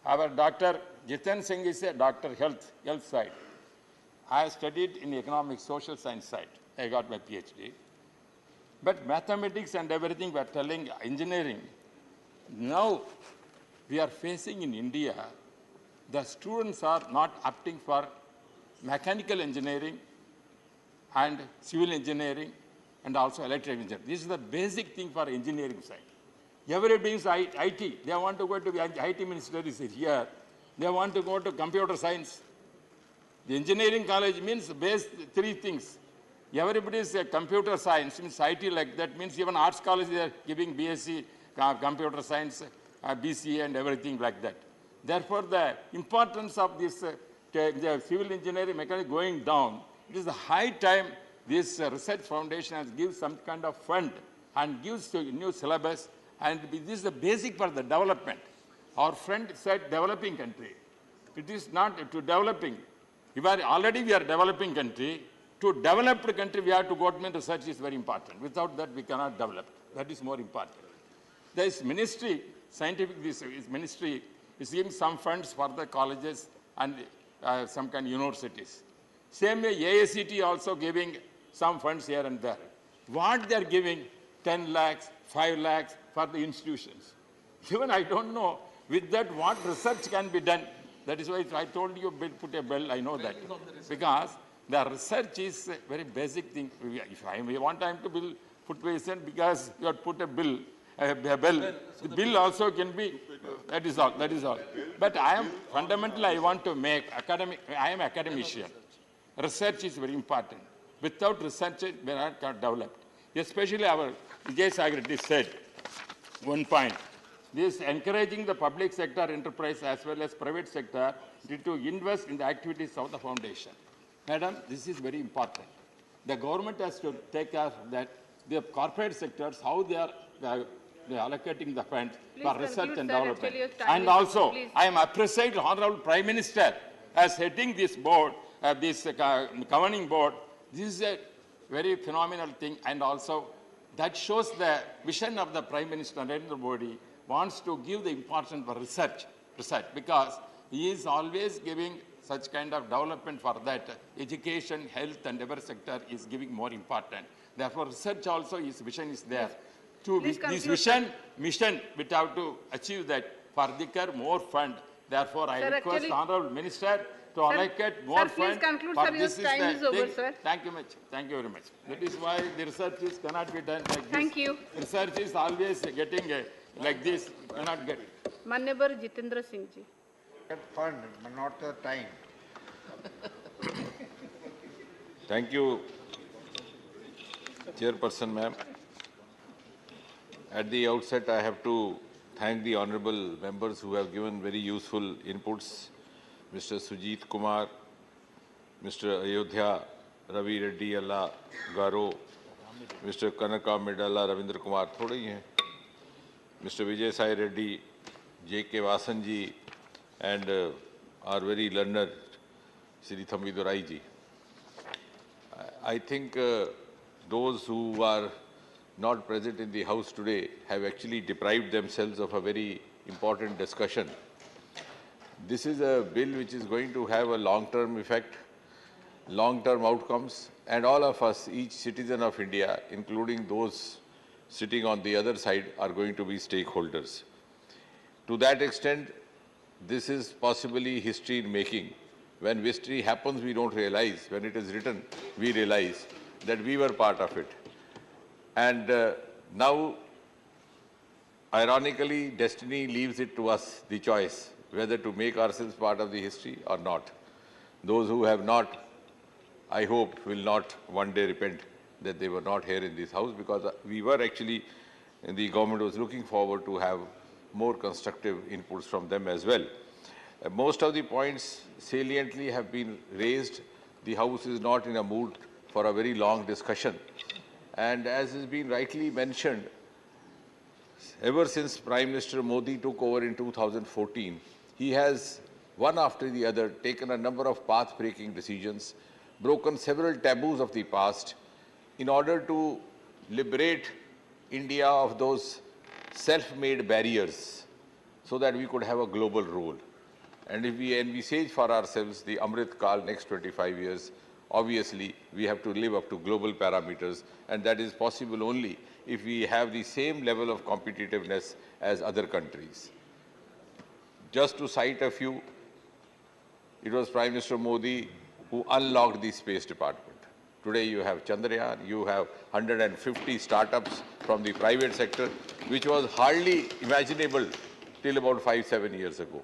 Our Dr. Jiten Singh is a doctor health side. I studied in economics, social science side. I got my PhD. But mathematics and everything we are telling, engineering, now we are facing in India, the students are not opting for mechanical engineering and civil engineering and also electrical engineering. This is the basic thing for engineering side. Everybody is IT. They want to go to the IT minister is here. They want to go to computer science. The engineering college means base 3 things. Everybody is a computer science, means IT like that, means even arts college they are giving BSc, computer science, BCA and everything like that. Therefore, the importance of this the civil engineering mechanics going down, it is the high time this research foundation has given some kind of fund and gives a new syllabus, and this is the basic for the development. Our friend said developing country. It is not to developing. Already we are developing country. To develop the country, we have to go to research is very important. Without that, we cannot develop. That is more important. This ministry, scientific this ministry, is giving some funds for the colleges and some kind of universities. Same way, AICT also giving some funds here and there. What they are giving, 10 lakhs, 5 lakhs for the institutions. Even I don't know, with that what research can be done. That is why I told you put a bell, I know that. Because the research is a very basic thing. If we want time to put patient because you have put a bell. The bill also can be, that is all. But fundamentally I want to make I am academician. Research is very important. Without research, we are not developed. Especially our Vijay Sagar said, one point, this encouraging the public sector enterprise as well as private sector to invest in the activities of the foundation. Madam, this is very important. The government has to take care of that. The corporate sectors, how they are allocating the funds for research and development. And also, I am appreciating Honorable Prime Minister as heading this board, this governing board. This is a very phenomenal thing, and also that shows the vision of the Prime Minister Narendra Modi wants to give the importance for research, because he is always giving such kind of development for that. Education, health and every sector is giving more important. Therefore, research also, his vision is there. To this vision, mission, we have to achieve that. Further, more fund. Therefore, I request the Honorable Minister to allocate more fund. Conclude, sir, your time is over, sir. Thank you much. Thank you very much. That is why the research cannot be done like this. Thank you. Research is always getting like this, cannot get it. Manyabhar Jitendra Singh ji. Fund, but not the time. Thank you, Chairperson ma'am. At the outset, I have to thank the honorable members who have given very useful inputs. Mr. Sujit Kumar, Mr. Ayodhya, Ravi Reddy Allah Garo, Mr. Kanaka Medalla, Ravindra Kumar, thode hi hain. Mr. Vijay Sai Reddy, J.K. Vasanji, and our very learned Sri Thambi Durai ji. I think those who are not present in the House today have actually deprived themselves of a very important discussion. This is a bill which is going to have a long-term effect, long-term outcomes, and all of us, each citizen of India, including those sitting on the other side are going to be stakeholders. To that extent, this is possibly history in making. When history happens, we don't realize. When it is written, we realize that we were part of it. And now, ironically, destiny leaves it to us, the choice, whether to make ourselves part of the history or not. Those who have not, I hope, will not one day repent that they were not here in this house, because we were actually, the government was looking forward to have more constructive inputs from them as well. Most of the points saliently have been raised. The House is not in a mood for a very long discussion. And as has been rightly mentioned, ever since Prime Minister Modi took over in 2014, he has, one after the other, taken a number of path-breaking decisions, broken several taboos of the past in order to liberate India of those self-made barriers so that we could have a global role. And if we envisage for ourselves the Amrit Kal next 25 years, obviously we have to live up to global parameters, and that is possible only if we have the same level of competitiveness as other countries. Just to cite a few, it was Prime Minister Modi who unlocked the Space Department. Today you have Chandrayaan, you have 150 startups from the private sector, which was hardly imaginable till about 5-7 years ago.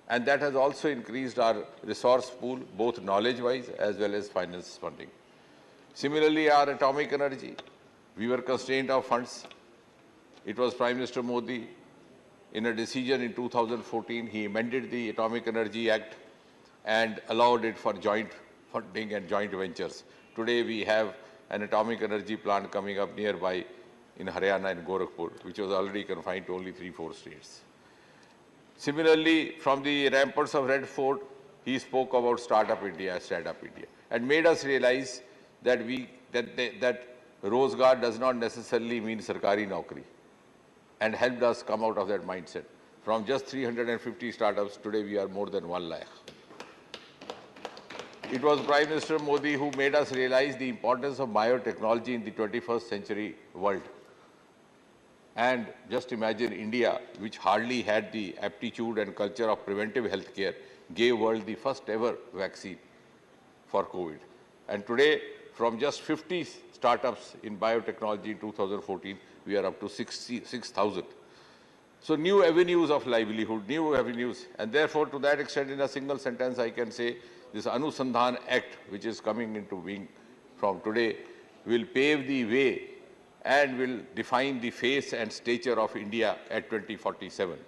And that has also increased our resource pool, both knowledge-wise as well as finance funding. Similarly, our atomic energy, we were constrained of funds. It was Prime Minister Modi, in a decision in 2014, he amended the Atomic Energy Act and allowed it for joint funding and joint ventures. Today, we have an atomic energy plant coming up nearby in Haryana and Gorakhpur, which was already confined to only 3-4 states. Similarly, from the ramparts of Red Fort, he spoke about Startup India, Stand-up India, and made us realize that that Rozgar does not necessarily mean Sarkari Naukri, and helped us come out of that mindset. From just 350 startups, today we are more than 1 lakh. It was Prime Minister Modi who made us realize the importance of biotechnology in the 21st century world. And just imagine India, which hardly had the aptitude and culture of preventive healthcare, gave world the first ever vaccine for COVID. And today, from just 50 startups in biotechnology in 2014, we are up to 6,000. So new avenues of livelihood, new avenues. And therefore, to that extent, in a single sentence, I can say this Anusandhan Act, which is coming into being from today, will pave the way and will define the face and stature of India at 2047,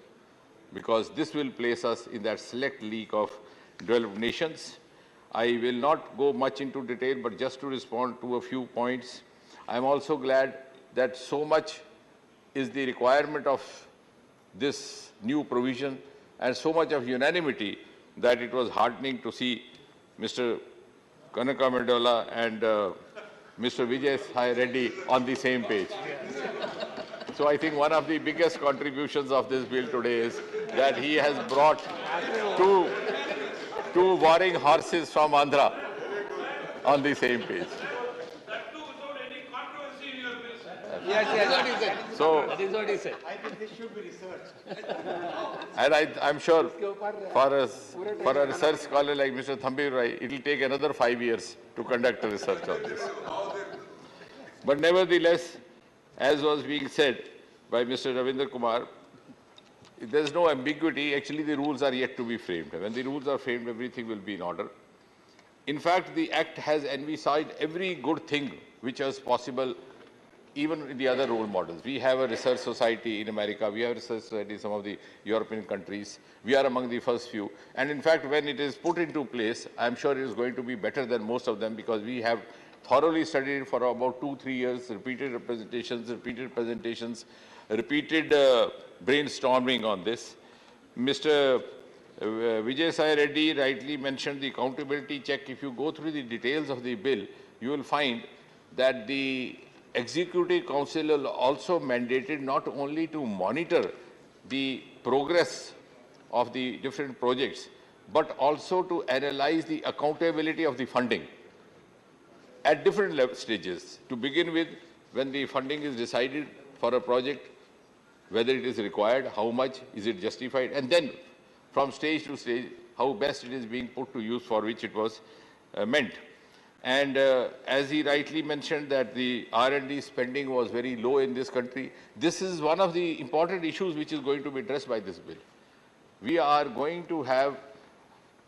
because this will place us in that select league of developed nations. I will not go much into detail, but just to respond to a few points, I am also glad that so much is the requirement of this new provision and so much of unanimity that it was heartening to see Mr. Kanaka Mendola and Mr. Vijay Sai Reddy on the same page. So I think one of the biggest contributions of this bill today is that he has brought two warring horses from Andhra on the same page. Yes, that is what he said. So, that is what he said. I think this should be researched. And I'm sure for a research scholar like Mr. Thambir Rai, it will take another 5 years to conduct a research on this. But nevertheless, as was being said by Mr. Ravindra Kumar, there is no ambiguity. Actually, the rules are yet to be framed. When the rules are framed, everything will be in order. In fact, the Act has envisaged every good thing which was possible even in the other role models. We have a research society in America, we have a research society in some of the European countries. We are among the first few. And in fact, when it is put into place, I'm sure it is going to be better than most of them, because we have thoroughly studied it for about 2-3 years, repeated presentations, repeated brainstorming on this. Mr. Vijay Sai Reddy rightly mentioned the accountability check. If you go through the details of the bill, you will find that the Executive Council also mandated not only to monitor the progress of the different projects, but also to analyze the accountability of the funding at different stages. To begin with, when the funding is decided for a project, whether it is required, how much, is it justified, and then from stage to stage, how best it is being put to use for which it was meant. And as he rightly mentioned that the R&D spending was very low in this country, this is one of the important issues which is going to be addressed by this bill. We are going to have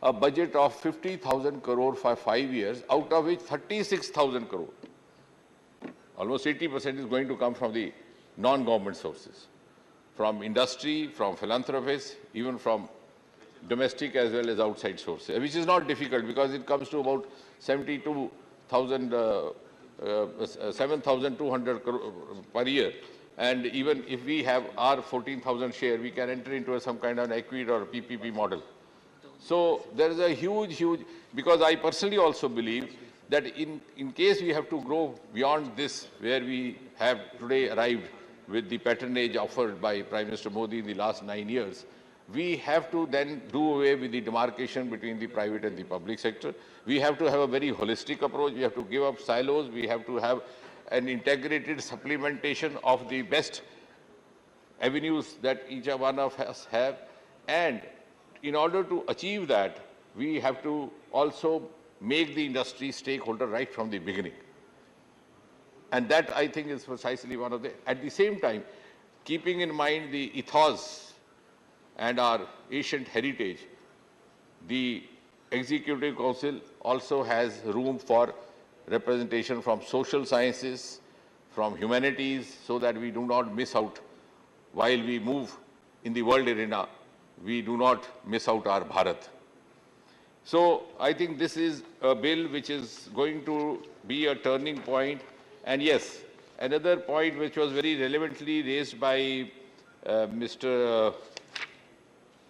a budget of 50,000 crore for 5 years, out of which 36,000 crore, almost 80% is going to come from the non-government sources, from industry, from philanthropists, even from domestic as well as outside sources, which is not difficult because it comes to about 7,200 crore per year. And even if we have our 14,000 share, we can enter into some kind of an equity or PPP model. So there is a huge, because I personally also believe that in case we have to grow beyond this, where we have today arrived with the patronage offered by Prime Minister Modi in the last 9 years, we have to then do away with the demarcation between the private and the public sector. We have to have a very holistic approach. We have to give up silos. We have to have an integrated supplementation of the best avenues that each one of us have. And in order to achieve that, we have to also make the industry stakeholder right from the beginning. And that, I think, is precisely one of the, at the same time, keeping in mind the ethos and our ancient heritage, the Executive Council also has room for representation from social sciences, from humanities, so that we do not miss out while we move in the world arena, we do not miss out our Bharat. So I think this is a bill which is going to be a turning point. And yes, another point which was very relevantly raised by Mr.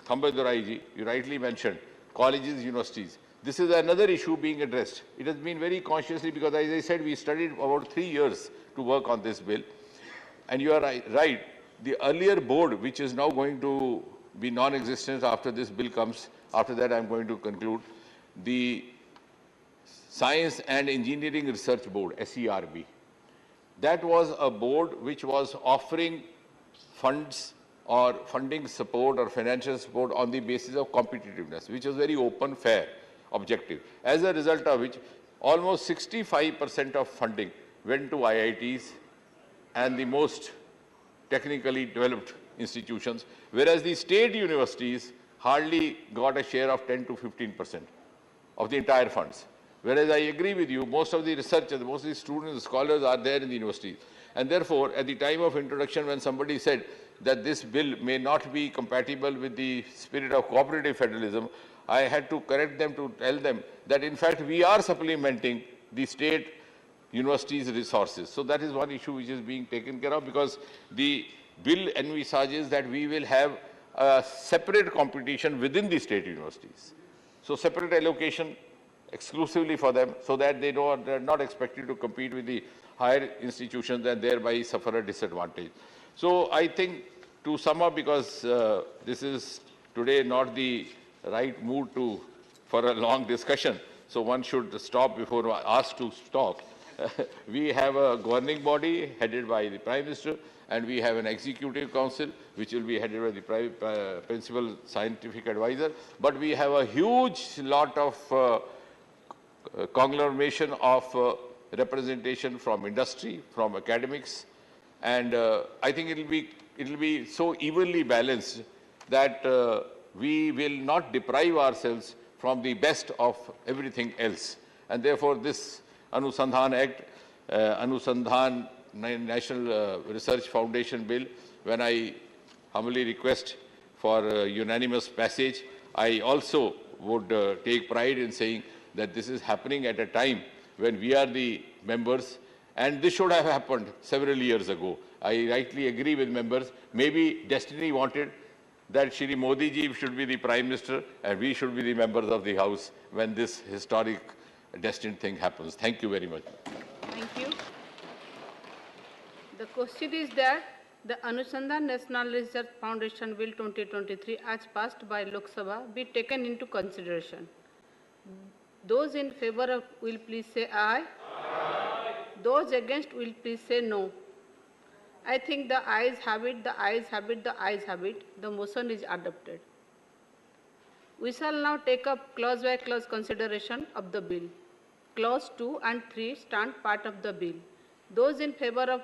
Thambaduraiji, you rightly mentioned, colleges, universities. This is another issue being addressed. It has been very consciously, because as I said, we studied about 3 years to work on this bill. And you are right, the earlier board, which is now going to be non-existent after this bill comes, after that I'm going to conclude, the Science and Engineering Research Board, SERB. That was a board which was offering funds or funding support or financial support on the basis of competitiveness, which was very open, fair, objective. As a result of which, almost 65% of funding went to IITs and the most technically developed institutions, whereas the state universities hardly got a share of 10 to 15% of the entire funds. Whereas I agree with you, most of the researchers, most of the students and scholars are there in the universities. And therefore, at the time of introduction, when somebody said that this bill may not be compatible with the spirit of cooperative federalism, I had to correct them to tell them that in fact we are supplementing the state universities' resources. So that is one issue which is being taken care of, because the bill envisages that we will have a separate competition within the state universities. So separate allocation exclusively for them, so that they are not expected to compete with the higher institutions and thereby suffer a disadvantage. So I think, to sum up, because this is today not the right mood for a long discussion, so one should stop before asked to stop. We have a governing body headed by the Prime Minister, and we have an Executive Council which will be headed by the Principal Scientific Advisor. But we have a huge lot of conglomeration of representation from industry, from academics, and I think it will be so evenly balanced that we will not deprive ourselves from the best of everything else. And therefore, this Anusandhan Act, Anusandhan National Research Foundation Bill, when I humbly request for unanimous passage, I also would take pride in saying that this is happening at a time when we are the members, and this should have happened several years ago. I rightly agree with members. Maybe destiny wanted that Shri Modi ji should be the Prime Minister and we should be the members of the House when this historic destined thing happens. Thank you very much. Thank you. The question is that the Anusandhan National Research Foundation Bill 2023 as passed by Lok Sabha be taken into consideration. Those in favor of will please say aye. Aye. Those against will please say no. I think the ayes have it, the ayes have it, the ayes have it. The motion is adopted. We shall now take up clause by clause consideration of the bill. Clause 2 and 3 stand part of the bill. Those in favor of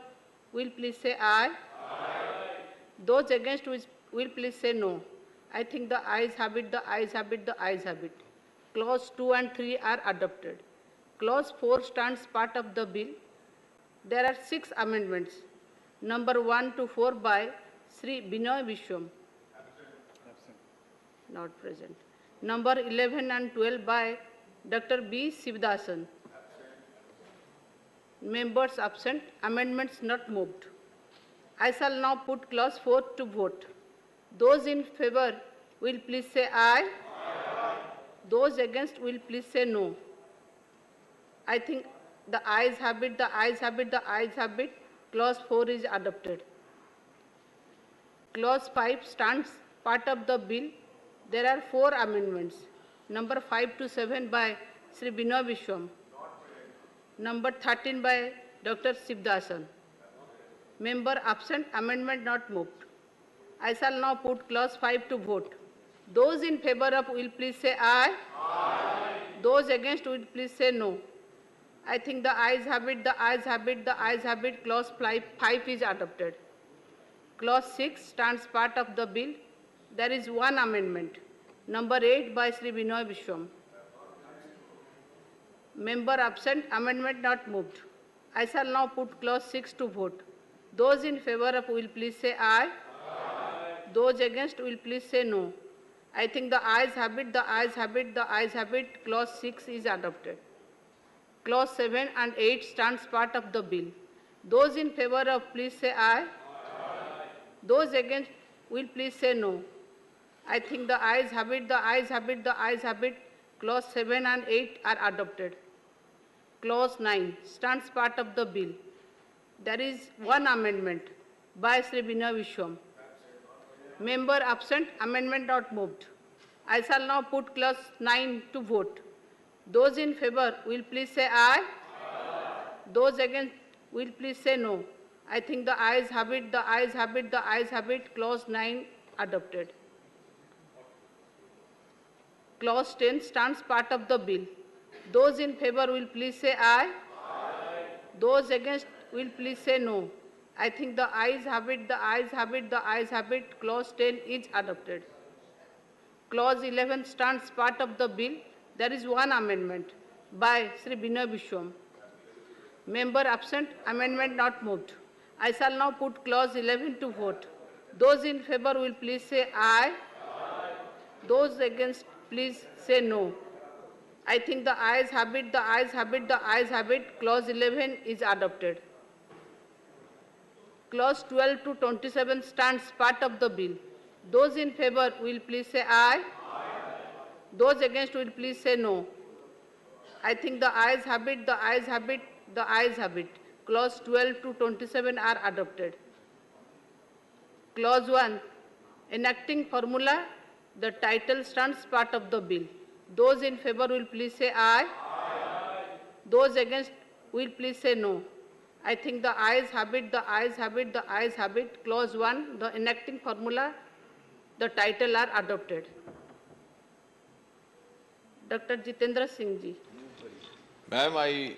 will please say aye. Aye. Those against will please say no. I think the ayes have it, the ayes have it, the ayes have it. Clause 2 and 3 are adopted. Clause 4 stands part of the bill. There are 6 amendments. Number 1 to 4 by Sri Binoy Vishwam. Not present. Number 11 and 12 by Dr. B. Sivdasan. Members absent. Amendments not moved. I shall now put clause 4 to vote. Those in favor will please say aye. Aye. Those against will please say no. I think the ayes have it, the ayes have it, the ayes have it. Clause 4 is adopted. Clause 5 stands part of the bill. There are 4 amendments. Number 5 to 7 by Sri Binoy Vishwam. Number 13 by Dr. Sivdasan. Member absent, amendment not moved. I shall now put clause 5 to vote. Those in favor of will please say aye. Aye. Those against will please say no. I think the ayes have it, the ayes have it, the ayes have it. Clause 5 is adopted. Clause 6 stands part of the bill. There is 1 amendment. Number 8 by Sri Binoy Vishwam. Member absent, amendment not moved. I shall now put clause 6 to vote. Those in favor of will please say aye. Aye. Those against will please say no. I think the ayes have it, the ayes have it, the ayes have it. Clause 6 is adopted. Clause 7 and 8 stands part of the bill. Those in favor of please say aye. Aye. Those against will please say no. I think the ayes have it, the ayes have it, the ayes have it. Clause 7 and 8 are adopted. Clause 9 stands part of the bill. There is 1 amendment by Sri Binoy Vishwam. Member absent, amendment not moved. I shall now put clause 9 to vote. Those in favor will please say aye. Aye. Those against will please say no. I think the ayes have it, the ayes have it, the ayes have it. Clause 9 adopted. Clause 10 stands part of the bill. Those in favor will please say aye. Aye. Those against will please say no. I think the ayes have it, the ayes have it, the ayes have it. Clause 10 is adopted. Clause 11 stands part of the bill. There is 1 amendment by Sri Binoy Vishwam. Member absent, amendment not moved. I shall now put clause 11 to vote. Those in favor will please say aye. Aye. Those against please say no. I think the ayes have it, the ayes have it, the ayes have it. Clause 11 is adopted. Clause 12 to 27 stands part of the bill. Those in favor will please say aye. Aye. Those against will please say no. I think the ayes have it, the ayes have it, the ayes have it. Clause 12 to 27 are adopted. Clause 1, enacting formula, the title stands part of the bill. Those in favor will please say aye. Aye. Those against will please say no. I think the ayes have it, the ayes have it, the ayes have it. Clause 1, the enacting formula, the title are adopted. Dr. Jitendra Singh ji. Ma'am, I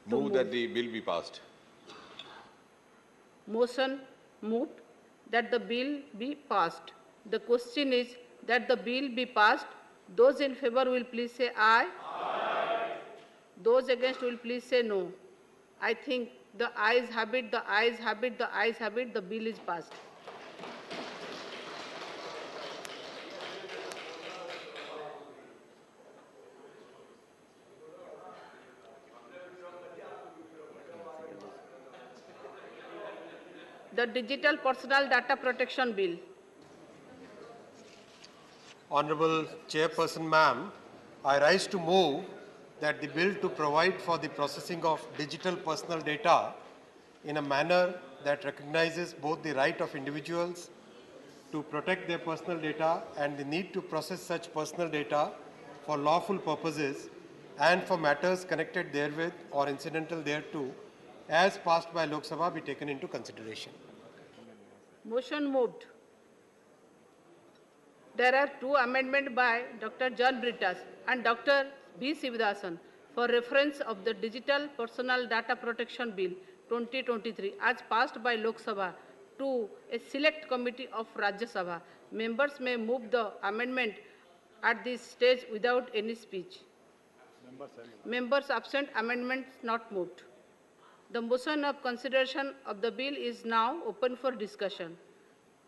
move that the bill be passed. Motion moved that the bill be passed. The question is that the bill be passed. Those in favor will please say aye. Aye. Those against will please say no. I think the ayes have it, the ayes have it, the ayes have it. The bill is passed. The Digital Personal Data Protection Bill. Honorable Chairperson, ma'am, I rise to move that the bill to provide for the processing of digital personal data in a manner that recognizes both the right of individuals to protect their personal data and the need to process such personal data for lawful purposes and for matters connected therewith or incidental thereto, as passed by Lok Sabha, be taken into consideration. Motion moved. There are two amendments by Dr. John Brittas and Dr. B. Sivadasan for reference of the Digital Personal Data Protection Bill 2023 as passed by Lok Sabha to a select committee of Rajya Sabha. Members may move the amendment at this stage without any speech. Members absent, amendments not moved. The motion of consideration of the bill is now open for discussion.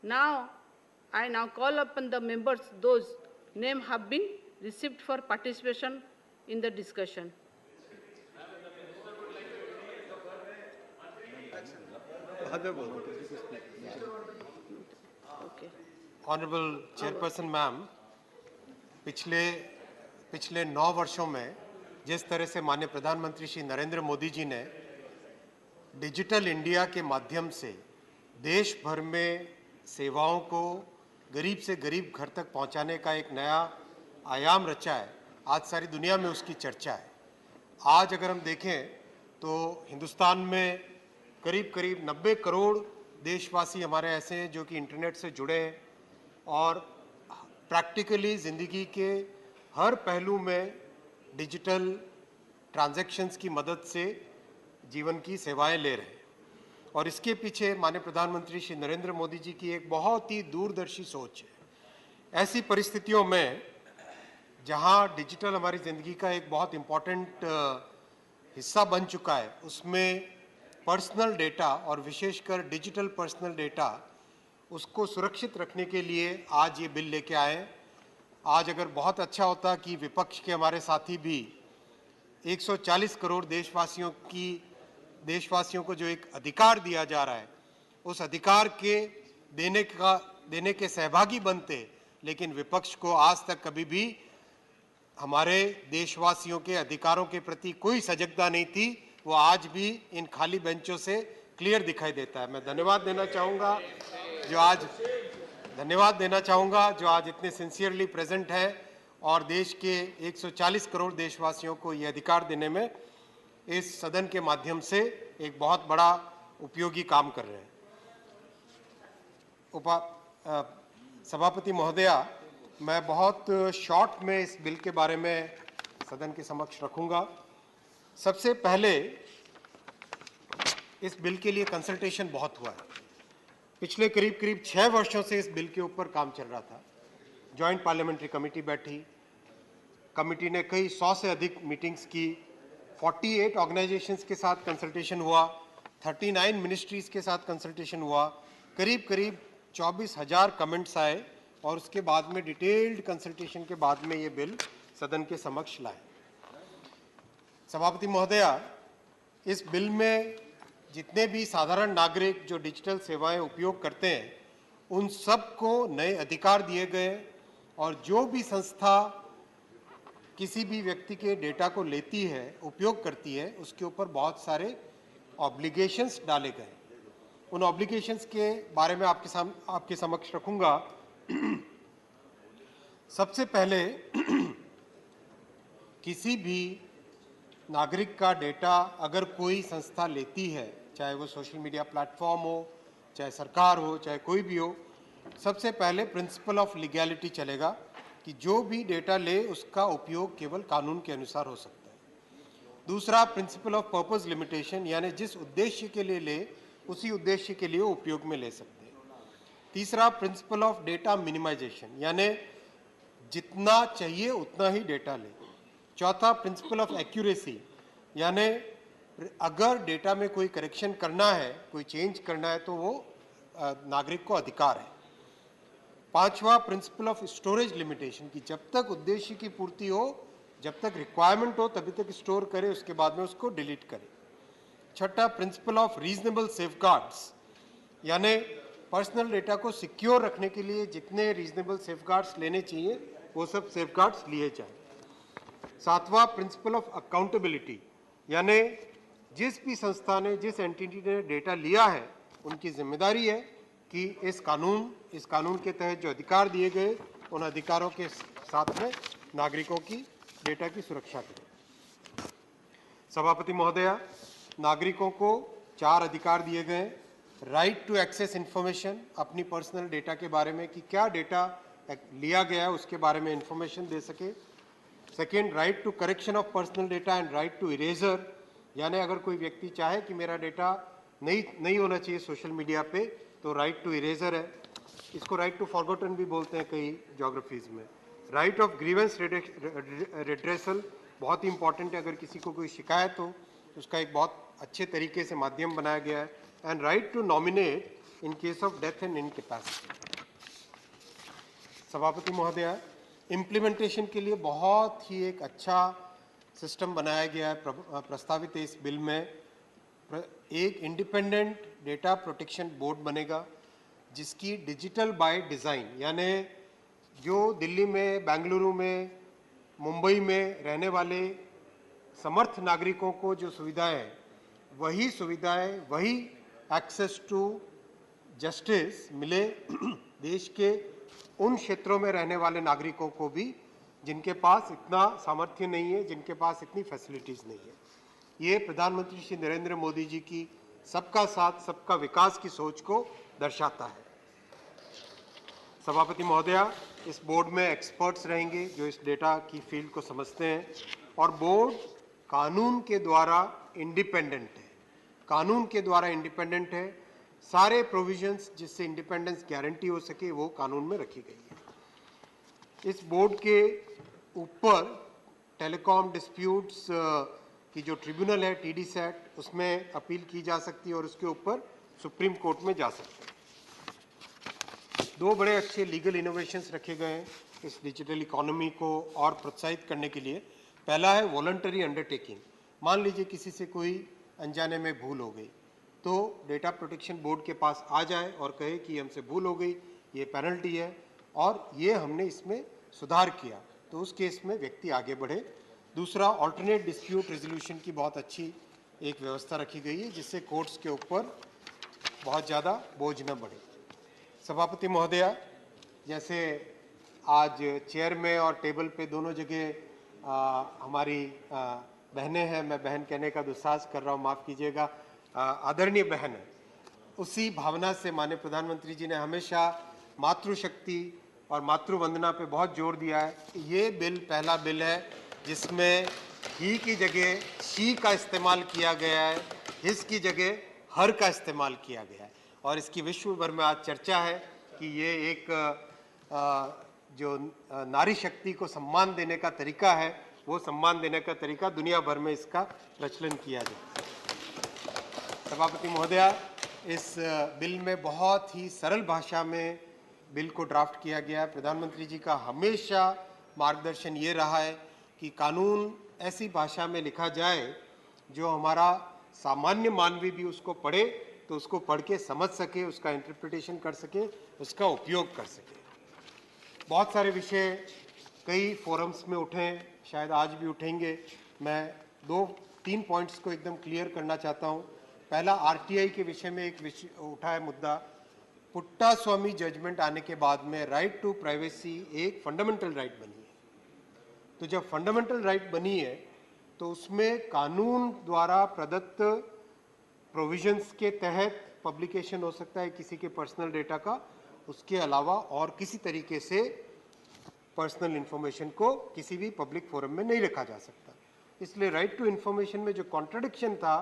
I now call upon the members, those names have been received for participation in the discussion. Okay. Honorable Chairperson Ma'am, पिछले 9 वर्षों में जिस तरह से माननीय प्रधानमंत्री श्री नरेंद्र मोदी जी ने digital India के माध्यम से देश भर में सेवाओं को गरीब से गरीब घर तक पहुंचाने का एक नया आयाम रचा है, आज सारी दुनिया में उसकी चर्चा है। आज अगर हम देखें तो हिंदुस्तान में करीब 90 करोड़ देशवासी हमारे ऐसे हैं जो कि इंटरनेट से जुड़े हैं और प्रैक्टिकली ज़िंदगी के हर पहलू में डिजिटल ट्रांजैक्शंस की मदद से जीवन की सेवाएं ले रहे हैं। और इसके पीछे माननीय प्रधानमंत्री श्री नरेंद्र मोदी जी की एक बहुत ही दूरदर्शी सोच है। ऐसी परिस्थितियों में जहां डिजिटल हमारी ज़िंदगी का एक बहुत इम्पोर्टेंट हिस्सा बन चुका है, उसमें पर्सनल डेटा और विशेषकर डिजिटल पर्सनल डेटा उसको सुरक्षित रखने के लिए आज ये बिल लेके आए। आज अगर बहुत अच्छा होता कि विपक्ष के हमारे साथी भी 140 करोड़ देशवासियों को जो एक अधिकार दिया जा रहा है, उस अधिकार के देने के सहभागी बनते, लेकिन विपक्ष को आज तक कभी भी हमारे देशवासियों के अधिकारों के प्रति कोई सजगता नहीं थी। वो आज भी इन खाली बेंचों से क्लियर दिखाई देता है। मैं धन्यवाद देना चाहूँगा जो आज इतने सिंसियरली प्रेजेंट है और देश के 140 करोड़ देशवासियों को ये अधिकार देने में इस सदन के माध्यम से एक बहुत बड़ा उपयोगी काम कर रहे हैं। सभापति महोदया, मैं बहुत शॉर्ट में इस बिल के बारे में सदन के समक्ष रखूंगा। सबसे पहले इस बिल के लिए कंसल्टेशन बहुत हुआ है। पिछले करीब 6 वर्षों से इस बिल के ऊपर काम चल रहा था। जॉइंट पार्लियामेंट्री कमेटी बैठी, कमेटी ने कई 100 से अधिक मीटिंग्स की, 48 ऑर्गेनाइजेशंस के साथ कंसल्टेशन हुआ, 39 मिनिस्ट्रीज के साथ कंसल्टेशन हुआ, करीब 24,000 कमेंट्स आए और उसके बाद में डिटेल्ड कंसल्टेशन के बाद में ये बिल सदन के समक्ष लाए। सभापति महोदया, इस बिल में जितने भी साधारण नागरिक जो डिजिटल सेवाएं उपयोग करते हैं, उन सबको नए अधिकार दिए गए और जो भी संस्था किसी भी व्यक्ति के डेटा को लेती है, उपयोग करती है, उसके ऊपर बहुत सारे ऑब्लिगेशंस डाले गए। उन ऑब्लिगेशंस के बारे में आपके समक्ष रखूंगा। सबसे पहले किसी भी नागरिक का डेटा अगर कोई संस्था लेती है, चाहे वो सोशल मीडिया प्लेटफॉर्म हो, चाहे सरकार हो, चाहे कोई भी हो, सबसे पहले प्रिंसिपल ऑफ लीगैलिटी चलेगा कि जो भी डेटा ले उसका उपयोग केवल कानून के अनुसार हो सकता है। दूसरा, प्रिंसिपल ऑफ पर्पस लिमिटेशन, यानी जिस उद्देश्य के लिए ले उसी उद्देश्य के लिए उपयोग में ले सकते हैं। तीसरा, प्रिंसिपल ऑफ डेटा मिनिमाइजेशन, यानी जितना चाहिए उतना ही डेटा ले। चौथा, प्रिंसिपल ऑफ एक्यूरेसी, यानी अगर डेटा में कोई करेक्शन करना है, कोई चेंज करना है, तो वो नागरिक को अधिकार है। पांचवा, प्रिंसिपल ऑफ स्टोरेज लिमिटेशन, कि जब तक उद्देश्य की पूर्ति हो, जब तक रिक्वायरमेंट हो, तभी तक स्टोर करे, उसके बाद में उसको डिलीट करे। छठा, प्रिंसिपल ऑफ रीजनेबल सेफगार्ड्स, यानी पर्सनल डेटा को सिक्योर रखने के लिए जितने रीजनेबल सेफगार्ड्स लेने चाहिए वो सब सेफगार्ड्स लिए जाएं। सातवां, प्रिंसिपल ऑफ अकाउंटेबिलिटी, यानी जिस भी संस्था ने, जिस एंटिटी ने डेटा लिया है, उनकी जिम्मेदारी है कि इस कानून के तहत जो अधिकार दिए गए, उन अधिकारों के साथ में नागरिकों की डेटा की सुरक्षा करें। सभापति महोदया, नागरिकों को 4 अधिकार दिए गए। राइट टू एक्सेस इंफॉर्मेशन, अपनी पर्सनल डेटा के बारे में कि क्या डेटा लिया गया है उसके बारे में इंफॉर्मेशन दे सके। Second, right to correction of personal data and right to erasure, यानी अगर कोई व्यक्ति चाहे कि मेरा डेटा नहीं होना चाहिए सोशल मीडिया पे, तो राइट टू इरेजर है। इसको राइट टू फॉरगॉटन भी बोलते हैं कई ज्योग्राफीज में। राइट ऑफ ग्रीवेंस रिड्रेसल बहुत ही इंपॉर्टेंट है, अगर किसी को कोई शिकायत हो तो उसका एक बहुत अच्छे तरीके से माध्यम बनाया गया है। And right to nominate in case of death and incapacity. सभापति महोदया, इम्प्लीमेंटेशन के लिए बहुत ही एक अच्छा सिस्टम बनाया गया है प्रस्तावित इस बिल में। एक इंडिपेंडेंट डेटा प्रोटेक्शन बोर्ड बनेगा जिसकी डिजिटल बाय डिज़ाइन, यानी जो दिल्ली में, बेंगलुरु में, मुंबई में रहने वाले समर्थ नागरिकों को जो सुविधाएं हैं, वही एक्सेस टू जस्टिस मिले देश के उन क्षेत्रों में रहने वाले नागरिकों को भी जिनके पास इतना सामर्थ्य नहीं है, जिनके पास इतनी फैसिलिटीज़ नहीं है। ये प्रधानमंत्री श्री नरेंद्र मोदी जी की सबका साथ सबका विकास की सोच को दर्शाता है। सभापति महोदया, इस बोर्ड में एक्सपर्ट्स रहेंगे जो इस डेटा की फील्ड को समझते हैं, और बोर्ड कानून के द्वारा इंडिपेंडेंट है। कानून के द्वारा इंडिपेंडेंट है। सारे प्रोविजंस जिससे इंडिपेंडेंस गारंटी हो सके वो कानून में रखी गई है। इस बोर्ड के ऊपर टेलीकॉम डिस्प्यूट्स की जो ट्रिब्यूनल है टीडी सेट, उसमें अपील की जा सकती है और उसके ऊपर सुप्रीम कोर्ट में जा सकती है। 2 बड़े अच्छे लीगल इनोवेशंस रखे गए हैं इस डिजिटल इकोनॉमी को और प्रोत्साहित करने के लिए। पहला है वॉलंटरी अंडरटेकिंग। मान लीजिए किसी से कोई अनजाने में भूल हो गई, तो डेटा प्रोटेक्शन बोर्ड के पास आ जाए और कहे कि हमसे भूल हो गई, ये पेनल्टी है और ये हमने इसमें सुधार किया, तो उस केस में व्यक्ति आगे बढ़े। दूसरा, ऑल्टरनेट डिस्प्यूट रेजोल्यूशन की बहुत अच्छी एक व्यवस्था रखी गई है जिससे कोर्ट्स के ऊपर बहुत ज़्यादा बोझ न बढ़े। सभापति महोदया, जैसे आज चेयर में और टेबल पे दोनों जगह हमारी बहनें हैं, मैं बहन कहने का दुस्साहस कर रहा हूँ, माफ़ कीजिएगा, आदरणीय बहन है, उसी भावना से माननीय प्रधानमंत्री जी ने हमेशा मातृशक्ति और मातृवंदना पे बहुत जोर दिया है। ये बिल पहला बिल है जिसमें ही की जगह शी का इस्तेमाल किया गया है, हिस की जगह हर का इस्तेमाल किया गया है, और इसकी विश्व भर में आज चर्चा है कि ये एक जो नारी शक्ति को सम्मान देने का तरीका है, वो सम्मान देने का तरीका दुनिया भर में इसका प्रचलन किया जाए। सभापति महोदया, इस बिल में बहुत ही सरल भाषा में बिल को ड्राफ्ट किया गया है। प्रधानमंत्री जी का हमेशा मार्गदर्शन ये रहा है कि कानून ऐसी भाषा में लिखा जाए जो हमारा सामान्य मानवी भी उसको पढ़े तो उसको पढ़ के समझ सके, उसका इंटरप्रिटेशन कर सके, उसका उपयोग कर सके। बहुत सारे विषय कई फोरम्स में उठे, शायद आज भी उठेंगे। मैं 2-3 पॉइंट्स को एकदम क्लियर करना चाहता हूँ। पहला, आरटीआई के विषय में एक विषय उठा है मुद्दा। पुट्टा स्वामी जजमेंट आने के बाद में राइट टू प्राइवेसी एक फंडामेंटल राइट बनी है। तो जब फंडामेंटल राइट बनी है तो उसमें कानून द्वारा प्रदत्त प्रोविजंस के तहत पब्लिकेशन हो सकता है किसी के पर्सनल डेटा का, उसके अलावा और किसी तरीके से पर्सनल इंफॉर्मेशन को किसी भी पब्लिक फोरम में नहीं रखा जा सकता। इसलिए राइट टू इंफॉर्मेशन में जो कॉन्ट्रडिक्शन था,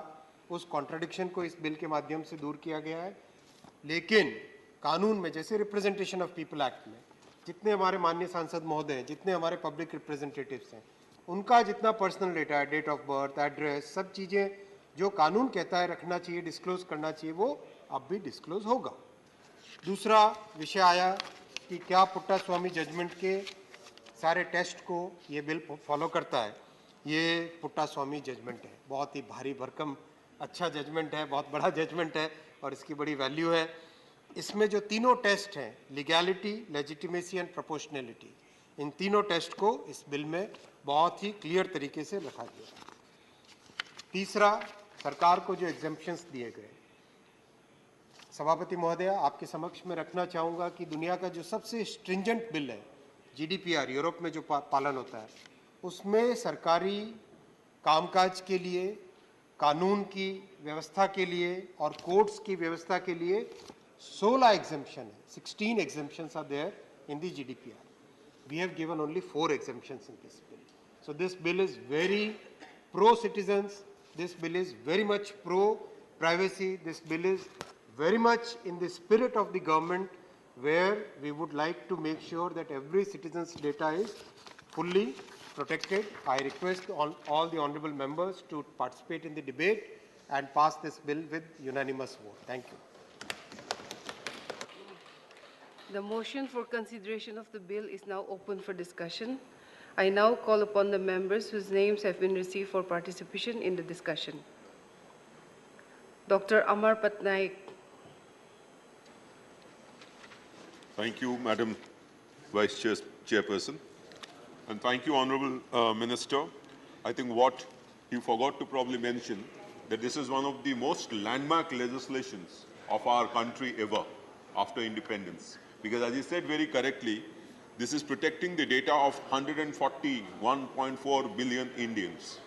उस कॉन्ट्रडिक्शन को इस बिल के माध्यम से दूर किया गया है। लेकिन कानून में, जैसे रिप्रेजेंटेशन ऑफ पीपल एक्ट में जितने हमारे माननीय सांसद महोदय हैं, जितने हमारे पब्लिक रिप्रेजेंटेटिव्स हैं, उनका जितना पर्सनल डेटा है, डेट ऑफ बर्थ, एड्रेस, सब चीज़ें जो कानून कहता है रखना चाहिए, डिस्क्लोज करना चाहिए, वो अब भी डिस्क्लोज होगा। दूसरा विषय आया कि क्या पुट्टा स्वामी जजमेंट के सारे टेस्ट को ये बिल फॉलो करता है। ये पुट्टा स्वामी जजमेंट है, बहुत ही भारी भरकम अच्छा जजमेंट है, बहुत बड़ा जजमेंट है और इसकी बड़ी वैल्यू है। इसमें जो तीनों टेस्ट हैं, लीगैलिटी, लेजिटिमेसी एंड प्रोपोर्शनैलिटी, इन तीनों टेस्ट को इस बिल में बहुत ही क्लियर तरीके से रखा गया। तीसरा, सरकार को जो एग्जेम्पशंस दिए गए, सभापति महोदय आपके समक्ष में रखना चाहूँगा कि दुनिया का जो सबसे स्ट्रिंजेंट बिल है, जीडीपीआर, यूरोप में जो पालन होता है, उसमें सरकारी कामकाज के लिए, कानून की व्यवस्था के लिए और कोर्ट्स की व्यवस्था के लिए 16 exemption है. 16 exemptions are there in the GDPR. We have given only 4 exemptions in this bill. So this bill is very pro-citizens. This bill is very much pro-privacy. This bill is very much in the spirit of the government, where we would like to make sure that every citizen's data is fully protected. I request all the honorable members to participate in the debate and pass this bill with unanimous vote. Thank you. The motion for consideration of the bill is now open for discussion. I now call upon the members whose names have been received for participation in the discussion. Dr. Amar Patnaik. Thank you, Madam Vice Chairperson. And thank you, Honorable Minister. I think what you forgot to probably mention, that this is one of the most landmark legislations of our country ever after independence. Because as you said very correctly, this is protecting the data of 141.4 billion Indians,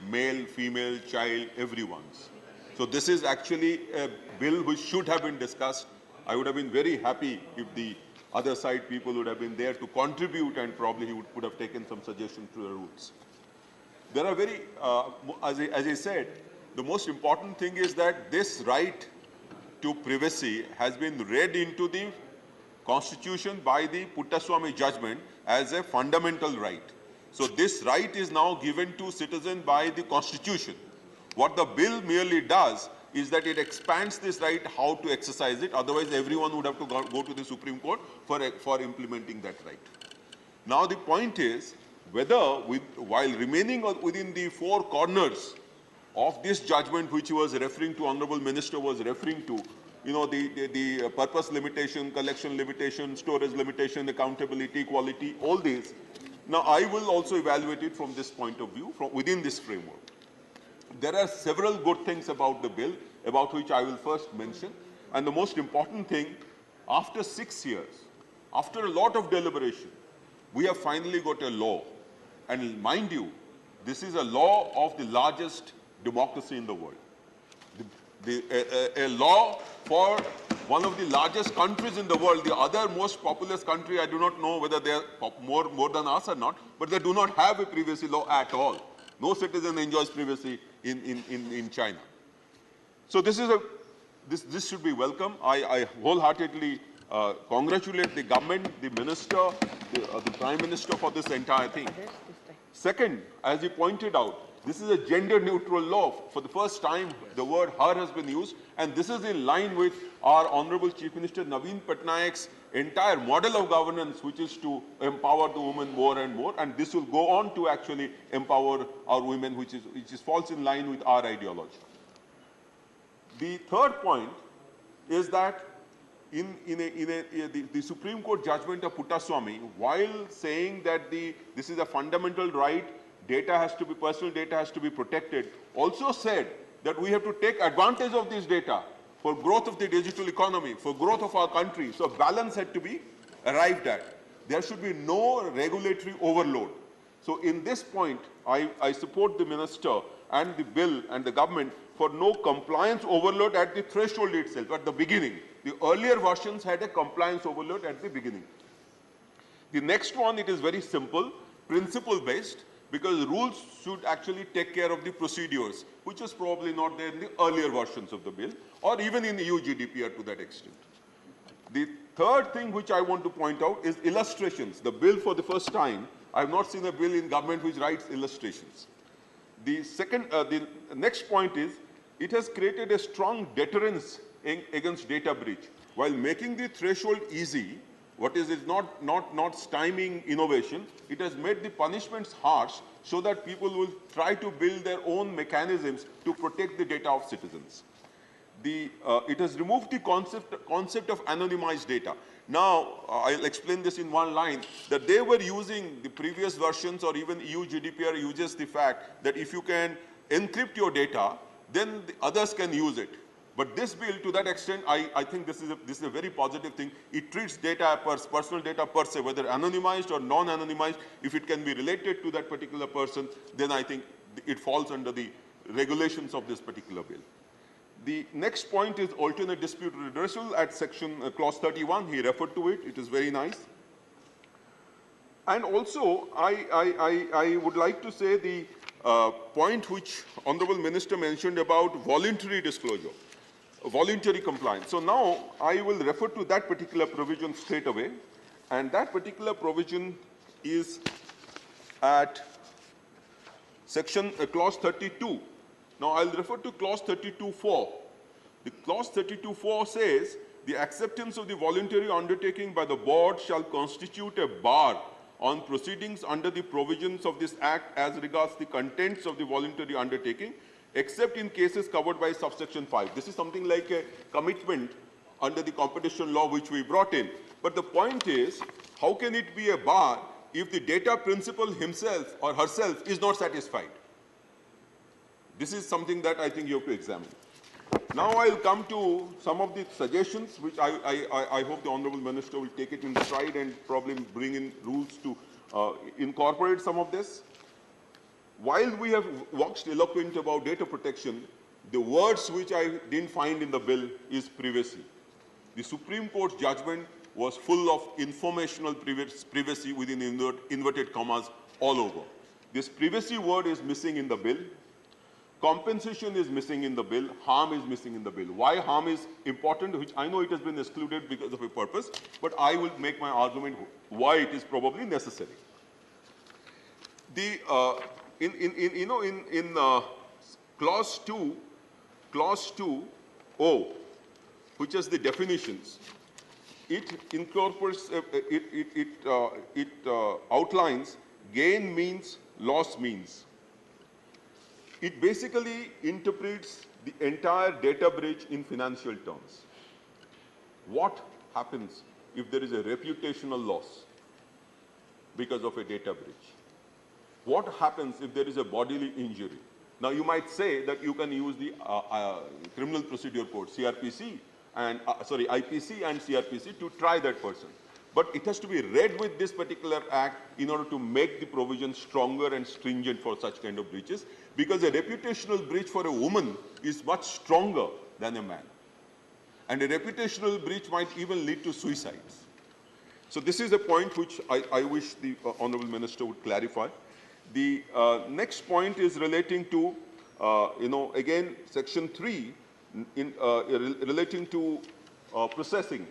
male, female, child, everyone's. So this is actually a bill which should have been discussed. I would have been very happy if the other side people would have been there to contribute, and probably he would have taken some suggestions to the rules. There are very, as I said, the most important thing is that this right to privacy has been read into the Constitution by the Puttaswamy judgment as a fundamental right. So this right is now given to citizens by the Constitution. What the bill merely does is that it expands this right, how to exercise it. Otherwise, everyone would have to go to the Supreme Court for implementing that right. Now, the point is whether, while remaining within the four corners of this judgment, which he was referring to, Honorable Minister was referring to, you know, the purpose limitation, collection limitation, storage limitation, accountability, equality, all these. Now, I will also evaluate it from this point of view, from within this framework. There are several good things about the bill, about which I will first mention. And the most important thing, after 6 years, after a lot of deliberation, we have finally got a law. And mind you, this is a law of the largest democracy in the world. A law for one of the largest countries in the world, the other most populous country, I do not know whether they are more than us or not, but they do not have a privacy law at all. No citizen enjoys privacy in China. So this should be welcome. I wholeheartedly congratulate the government, the minister, the Prime Minister for this entire thing. Second, as you pointed out, this is a gender-neutral law. For the first time, the word "her" has been used, and this is in line with our Honorable Chief Minister Naveen Patnaik's entire model of governance, which is to empower the women more and more, and this will go on to actually empower our women, which falls in line with our ideology. The third point is that the Supreme Court judgment of Puttaswamy, while saying that this is a fundamental right, personal data has to be protected, also said that we have to take advantage of this data for growth of the digital economy, for growth of our country. So balance had to be arrived at. There should be no regulatory overload. So in this point, I support the minister and the bill and the government for no compliance overload at the threshold itself, at the beginning. The earlier versions had a compliance overload at the beginning. The next one, it is very simple, principle-based, because rules should actually take care of the procedures, which was probably not there in the earlier versions of the bill, or even in EU GDPR to that extent. The third thing which I want to point out is illustrations. The bill, for the first time, I have not seen a bill in government which writes illustrations. The next point is, it has created a strong deterrence against data breach. While making the threshold easy, what is not stymieing innovation, it has made the punishments harsh so that people will try to build their own mechanisms to protect the data of citizens. It has removed the concept of anonymized data. Now, I'll explain this in one line, that they were using the previous versions, or even EU GDPR uses the fact that if you can encrypt your data, then the others can use it. But this bill, to that extent, I think this is a very positive thing. It treats data, personal data per se, whether anonymized or non-anonymized. If it can be related to that particular person, then I think it falls under the regulations of this particular bill. The next point is alternate dispute redressal at section clause 31. He referred to it. It is very nice. And also, I would like to say the point which Honorable Minister mentioned about voluntary disclosure, voluntary compliance. So now I will refer to that particular provision straight away. And that particular provision is at section clause 32. Now I'll refer to clause 32.4. The clause 32.4 says, the acceptance of the voluntary undertaking by the board shall constitute a bar on proceedings under the provisions of this Act as regards the contents of the voluntary undertaking, except in cases covered by subsection 5. This is something like a commitment under the competition law which we brought in. But the point is, how can it be a bar if the data principal himself or herself is not satisfied? This is something that I think you have to examine. Now I'll come to some of the suggestions which I hope the Honorable Minister will take it in stride and probably bring in rules to incorporate some of this. While we have waxed eloquent about data protection, the words which I didn't find in the bill is privacy. The Supreme Court's judgment was full of informational privacy within inverted commas all over. This privacy word is missing in the bill. Compensation is missing in the bill. Harm is missing in the bill. Why harm is important, which I know it has been excluded because of a purpose, but I will make my argument why it is probably necessary. The clause 2O, which is the definitions, it incorporates, it outlines gain means, loss means. It basically interprets the entire data breach in financial terms. What happens if there is a reputational loss because of a data breach? What happens if there is a bodily injury? Now you might say that you can use the Criminal Procedure Code, CRPC, and IPC and CRPC to try that person. But it has to be read with this particular act in order to make the provision stronger and stringent for such kind of breaches, because a reputational breach for a woman is much stronger than a man. And a reputational breach might even lead to suicides. So this is a point which I wish the Honorable Minister would clarify. The next point is relating to, again, Section 3, relating to processing.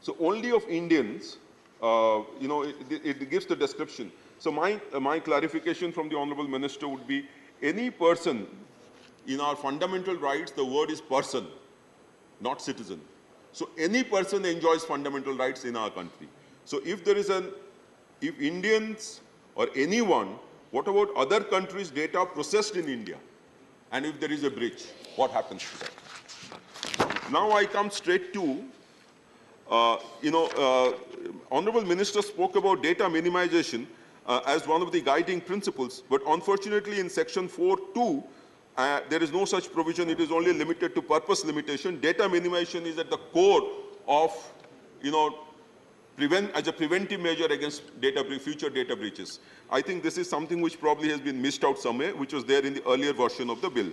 So only of Indians, it gives the description. So my clarification from the Honorable Minister would be, any person, in our fundamental rights, the word is person, not citizen. So any person enjoys fundamental rights in our country. So if there is if Indians or anyone, what about other countries' data processed in India? And if there is a breach, what happens to that? Now I come straight to, Honorable Minister spoke about data minimization as one of the guiding principles, but unfortunately in Section 4.2, there is no such provision. It is only limited to purpose limitation. Data minimization is at the core of, as a preventive measure against future data breaches. I think this is something which probably has been missed out somewhere, which was there in the earlier version of the bill.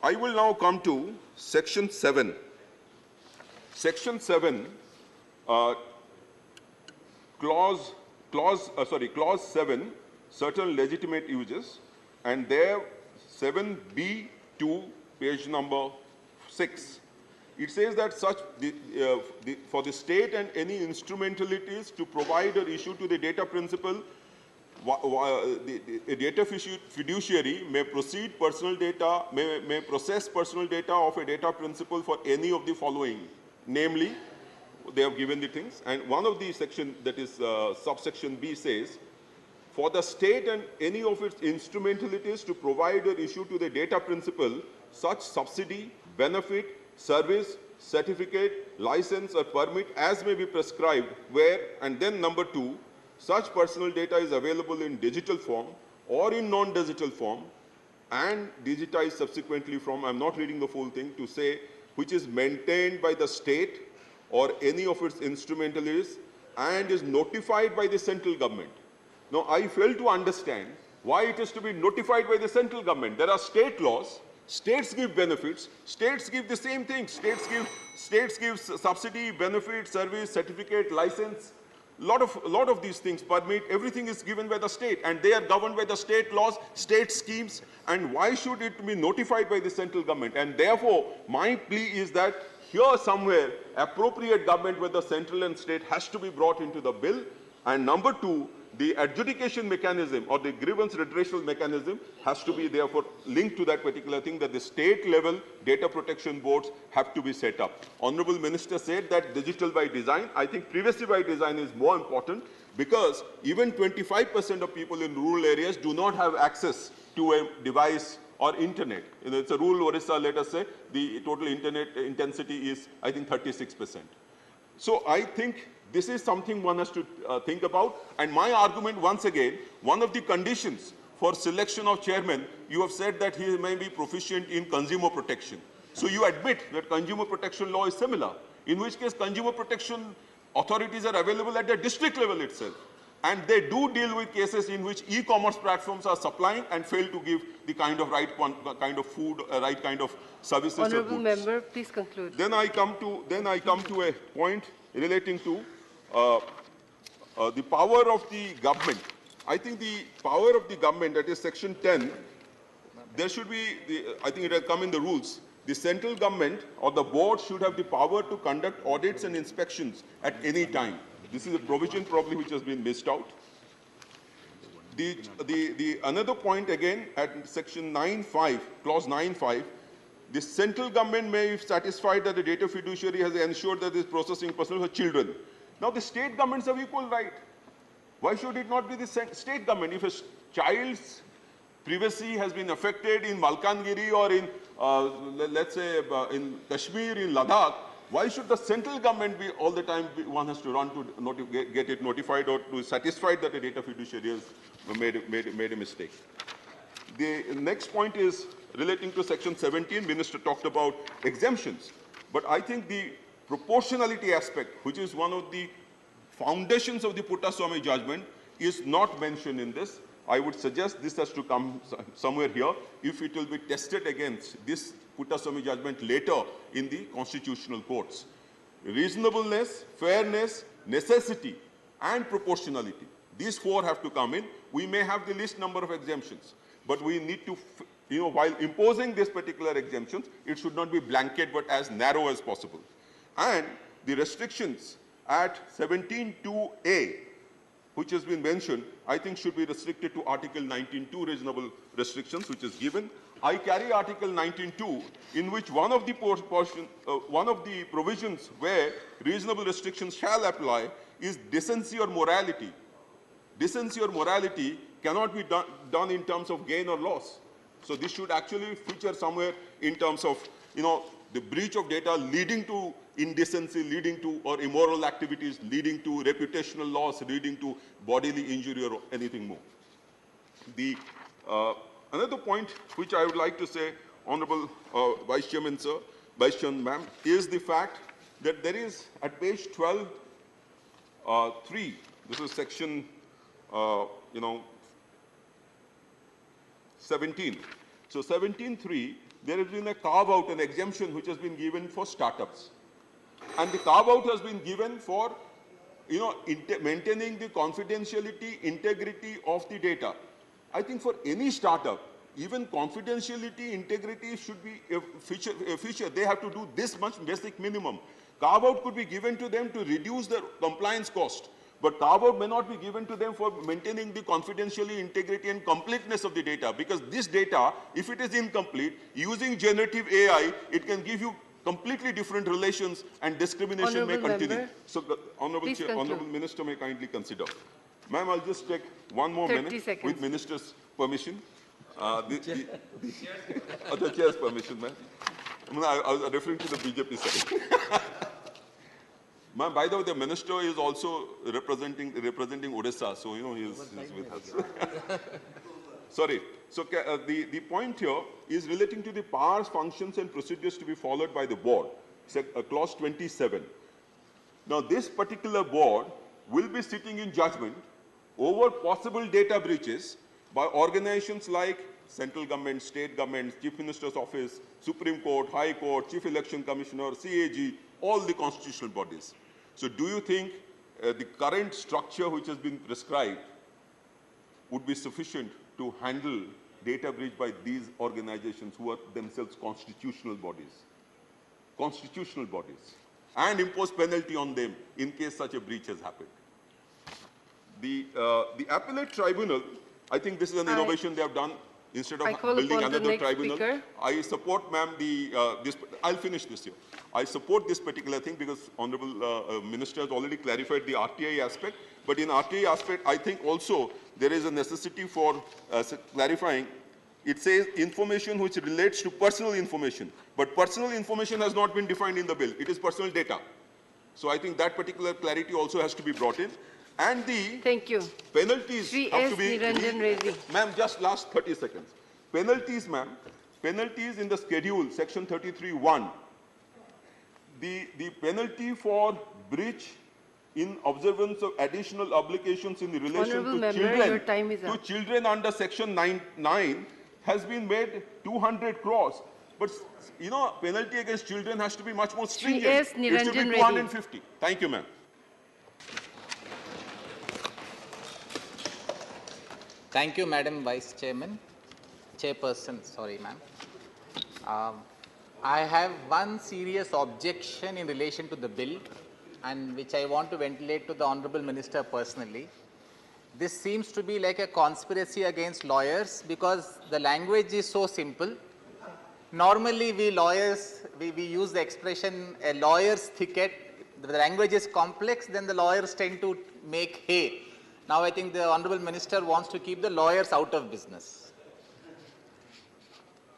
I will now come to Section 7. Section 7, Clause 7, certain legitimate uses, and there 7B2, page number 6. It says that for the state and any instrumentalities to provide or issue to the data principal, a data fiduciary may process personal data of a data principal for any of the following. Namely, they have given the things, and one of the section, that is subsection B, says, for the state and any of its instrumentalities to provide or issue to the data principal such subsidy, benefit, service, certificate, license or permit as may be prescribed where, and then number 2, such personal data is available in digital form or in non-digital form and digitized subsequently from, I'm not reading the full thing, to say, which is maintained by the state or any of its instrumentalities and is notified by the central government. Now, I fail to understand why it is to be notified by the central government. There are state laws, states give benefits, states give the same thing. States give subsidy, benefit, service, certificate, license. Lot of these things, permit, everything is given by the state, and they are governed by the state laws, state schemes, and why should it be notified by the central government? And therefore, my plea is that here somewhere, appropriate government, whether central and state, has to be brought into the bill. And number two, the adjudication mechanism or the grievance redressal mechanism has to be therefore linked to that particular thing, that the state level data protection boards have to be set up. Honorable Minister said that digital by design. I think privacy by design is more important, because even 25% of people in rural areas do not have access to a device or internet. You know, it's a rural Orissa, let us say, the total internet intensity is, I think, 36%. So I think this is something one has to think about. And my argument, once again, one of the conditions for selection of chairman, you have said that he may be proficient in consumer protection. So you admit that consumer protection law is similar, in which case consumer protection authorities are available at the district level itself. And they do deal with cases in which e-commerce platforms are supplying and fail to give the kind of right kind of food, right kind of services. Honourable member, please conclude. Then I come to a point relating to the power of the government. I think the power of the government, that is section 10, there should be, I think it has come in the rules, the central government or the board should have the power to conduct audits and inspections at any time. This is a provision probably which has been missed out. The another point again at section 9.5, clause 9.5, the central government may, if satisfied that the data fiduciary has ensured that this processing personal for children. Now the state governments have equal right. Why should it not be the state government? If a child's privacy has been affected in Malkangiri or in, let's say, in Kashmir, in Ladakh, why should the central government be all the time, one has to run to get it notified or to satisfy that the data fiduciary has made a mistake? The next point is relating to section 17. Minister talked about exemptions. But I think the proportionality aspect, which is one of the foundations of the Puttaswamy judgment, is not mentioned in this. I would suggest this has to come somewhere here if it will be tested against this Puttaswamy judgment later in the constitutional courts. Reasonableness, fairness, necessity, and proportionality. These four have to come in. We may have the least number of exemptions, but we need to, while imposing these particular exemptions, it should not be blanket but as narrow as possible. And the restrictions at 17.2a, which has been mentioned, I think should be restricted to Article 19.2 reasonable restrictions, which is given. I carry Article 19.2, in which one of the provisions where reasonable restrictions shall apply is decency or morality. Decency or morality cannot be done in terms of gain or loss. So this should actually feature somewhere in terms of, the breach of data leading to indecency, leading to or immoral activities, leading to reputational loss, leading to bodily injury or anything more. The another point which I would like to say, Honorable Vice Chairman, sir, Vice Chairman, ma'am, is the fact that there is at page 12, 3, this is section, 17. So 17.3, there has been a carve-out, an exemption which has been given for startups. And the carve-out has been given for, maintaining the confidentiality, integrity of the data. I think for any startup, even confidentiality, integrity should be a feature. They have to do this much basic minimum. Carve-out could be given to them to reduce their compliance cost. But carve-out may not be given to them for maintaining the confidentiality, integrity, and completeness of the data. Because this data, if it is incomplete, using generative AI, it can give you completely different relations and discrimination Honorable may continue. member, So the Honorable Minister may kindly consider. Ma'am, I'll just take one more minute with Minister's permission. The Chair's permission, ma'am. I was referring to the BJP side. Ma'am, by the way, the Minister is also representing Odisha, so he's with us. Sorry. So the point here is relating to the powers, functions, and procedures to be followed by the board. Clause 27. Now, this particular board will be sitting in judgment over possible data breaches by organizations like central government, state government, Chief Minister's Office, Supreme Court, High Court, Chief Election Commissioner, CAG, all the constitutional bodies. So do you think the current structure which has been prescribed would be sufficient to handle data breach by these organizations who are themselves constitutional bodies? Constitutional bodies. And impose penalty on them in case such a breach has happened. The appellate tribunal, I think this is an innovation they have done. Instead of building another tribunal, I support, ma'am, I'll finish this here. I support this particular thing because Honorable Minister has already clarified the RTI aspect. But in RTI aspect, I think also there is a necessity for clarifying. It says information which relates to personal information. But personal information has not been defined in the bill. It is personal data. So I think that particular clarity also has to be brought in. And the penalties have to be... Ma'am, just last 30 seconds. Penalties, ma'am. Penalties in the schedule, section 33(1). The penalty for breach in observance of additional obligations in relation to children under section 9 has been made 200 crores. But, you know, penalty against children has to be much more stringent. It should be 250. Thank you, ma'am. Thank you, Madam Vice Chairman. Chairperson, sorry, ma'am. I have one serious objection in relation to the bill, and which I want to ventilate to the Honorable Minister personally. This seems to be like a conspiracy against lawyers because the language is so simple. Normally, we lawyers, we use the expression a lawyer's thicket. The language is complex, then the lawyers tend to make hay. Now, I think the Honorable Minister wants to keep the lawyers out of business.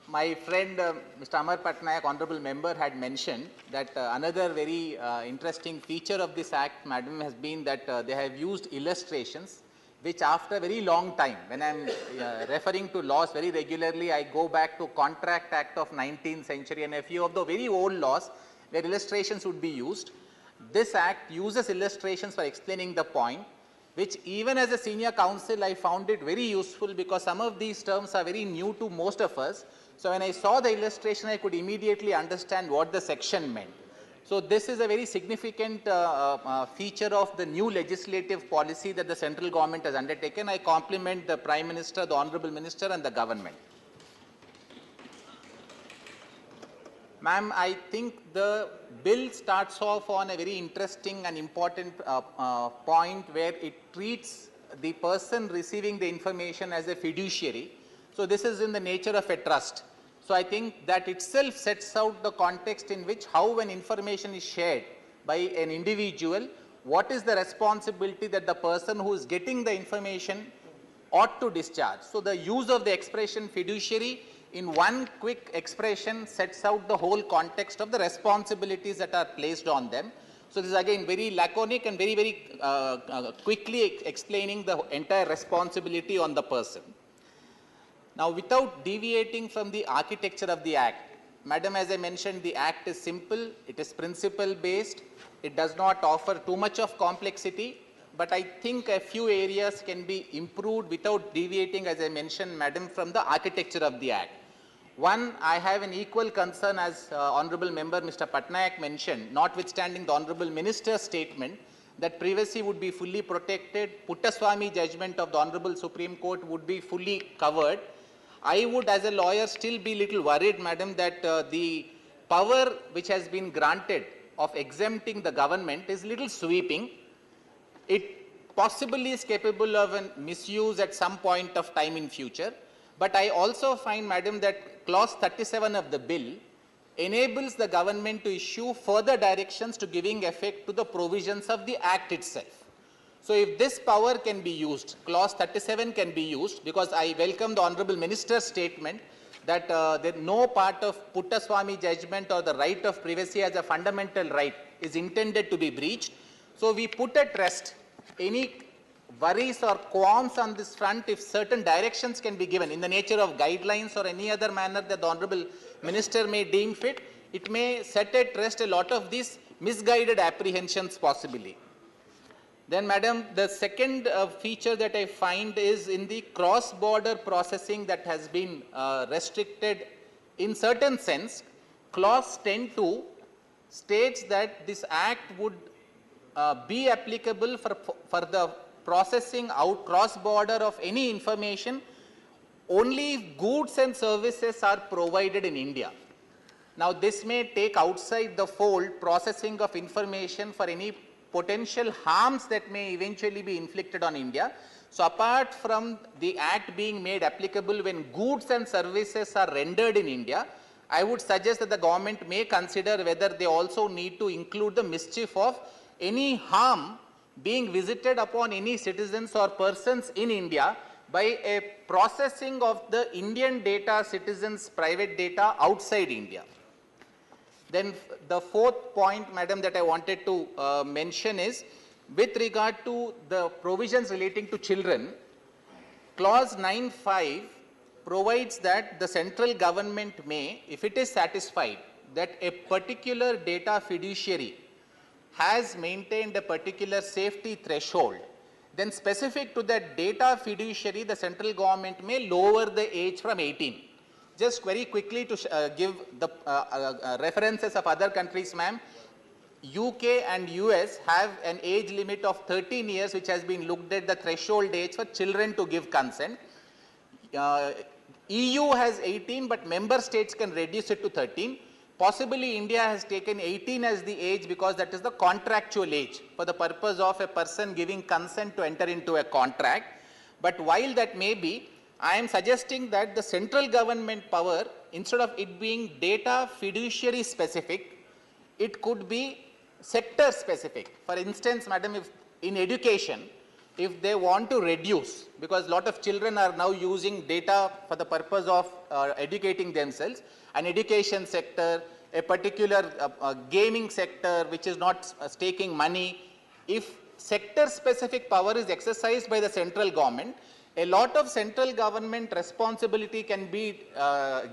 My friend, Mr. Amar Patnaik, Honorable Member, had mentioned that another very interesting feature of this Act, Madam, has been that they have used illustrations, which after a very long time, when I am referring to laws very regularly, I go back to Contract Act of 19th century and a few of the very old laws where illustrations would be used. This Act uses illustrations for explaining the point, which even as a senior counsel, I found it very useful because some of these terms are very new to most of us. So when I saw the illustration, I could immediately understand what the section meant. So this is a very significant feature of the new legislative policy that the central government has undertaken. I compliment the Prime Minister, the Honorable Minister and the government. Ma'am, I think the bill starts off on a very interesting and important point where it treats the person receiving the information as a fiduciary. So this is in the nature of a trust. So I think that itself sets out the context in which how when information is shared by an individual, what is the responsibility that the person who is getting the information ought to discharge. So the use of the expression fiduciary in one quick expression sets out the whole context of the responsibilities that are placed on them. So this is again very laconic and very quickly explaining the entire responsibility on the person. Now, without deviating from the architecture of the Act, Madam, as I mentioned, the Act is simple, it is principle based, it does not offer too much of complexity, but I think a few areas can be improved without deviating, as I mentioned, Madam, from the architecture of the Act. One, I have an equal concern as Honorable Member Mr. Patnaik mentioned, notwithstanding the Honorable Minister's statement that privacy would be fully protected, Puttaswamy judgment of the Honorable Supreme Court would be fully covered. I would, as a lawyer, still be little worried, Madam, that the power which has been granted of exempting the government is little sweeping. It possibly is capable of a misuse at some point of time in future. But I also find, Madam, that clause 37 of the bill enables the government to issue further directions to giving effect to the provisions of the Act itself. So if this power can be used, clause 37 can be used, because I welcome the Honorable Minister's statement that no part of Puttaswamy judgment or the right of privacy as a fundamental right is intended to be breached. So we put at rest any worries or qualms on this front if certain directions can be given in the nature of guidelines or any other manner that the Honorable Minister may deem fit. It may set at rest a lot of these misguided apprehensions possibly. Then, madam, the second feature that I find is in the cross-border processing that has been restricted in certain sense. Clause 10(2) states that this act would be applicable for the processing out cross-border of any information only if goods and services are provided in India. Now, this may take outside the fold processing of information for any potential harms that may eventually be inflicted on India. So, apart from the act being made applicable when goods and services are rendered in India, I would suggest that the government may consider whether they also need to include the mischief of any harm being visited upon any citizens or persons in India by a processing of the Indian data, citizens' private data outside India. Then the fourth point, madam, that I wanted to mention is with regard to the provisions relating to children. Clause 9(5) provides that the central government may, if it is satisfied that a particular data fiduciary has maintained a particular safety threshold, then specific to that data fiduciary, the central government may lower the age from 18. Just very quickly to give the references of other countries, ma'am. UK and US have an age limit of 13 years, which has been looked at the threshold age for children to give consent. EU has 18, but member states can reduce it to 13. Possibly India has taken 18 as the age because that is the contractual age for the purpose of a person giving consent to enter into a contract. But while that may be, I am suggesting that the central government power, instead of it being data fiduciary specific, it could be sector specific. For instance, madam, if in education, if they want to reduce, because a lot of children are now using data for the purpose of educating themselves, an education sector, a particular gaming sector which is not staking money, if sector specific power is exercised by the central government, a lot of central government responsibility can be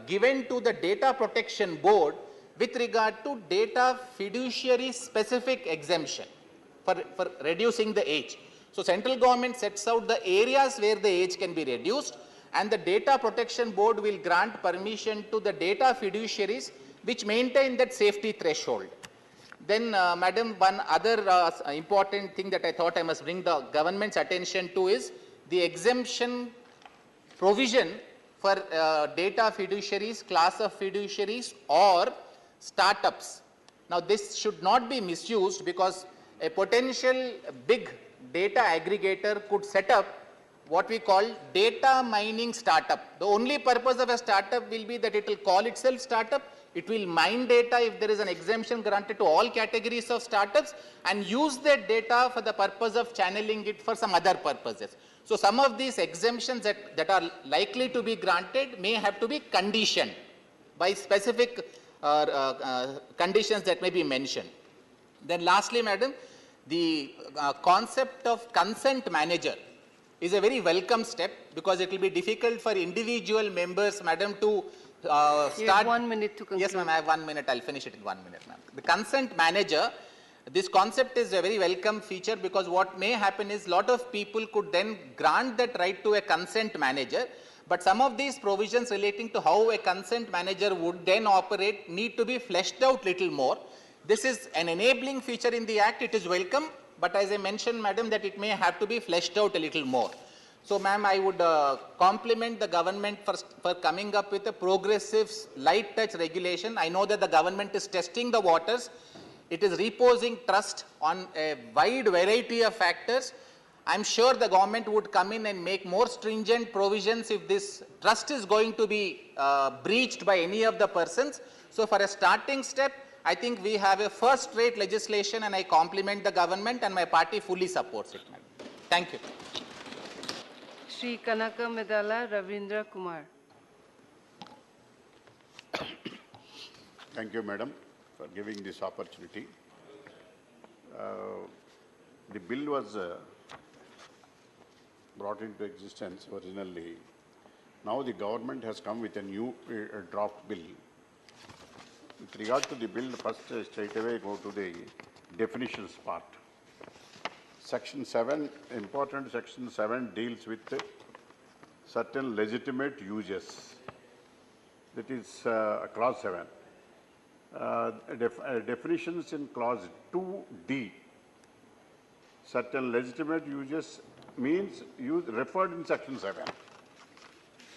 given to the data protection board with regard to data fiduciary specific exemption for reducing the age. So, central government sets out the areas where the age can be reduced, and the data protection board will grant permission to the data fiduciaries which maintain that safety threshold. Then, madam, one other important thing that I thought I must bring the government's attention to is the exemption provision for data fiduciaries, class of fiduciaries or startups. Now, this should not be misused because a potential big data aggregator could set up what we call data mining startup. The only purpose of a startup will be that it will call itself startup. It will mine data if there is an exemption granted to all categories of startups and use that data for the purpose of channeling it for some other purposes. So, some of these exemptions that are likely to be granted may have to be conditioned by specific conditions that may be mentioned. Then lastly, madam, the concept of consent manager is a very welcome step because it will be difficult for individual members, madam, to start. You have 1 minute to conclude. Yes, ma'am, I have 1 minute. I'll finish it in 1 minute, ma'am. The consent manager, this concept is a very welcome feature because what may happen is lot of people could then grant that right to a consent manager. But some of these provisions relating to how a consent manager would then operate need to be fleshed out little more. This is an enabling feature in the Act. It is welcome. But as I mentioned, madam, that it may have to be fleshed out a little more. So, ma'am, I would compliment the government for coming up with a progressive light touch regulation. I know that the government is testing the waters. It is reposing trust on a wide variety of factors. I'm sure the government would come in and make more stringent provisions if this trust is going to be breached by any of the persons. So, for a starting step, I think we have a first-rate legislation and I compliment the government and my party fully supports it, madam. Thank you. Shri Kanaka Medala Ravindra Kumar. Thank you, madam, for giving this opportunity. The bill was brought into existence originally. Now the government has come with a new draft bill. With regard to the bill, first straight away go to the definitions part. Section 7, important Section 7 deals with certain legitimate uses. That is clause 7. Definitions in clause 2D. Certain legitimate uses means referred in Section 7.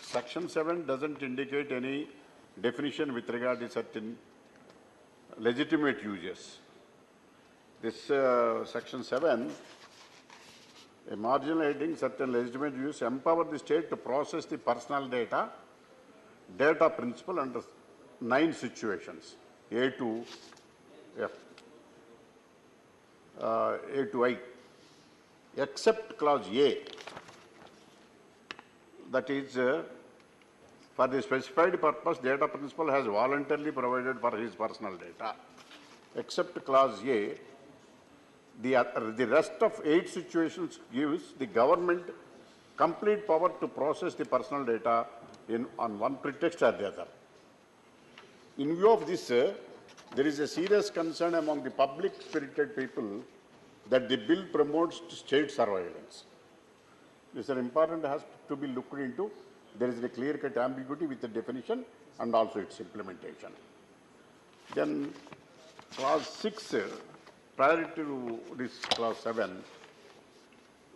Section 7 doesn't indicate any definition with regard to certain legitimate uses. This Section 7, a marginal heading, certain legitimate use, empower the state to process the personal data principle under 9 situations, A to F, A to I, except clause A, that is, for the specified purpose, data principal has voluntarily provided for his personal data. Except clause A, the rest of 8 situations gives the government complete power to process the personal data on one pretext or the other. In view of this, there is a serious concern among the public-spirited people that the bill promotes state surveillance. This is important, has to be looked into. There is a clear-cut ambiguity with the definition and also its implementation. Then clause 6, prior to this clause 7,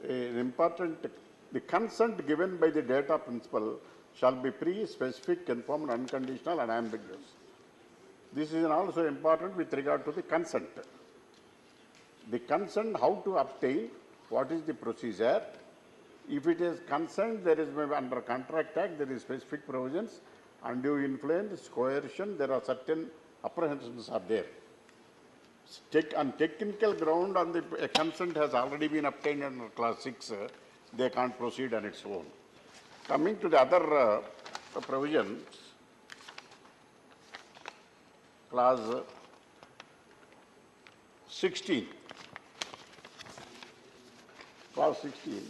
the consent given by the data principal shall be pre-specific, informed, unconditional and ambiguous. This is also important with regard to the consent. The consent, how to obtain, what is the procedure. If it is consent, there is under Contract Act, there is specific provisions, undue influence, coercion, there are certain apprehensions are there. On technical ground, on the consent has already been obtained under clause 6, they can't proceed on its own. Coming to the other provisions, clause 16. Clause 16.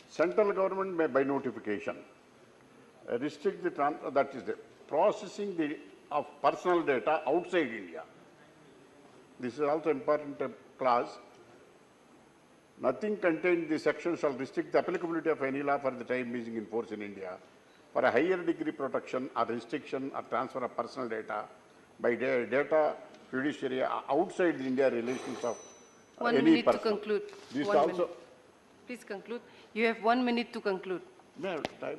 Central government may, by notification, restrict the processing of personal data outside India. This is also important clause. Nothing contained in this section shall restrict the applicability of any law for the time being in force in India for a higher degree protection or restriction or transfer of personal data by data judiciary outside the India relations of 1 any minute person. to conclude. This 1 also. minute. Please conclude. You have 1 minute to conclude. No, time.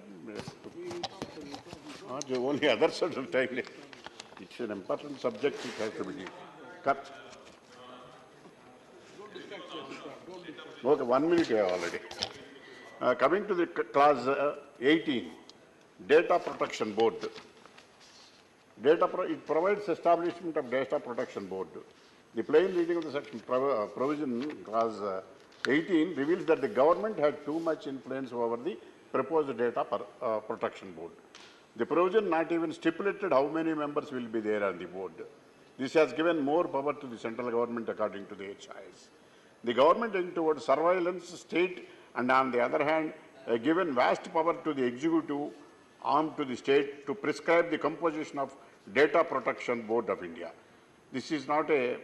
Only other sort of time. It's an important subject, it has to be cut. Okay, 1 minute you have already. Coming to the clause 18, Data Protection Board. It provides establishment of Data Protection Board. The plain reading of the section provision, clause 18, reveals that the government had too much influence over the proposed Data Protection Board. The provision not even stipulated how many members will be there on the board. This has given more power to the central government according to the HIs. The government aimed towards surveillance state and on the other hand given vast power to the executive arm to the state to prescribe the composition of Data Protection Board of India. This is not a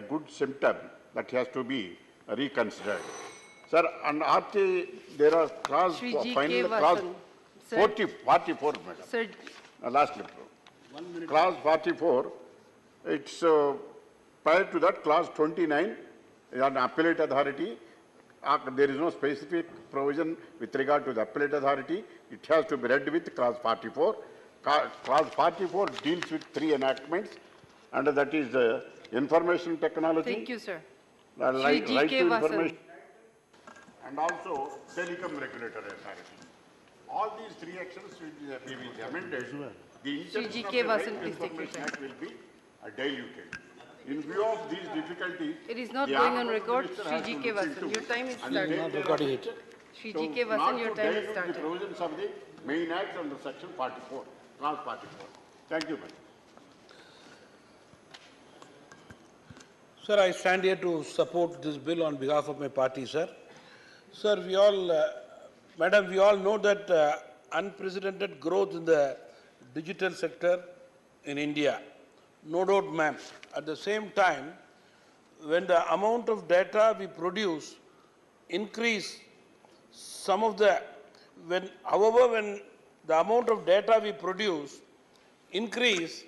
good symptom that has to be reconsidered. Sir, on RT, there are clause, final clause 44, madam. Sir. Last lecture. Clause 44, it's prior to that, clause 29, on appellate authority, there is no specific provision with regard to the appellate authority. It has to be read with clause 44. Clause 44 deals with 3 enactments, and that is information technology. Thank you, sir. Right to information, and also telecom regulatory authority. All these 3 actions will be amended. The intention of the Right to Information Act will be diluted. In view of these difficulties, it is not going on record. Shri G.K. Vasan, your time is started. Not recording it. Shri G.K. Vasan, your time is started. The provisions of the main act under section 44, clause 44. Thank you, madam. Sir, I stand here to support this bill on behalf of my party, sir. Sir, we all, madam, we all know that unprecedented growth in the digital sector in India. No doubt, ma'am. At the same time, when the amount of data we produce increase some of the, however, when the amount of data we produce increase,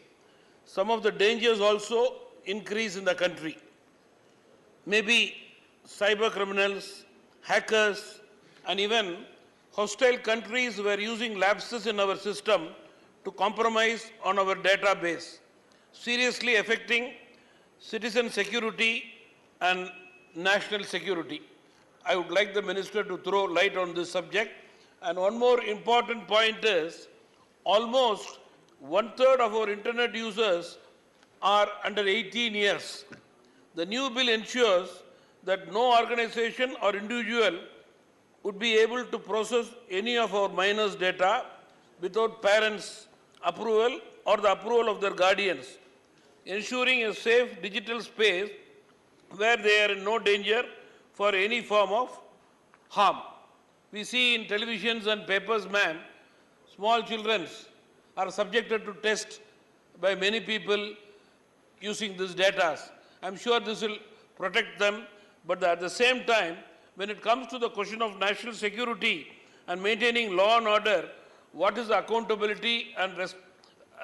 some of the dangers also increase in the country. Maybe cyber criminals, hackers, and even hostile countries were using lapses in our system to compromise on our database, seriously affecting citizen security and national security. I would like the Minister to throw light on this subject. And one more important point is, almost 1/3 of our internet users are under 18 years. The new bill ensures that no organization or individual would be able to process any of our minors' data without parents' approval or the approval of their guardians, ensuring a safe digital space where they are in no danger for any form of harm. We see in televisions and papers, ma'am, small children are subjected to tests by many people using these data. I'm sure this will protect them, but at the same time, when it comes to the question of national security and maintaining law and order, what is the accountability and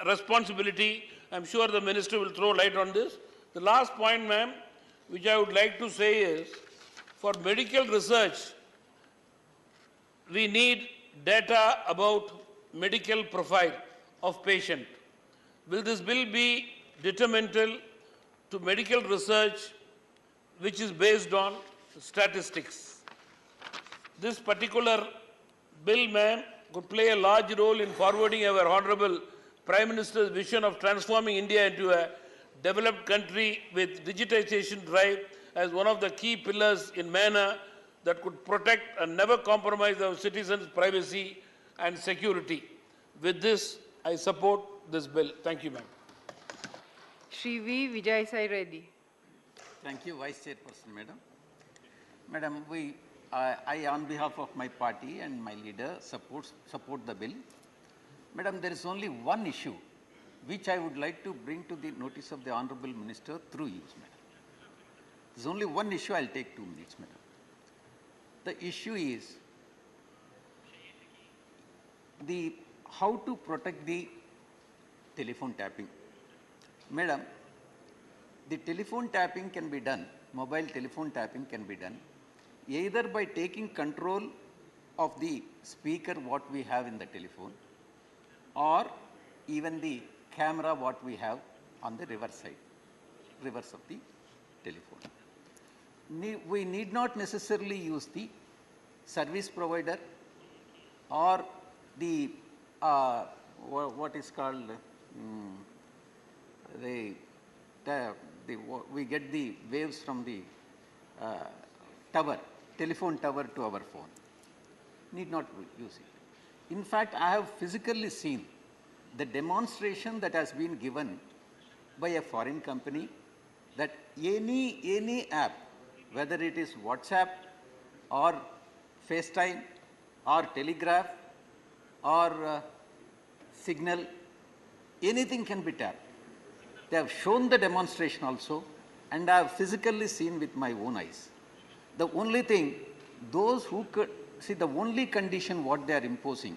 responsibility? I'm sure the Minister will throw light on this. The last point, ma'am, which I would like to say is, for medical research, we need data about medical profile of patient. Will this bill be detrimental to medical research which is based on statistics? This particular bill, ma'am, could play a large role in forwarding our Honorable Prime Minister's vision of transforming India into a developed country with digitization drive as one of the key pillars in manner that could protect and never compromise our citizens' privacy and security. With this, I support this bill. Thank you, ma'am. Shri V. Vijay Sai Reddy. Thank you, Vice Chairperson, Madam. Madam, I, on behalf of my party and my leader, support the bill. Madam, there is only one issue which I would like to bring to the notice of the Honorable Minister through you, Madam. There's only one issue. I'll take 2 minutes, Madam. The issue is how to protect the telephone tapping. Madam, the telephone tapping can be done, mobile telephone tapping can be done either by taking control of the speaker what we have in the telephone, or even the camera what we have on the reverse of the telephone. We need not necessarily use the service provider or the what is called we get the waves from the telephone tower to our phone. Need not use it. In fact, I have physically seen the demonstration that has been given by a foreign company that any app, whether it is WhatsApp or FaceTime or Telegraph or Signal, anything can be tapped. They have shown the demonstration also, and I have physically seen with my own eyes. The only thing, those who could see, the only condition what they are imposing,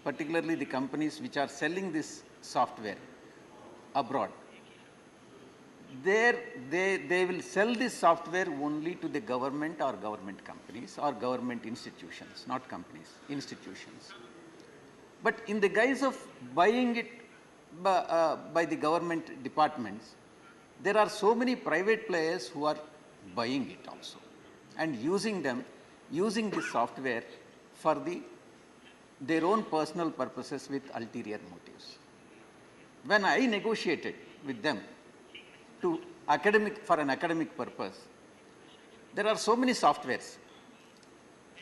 particularly the companies which are selling this software abroad, they will sell this software only to the government or government companies or government institutions, not companies, institutions. But in the guise of buying it by the government departments, there are so many private players who are buying it also and using this software for their own personal purposes with ulterior motives. When I negotiated with them for an academic purpose, there are so many softwares,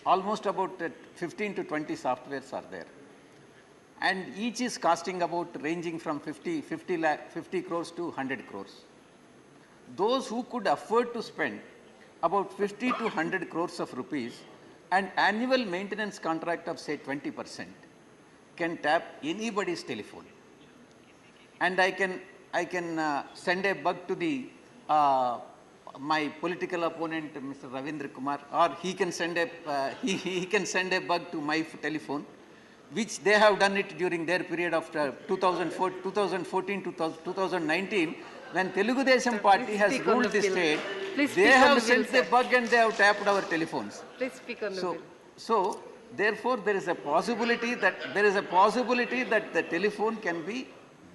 almost about 15 to 20 softwares are there. And each is costing about ranging from 50 crores to 100 crores. Those who could afford to spend about 50 to 100 crores of rupees and annual maintenance contract of say 20% can tap anybody's telephone. And I can send a bug to the my political opponent, Mr. Ravindra Kumar, or he can send a he can send a bug to my telephone, which they have done it during their period of 2014 to 2019, when Telugu Desam Party has ruled the state. They have sent the bug and they have tapped our telephones. Please speak on the bill. So therefore, there is a possibility that the telephone can be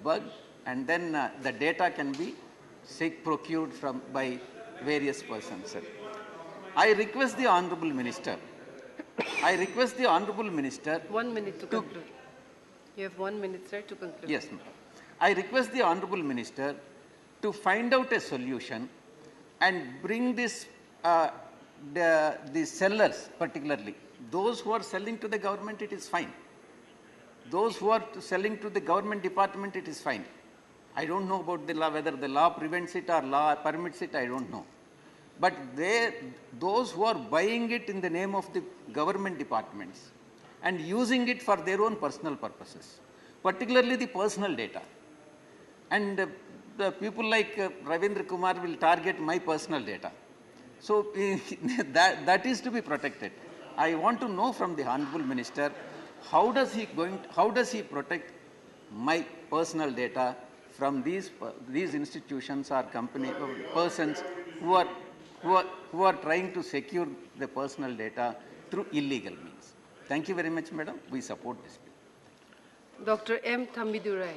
bugged, and then the data can be procured by various persons. Sir. I request the Honorable Minister. 1 minute to conclude. You have 1 minute, sir, to conclude. Yes, ma'am. I request the Honorable Minister to find out a solution and bring this, the sellers particularly, those who are selling to the government, it is fine. Those who are selling to the government department, it is fine. I don't know about the law, whether the law prevents it or law permits it, I don't know. But those who are buying it in the name of the government departments and using it for their own personal purposes, particularly the personal data. And the people like Ravindra Kumar will target my personal data. So that is to be protected. I want to know from the Honorable Minister, how does he protect my personal data from these institutions or persons who are trying to secure the personal data through illegal means. Thank you very much, Madam. We support this bill. Dr. M. Thambidurai.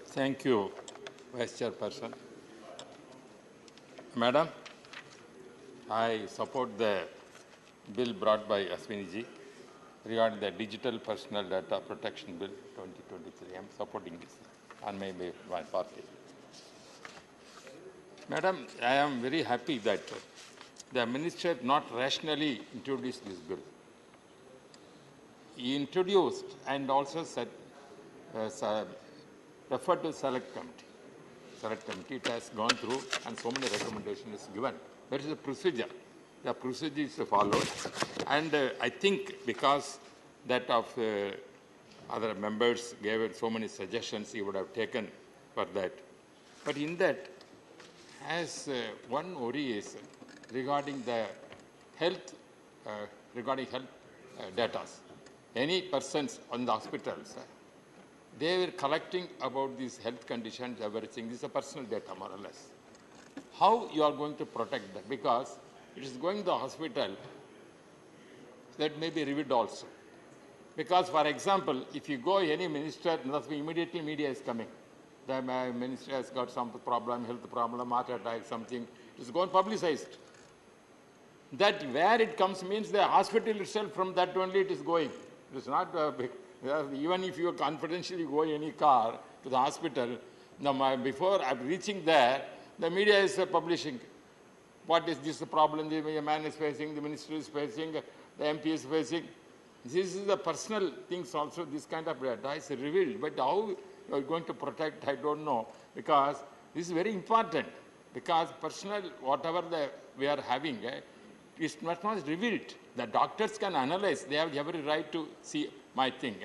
Thank you, Vice Chairperson. Madam, I support the bill brought by Aswini ji regarding the Digital Personal Data Protection Bill 2023. I am supporting this on my party. Madam, I am very happy that the Minister not rationally introduced this bill. He introduced and also said, referred to select committee. Select committee, it has gone through and so many recommendations is given. There is a procedure. The procedure is followed. And I think because that of other members gave so many suggestions, he would have taken for that. But in that, as one worry is regarding the health, data. Any persons on the hospitals, they were collecting about these health conditions, everything. This is a personal data, more or less. How you are going to protect that? Because it is going to the hospital, that may be reviewed also. Because, for example, if you go any minister, immediately media is coming. The minister has got some problem, health problem, heart attack, something. It is going publicized. That where it comes means the hospital itself, from that only it is going. It is not big. Even if you confidentially go in any car to the hospital, before reaching there, the media is publishing what is this problem the man is facing, the minister is facing, the MP is facing. This is the personal things also, this kind of data is revealed. But how you are going to protect, I don't know, because this is very important. Because personal, whatever we are having, is not revealed. The doctors can analyze, they have every right to see my thing.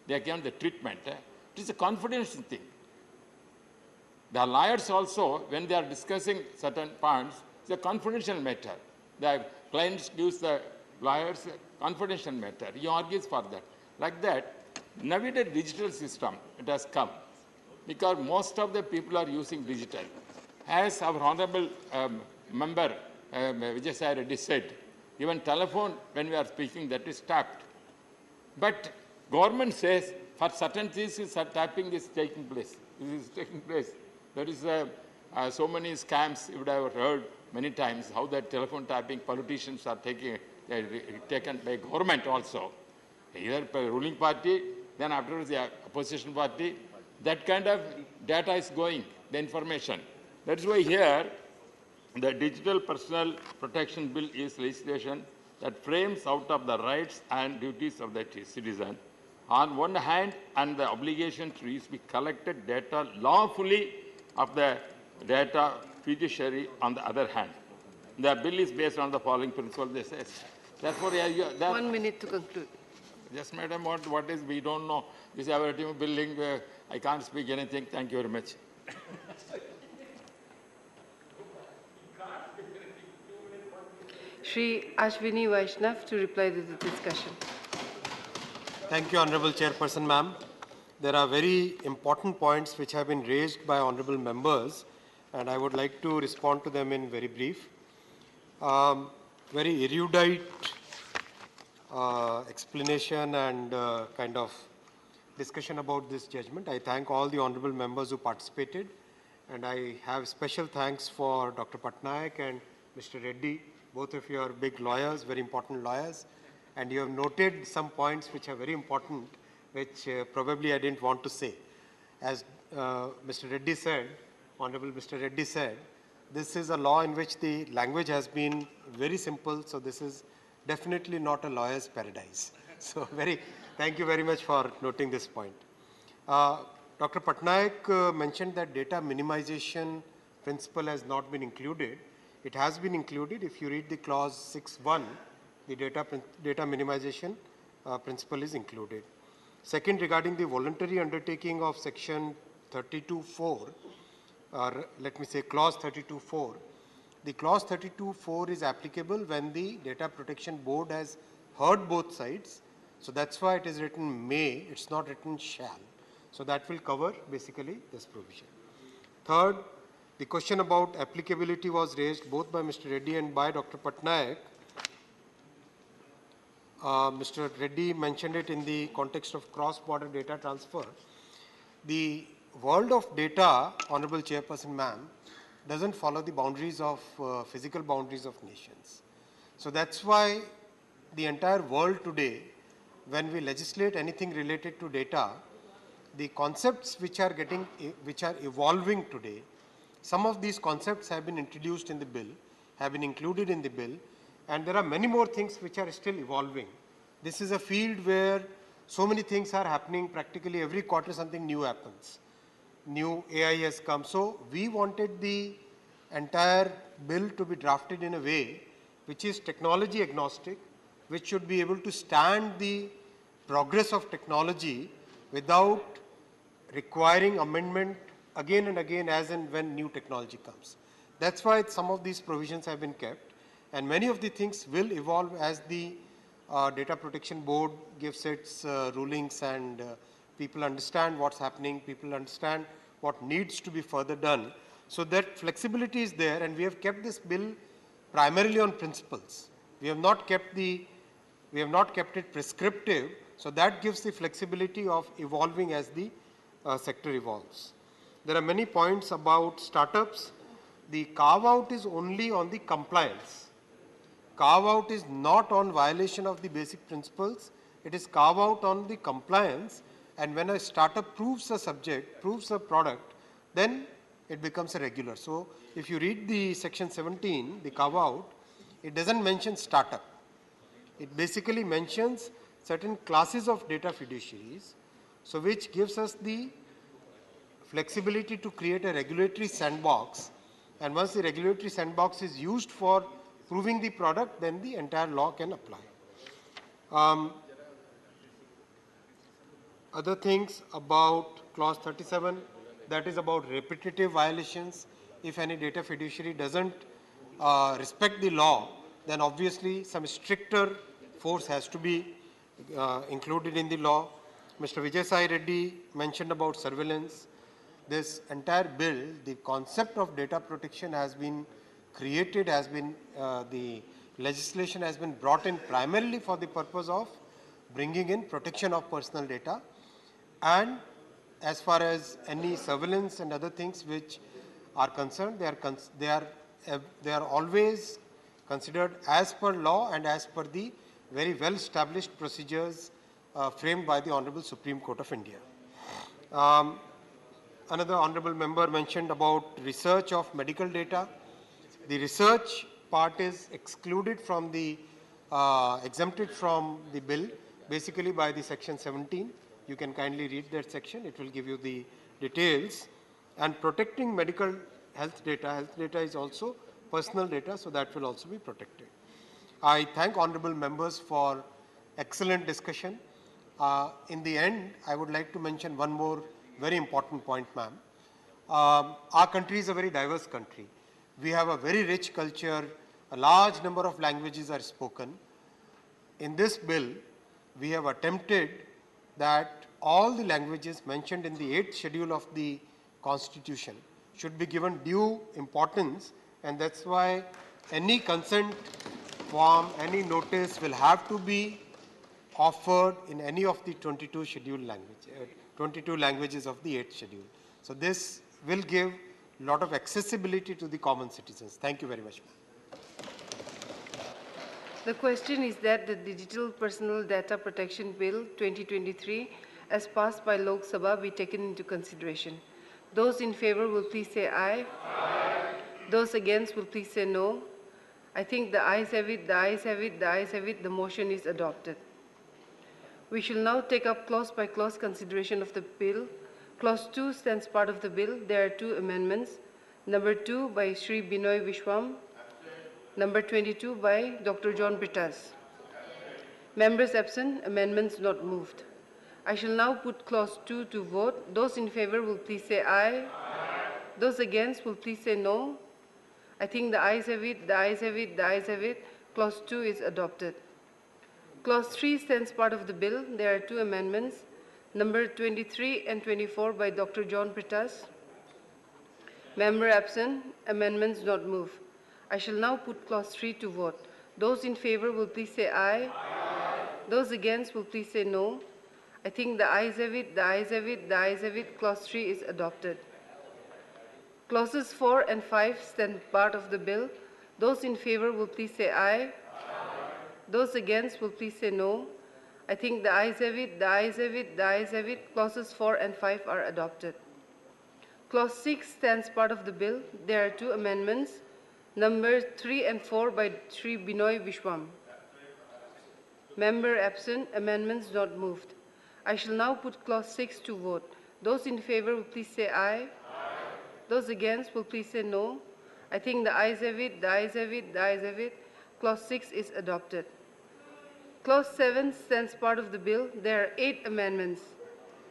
They are given the treatment. It is a confidential thing. The lawyers also, when they are discussing certain points, it's a confidential matter. The clients gives the lawyers a confidential matter. He argues for that. Like that, nowadays digital system, it has come. Because most of the people are using digital. As our honorable member, Vijay Sai Reddy said, even telephone, when we are speaking, that is tapped. But government says, for certain things, tapping is taking place. This is taking place. There is so many scams, you would have heard many times, how that telephone tapping politicians are taken by government also. Either by ruling party, then afterwards the opposition party. That kind of data is going, the information. That's why here, the Digital Personal Protection Bill is legislation that frames out of the rights and duties of the citizen. On one hand, and the obligation to use the collected data lawfully of the data fiduciary on the other hand. The bill is based on the following principles, they say. Therefore, 1 minute to conclude. Yes, madam, what is, we don't know. This is our team building, I can't speak anything. Thank you very much. Shri Ashwini Vaishnav to reply to the discussion. Thank you, Honorable Chairperson, ma'am. There are very important points which have been raised by honorable members, and I would like to respond to them in very brief. Very erudite explanation and kind of discussion about this judgment. I thank all the honorable members who participated, and I have special thanks for Dr. Patnaik and Mr. Reddy. Both of you are big lawyers, very important lawyers, and you have noted some points which are very important, which probably I didn't want to say. As Mr. Reddy said, Honorable Mr. Reddy said, this is a law in which the language has been very simple, so this is definitely not a lawyer's paradise. So thank you very much for noting this point. Dr. Patnaik mentioned that data minimization principle has not been included. It has been included. If you read the clause 6.1, the data minimization principle is included. Second, regarding the voluntary undertaking of section 32.4, or let me say clause 32.4, the clause 32.4 is applicable when the Data Protection Board has heard both sides. So that's why it is written may, it's not written shall. So that will cover basically this provision. Third, the question about applicability was raised both by Mr. Reddy and by Dr. Patnaik. Mr. Reddy mentioned it in the context of cross-border data transfer. The world of data, Honorable Chairperson ma'am, doesn't follow the boundaries of physical boundaries of nations. So that's why the entire world today, when we legislate anything related to data, the concepts which are evolving today, some of these concepts have been introduced in the bill, have been included in the bill, and there are many more things which are still evolving. This is a field where so many things are happening. Practically every quarter something new happens. New AI has come. So we wanted the entire bill to be drafted in a way which is technology agnostic, which should be able to stand the progress of technology without requiring amendment again and again as and when new technology comes. That's why some of these provisions have been kept, and many of the things will evolve as the Data Protection Board gives its rulings and people understand what's happening, people understand what needs to be further done. So that flexibility is there, and we have kept this bill primarily on principles. We have not kept it prescriptive, so that gives the flexibility of evolving as the sector evolves. There are many points about startups. The carve-out is only on the compliance. Carve-out is not on violation of the basic principles. It is carve-out on the compliance, and when a startup proves a subject, proves a product, then it becomes a regular. So if you read the section 17, the carve-out, it doesn't mention startup. It basically mentions certain classes of data fiduciaries, so which gives us the flexibility to create a regulatory sandbox, and once the regulatory sandbox is used for proving the product, then the entire law can apply. Other things about clause 37, that is about repetitive violations. If any data fiduciary doesn't respect the law, then obviously some stricter force has to be included in the law. Mr. Vijay Sai Reddy mentioned about surveillance. This entire bill, the concept of data protection has been created, the legislation has been brought in primarily for the purpose of bringing in protection of personal data, and as far as any surveillance and other things which are concerned, they are always considered as per law and as per the very well established procedures framed by the Honorable Supreme Court of India. Another honorable member mentioned about research of medical data. The research part is excluded from the, exempted from the bill, basically by the section 17. You can kindly read that section, it will give you the details. And protecting medical health data is also personal data, so that will also be protected. I thank honorable members for excellent discussion. In the end, I would like to mention one more very important point, ma'am. Our country is a very diverse country. We have a very rich culture a large number of languages are spoken. In this bill, we have attempted that all the languages mentioned in the 8th schedule of the Constitution should be given due importance, and that's why any consent form, any notice will have to be offered in any of the 22 scheduled languages, 22 languages of the 8th schedule. So this will give a lot of accessibility to the common citizens. Thank you very much. The question is that the Digital Personal Data Protection Bill 2023 as passed by Lok Sabha be taken into consideration. Those in favor will please say aye. Aye. Those against will please say no. I think the ayes have it, the ayes have it, the ayes have it, the motion is adopted. We shall now take up clause by clause consideration of the bill. Clause 2 stands part of the bill. There are 2 amendments. Number 2 by Shri Binoy Vishwam. Number 22 by Dr. John Britas. Members absent, amendments not moved. I shall now put clause 2 to vote. Those in favor will please say aye. Aye. Those against will please say no. I think the ayes have it, the ayes have it, the ayes have it. Clause 2 is adopted. Clause 3 stands part of the bill. There are 2 amendments. Number 23 and 24 by Dr. John Britas. Member absent, amendments not moved. I shall now put clause 3 to vote. Those in favor will please say aye. Aye. Those against will please say no. I think the ayes have it, the ayes have it, the ayes have it. Clause 3 is adopted. Clauses 4 and 5 stand part of the bill. Those in favor will please say aye. Aye. Those against will please say no. I think the ayes have it, the ayes have it, the ayes have it. Clauses 4 and 5 are adopted. Clause 6 stands part of the bill. There are 2 amendments. Number 3 and 4 by Shri Binoy Vishwam. Member absent, amendments not moved. I shall now put clause 6 to vote. Those in favor will please say aye. Aye. Those against will please say no. I think the ayes have it, the ayes have it, the ayes have it. Clause 6 is adopted. Clause 7 stands part of the bill. There are 8 amendments.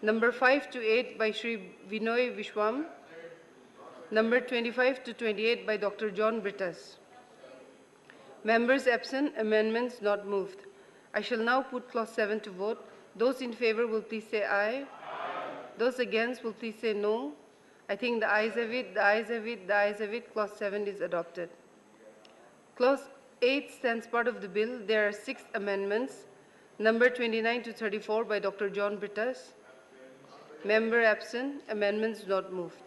Number 5 to 8 by Shri Binoy Vishwam. Number 25 to 28 by Dr. John Britas. Members absent, amendments not moved. I shall now put clause 7 to vote. Those in favor will please say aye. Aye. Those against will please say no. I think the ayes have it, the ayes have it, the ayes have it. Clause 7 is adopted. Clause 8 stands part of the bill. There are 6 amendments. Number 29 to 34 by Dr. John Britas. Member absent, amendments not moved.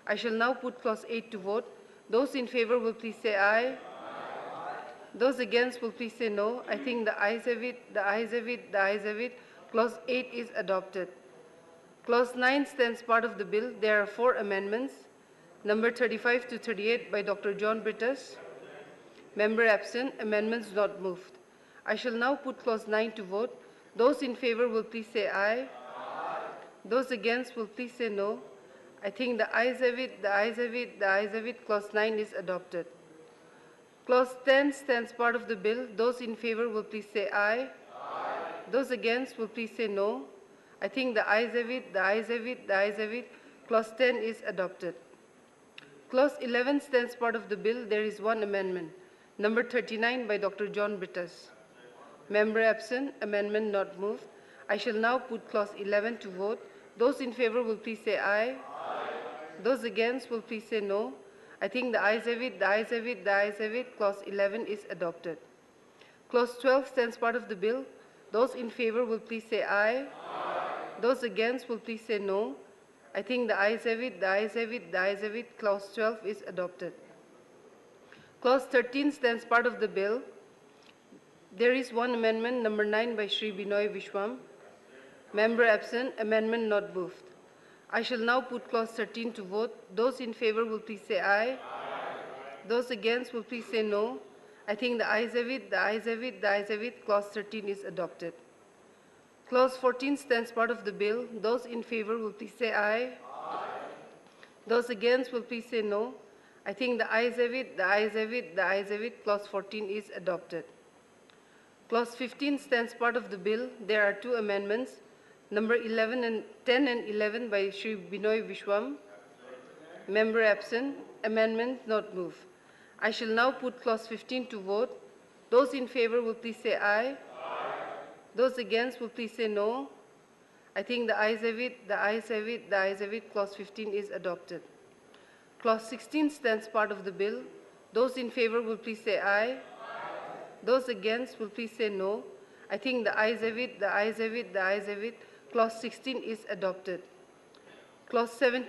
I shall now put clause 8 to vote. Those in favor will please say aye. Aye. Those against will please say no. I think the ayes have it, the ayes have it, the ayes have it. Clause 8 is adopted. Clause 9 stands part of the bill. There are 4 amendments. Number 35 to 38 by Dr. John Britas. Member absent, amendments not moved. I shall now put clause 9 to vote. Those in favor will please say aye. Aye. Those against will please say no. I think the ayes have it, the ayes have it, the ayes have it. Clause 9 is adopted. Clause 10 stands part of the bill. Those in favor will please say aye. Aye. Those against will please say no. I think the ayes have it, the ayes have it, the ayes have it. Clause 10 is adopted. Clause 11 stands part of the bill. There is 1 amendment. Number 39 by Dr. John Britas. Member absent, amendment not moved. I shall now put clause 11 to vote. Those in favor will please say aye. Aye. Those against will please say no. I think the ayes have it, the ayes have it, the ayes have it. Clause 11 is adopted. Clause 12 stands part of the bill. Those in favor will please say aye. Aye. Those against will please say no. I think the ayes have it, the ayes have it, the ayes have it. Clause 12 is adopted. Clause 13 stands part of the bill. There is 1 amendment, number 9 by Shri Binoy Vishwam. Member absent, amendment not moved. I shall now put clause 13 to vote. Those in favor will please say aye. Aye. Those against will please say no. I think the ayes have it, the ayes have it, the ayes have it. Clause 13 is adopted. Clause 14 stands part of the bill. Those in favor will please say aye. Aye. Those against will please say no. I think the ayes have it, the ayes have it, the ayes have it. Clause 14 is adopted. Clause 15 stands part of the bill. There are 2 amendments. Number 11 and 10 and 11 by Shri Binoy Vishwam. Member absent. Amendment not moved. I shall now put clause 15 to vote. Those in favor will please say aye. Those against will please say no. I think the ayes have it, the ayes have it, the ayes have it. Clause 15 is adopted. Clause 16 stands part of the bill. Those in favor will please say aye. Those against will please say no. I think the ayes have it, the ayes have it, the ayes have it. Clause 16 is adopted. Clause 17